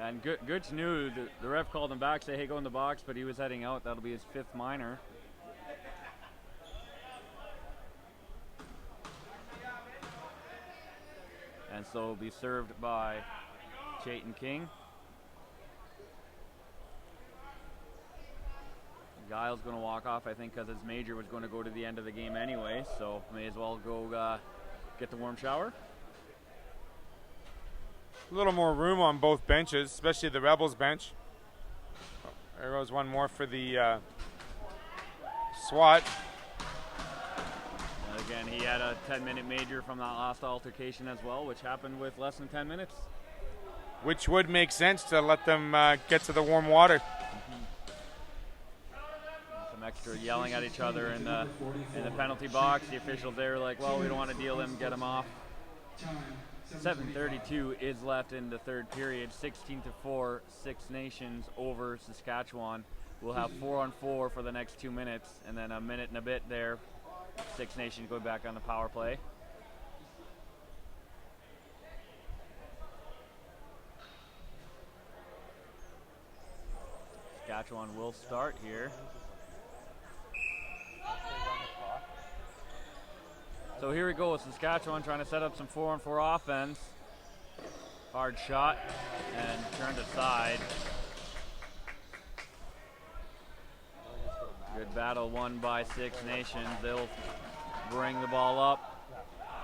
And Gooch knew the ref called him back, say, hey, go in the box, but he was heading out. That'll be his 5th minor. And so it'll be served by Chayton King. Giles going to walk off, I think, because his major was going to go to the end of the game anyway, so may as well go get the warm shower. A little more room on both benches, especially the Rebels bench. Oh, there goes one more for the SWAT. And again, he had a 10-minute major from that last altercation as well, which happened with less than 10 minutes. Which would make sense to let them get to the warm water. Some extra yelling at each other in the penalty box. The officials there were like, well, we don't want to deal him, get him off. 7:32 is left in the third period. 16-4, Six Nations over Saskatchewan. We'll have 4-on-4 for the next 2 minutes, and then a minute and a bit there. Six Nations going back on the power play. Saskatchewan will start here. So here we go with Saskatchewan trying to set up some 4-on-4 offense. Hard shot and turned aside. Good battle won by Six Nations. They'll bring the ball up.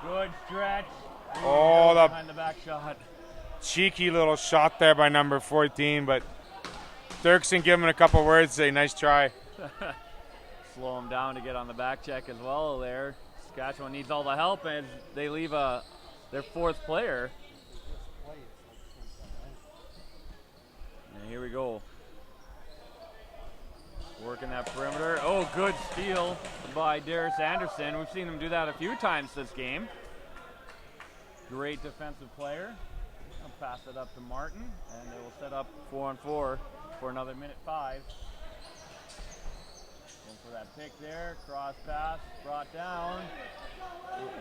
Good stretch. Oh, behind the back shot. Cheeky little shot there by number 14, but Dirksen give him a couple words, say nice try. Slow him down to get on the back check as well there. Saskatchewan needs all the help, and they leave their 4th player. And here we go. Working that perimeter. Oh, good steal by Darius Anderson. We've seen him do that a few times this game. Great defensive player. I'll pass it up to Martin, and they will set up 4-on-4 for another minute 5. For that pick there, cross pass, brought down.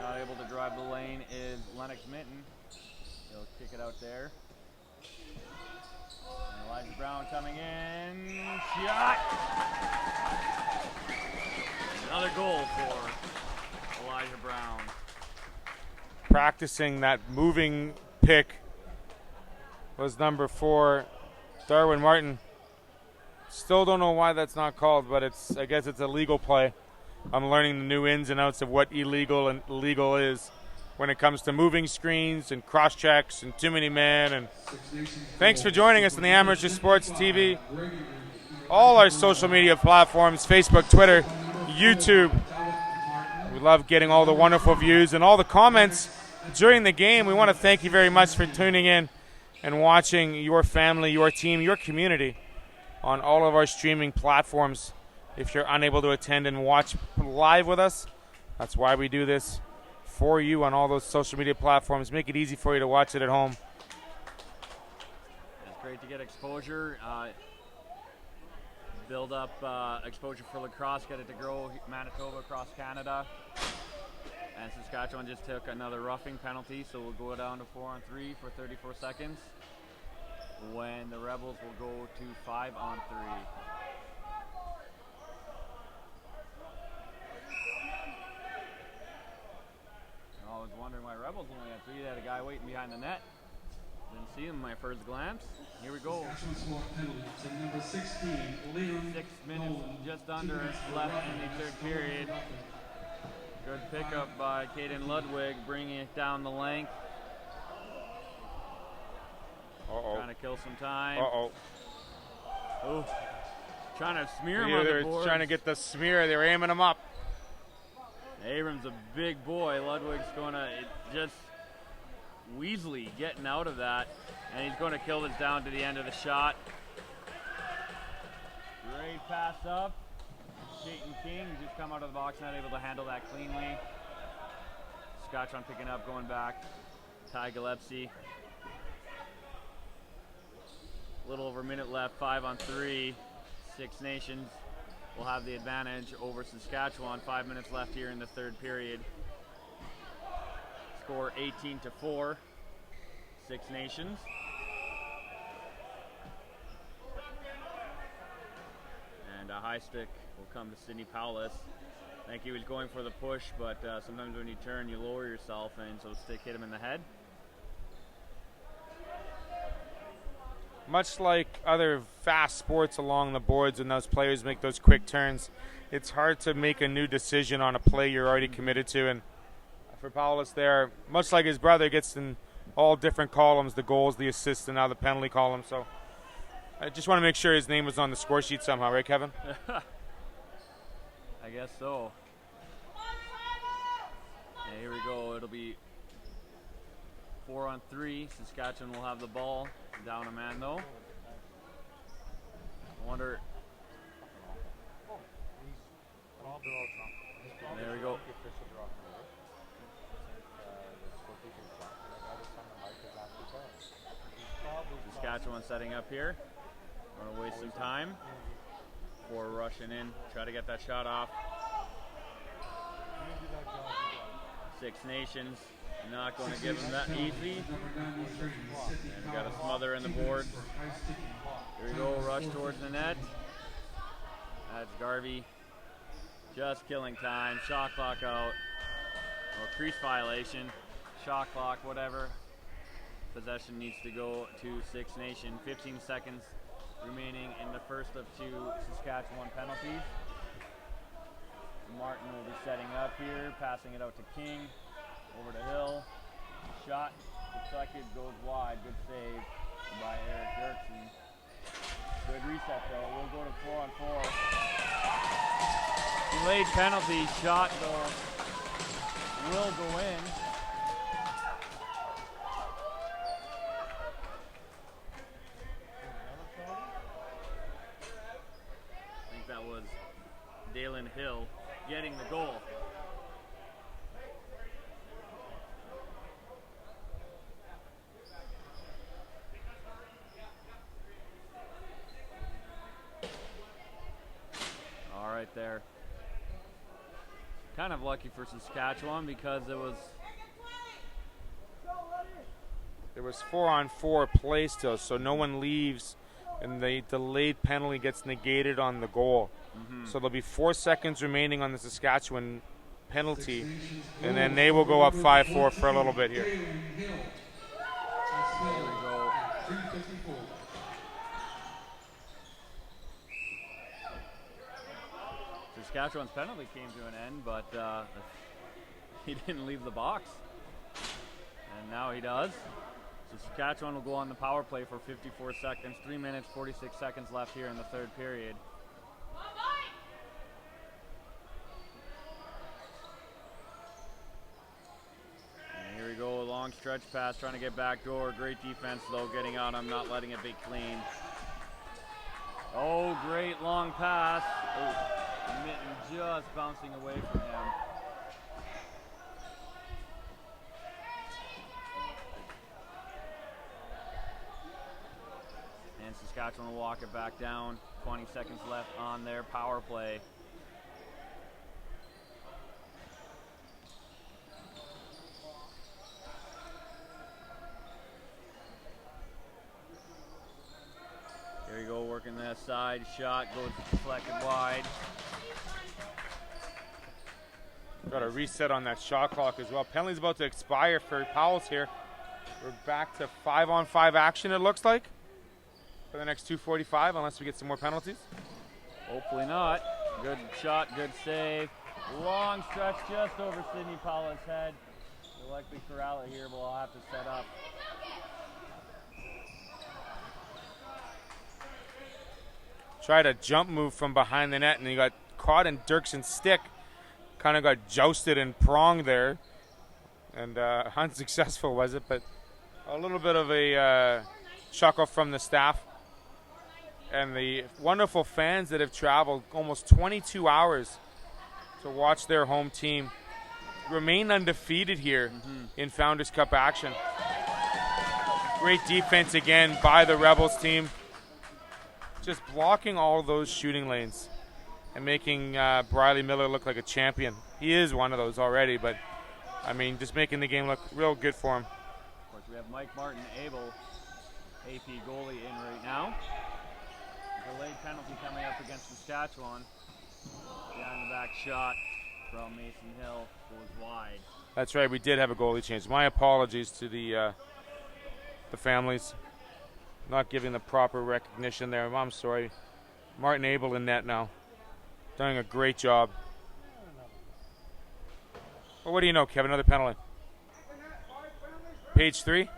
Not able to drive the lane is Lennox Minton. He'll kick it out there. And Elijah Brown coming in. Shot! Another goal for Elijah Brown. Practicing that moving pick was number 4, Darwin Martin. Still don't know why that's not called, but I guess it's a legal play. I'm learning the new ins and outs of what illegal and legal is when it comes to moving screens and cross checks and too many men. And thanks for joining us on the Amateur Sports TV. All our social media platforms, Facebook, Twitter, YouTube. We love getting all the wonderful views and all the comments during the game. We want to thank you very much for tuning in and watching your family, your team, your community on all of our streaming platforms. If you're unable to attend and watch live with us, that's why we do this for you on all those social media platforms. Make it easy for you to watch it at home. It's great to get exposure. Build up exposure for lacrosse, get it to grow Manitoba, across Canada. And Saskatchewan just took another roughing penalty, so we'll go down to 4-on-3 for 34 seconds. When the Rebels will go to 5-on-3. I was wondering why Rebels only had 3. They had a guy waiting behind the net. Didn't see him my first glance. Here we go. 6 minutes just under left in the third period. Good pickup by Caden Ludwig, bringing it down the length. Trying to kill some time. Oh, trying to smear him on the board. Trying to get the smear. They were aiming him up. Abrams a big boy. Ludwig's going to just Weasley getting out of that, and he's going to kill this down to the end of the shot. Great pass up. Peyton King just come out of the box, not able to handle that cleanly. Saskatchewan picking up, going back. Ty Gillespie. A little over a minute left, 5-on-3. Six Nations will have the advantage over Saskatchewan. 5 minutes left here in the third period. Score 18-4. Six Nations. And a high stick will come to Sidney Powless. I think he was going for the push, but sometimes when you turn, you lower yourself, and so stick hit him in the head. Much like other fast sports along the boards, when those players make those quick turns, it's hard to make a new decision on a play you're already committed to. And for Paulus there, much like his brother, gets in all different columns, the goals, the assists, and now the penalty column. So I just want to make sure his name was on the score sheet somehow, right, Kevin? I guess so. Yeah, here we go. It'll be 4-on-3. Saskatchewan will have the ball. Down a man, though. I wonder. There we go. Saskatchewan setting up here. Want to waste some time before rushing in. Try to get that shot off. Six Nations. Not going to give him that easy. And we got a smother in the board. Here we go, rush towards the net. That's Garvey. Just killing time. Shot clock out. Or crease violation. Shot clock, whatever. Possession needs to go to Six Nation. 15 seconds remaining in the first of 2 Saskatchewan penalties. Martin will be setting up here, passing it out to King. Over to Hill. Shot deflected, goes wide. Good save by Eric Dirksen. Good reset though. We'll go to 4-on-4. Delayed penalty. Shot though will go in. I think that was Dalen Hill getting the goal. Right there. Kind of lucky for Saskatchewan because there was 4-on-4 play still, so no one leaves, and the delayed penalty gets negated on the goal. So there'll be 4 seconds remaining on the Saskatchewan penalty, and then they will go up 5-4 for a little bit here. Here we go. 3:54. Saskatchewan's penalty came to an end, but he didn't leave the box. And now he does. So Saskatchewan will go on the power play for 54 seconds, 3 minutes, 46 seconds left here in the third period. And here we go, a long stretch pass, trying to get back door. Great defense though, getting on him, not letting it be clean. Oh, great long pass. Oh. Mitten just bouncing away from him. And Saskatchewan will walk it back down. 20 seconds left on their power play. There you go, working that side shot, goes deflected wide. Got a reset on that shot clock as well. Penalty's about to expire for Powell's here. We're back to 5-on-5 action, it looks like, for the next 2:45, unless we get some more penalties. Hopefully not. Good shot, good save. Long stretch just over Sidney Powell's head. They'll likely corral it here, but we'll have to set up. Tried a jump move from behind the net, and he got caught in Dirksen's stick. Kind of got jousted and pronged there, and unsuccessful was it, but a little bit of a chuckle from the staff and the wonderful fans that have traveled almost 22 hours to watch their home team remain undefeated here in Founders Cup action. Great defense again by the Rebels team, just blocking all those shooting lanes and making Briley Miller look like a champion. He is one of those already, but I mean, just making the game look real good for him. Of course, we have Mike Martin, Abel, AP goalie in right now. Delayed penalty coming up against Saskatchewan. Behind the back shot from Mason Hill goes wide. That's right, we did have a goalie change. My apologies to the families. Not giving the proper recognition there. I'm sorry. Martin Abel in net now. Doing a great job. Well, what do you know, Kevin? Another penalty. Page 3?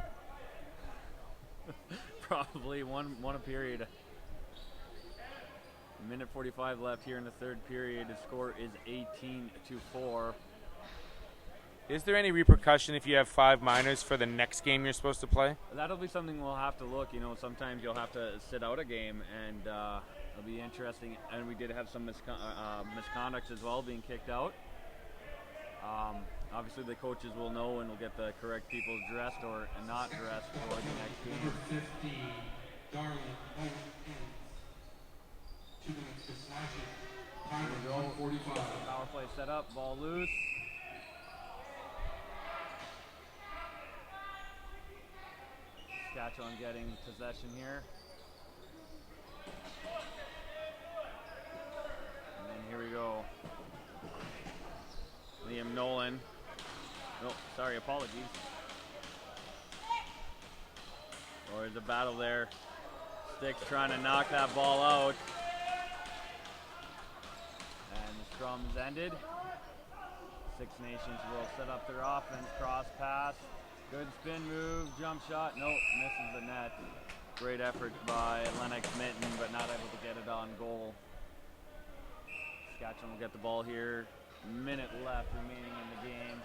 Probably one a period. Minute 45 left here in the third period. The score is 18-4. Is there any repercussion if you have 5 minors for the next game you're supposed to play? That'll be something we'll have to look. You know, sometimes you'll have to sit out a game, and it'll be interesting. And we did have some misconducts as well, being kicked out. Obviously, the coaches will know and will get the correct people dressed or not dressed for the next game. Number 15, Darling. 2 minutes to slash it. Timer 1:45. Power play set up, ball loose. Saskatchewan getting possession here. And then here we go. Liam Nolan. Oh, sorry, apologies. Oh, there's a battle there. Sticks trying to knock that ball out. And the scrum is ended. Six Nations will set up their offense. Cross pass. Good spin move, jump shot. Nope, misses the net. Great effort by Lennox Mitten, but not able to get it on goal. Saskatchewan will get the ball here. Minute left remaining in the game.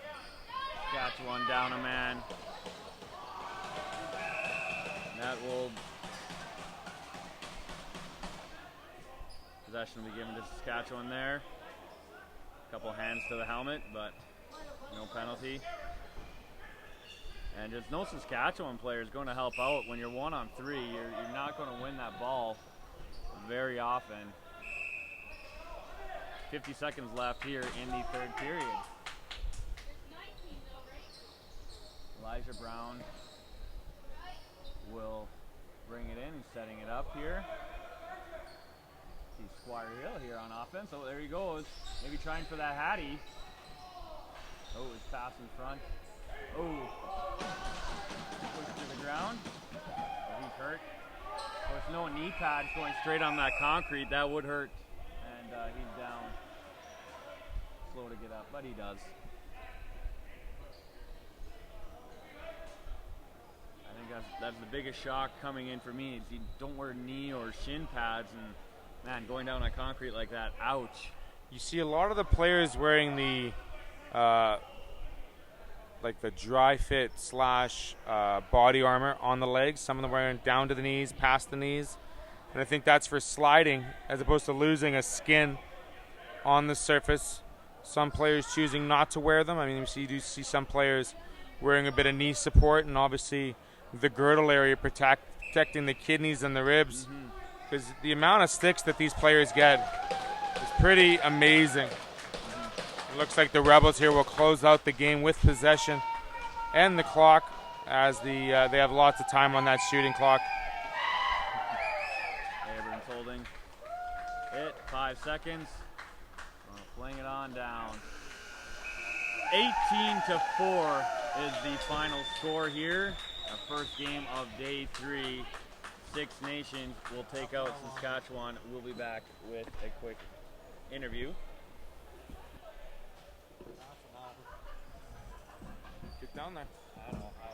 Saskatchewan down a man. That will... Possession will be given to Saskatchewan there. Couple hands to the helmet, but no penalty. And just no Saskatchewan player is going to help out when you're 1-on-3. You're not going to win that ball very often. 50 seconds left here in the third period. Elijah Brown will bring it in. He's setting it up here. See Squire Hill here on offense. Oh, there he goes. Maybe trying for that Hattie. Oh, his pass in front. Oh, pushed to the ground. He hurt. Of course, no knee pads going straight on that concrete. That would hurt. And he's down. Slow to get up, but he does. I think that's the biggest shock coming in for me. Is you don't wear knee or shin pads, and man, going down on concrete like that, ouch. You see a lot of the players wearing the like the dry fit / body armor on the legs. Some of them wearing down to the knees, past the knees. And I think that's for sliding as opposed to losing a skin on the surface. Some players choosing not to wear them. I mean, you do see some players wearing a bit of knee support, and obviously the girdle area protecting the kidneys and the ribs. Because the amount of sticks that these players get is pretty amazing. It looks like the Rebels here will close out the game with possession and the clock, as they have lots of time on that shooting clock. Abrams holding it, 5 seconds. Playing it on down. 18-4 is the final score here. Our first game of day 3. Six Nations will take out Saskatchewan. We'll be back with a quick interview. Get down there. I don't know how.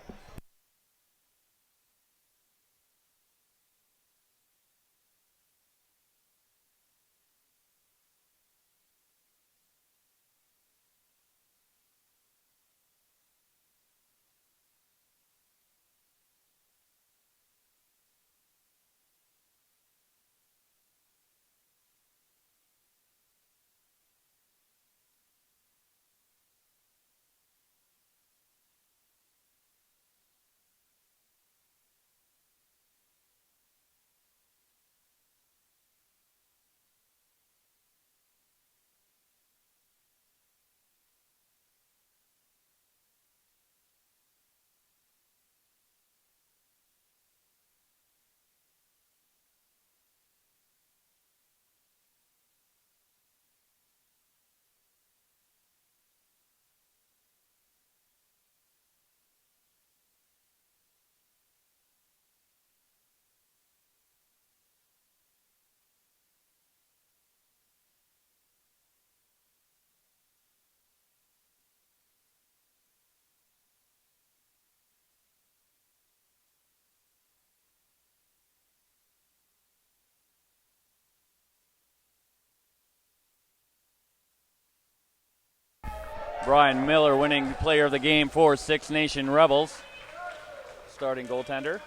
Brian Miller winning player of the game for Six Nation Rebels. Starting goaltender.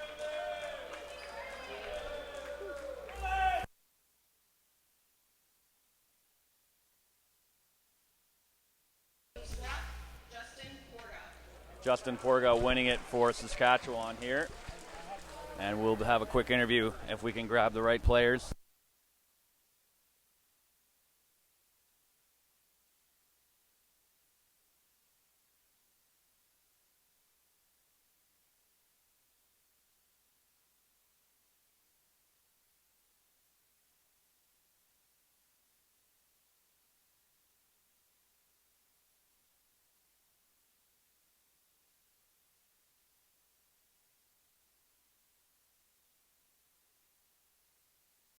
Justin Porga winning it for Saskatchewan here. And we'll have a quick interview if we can grab the right players.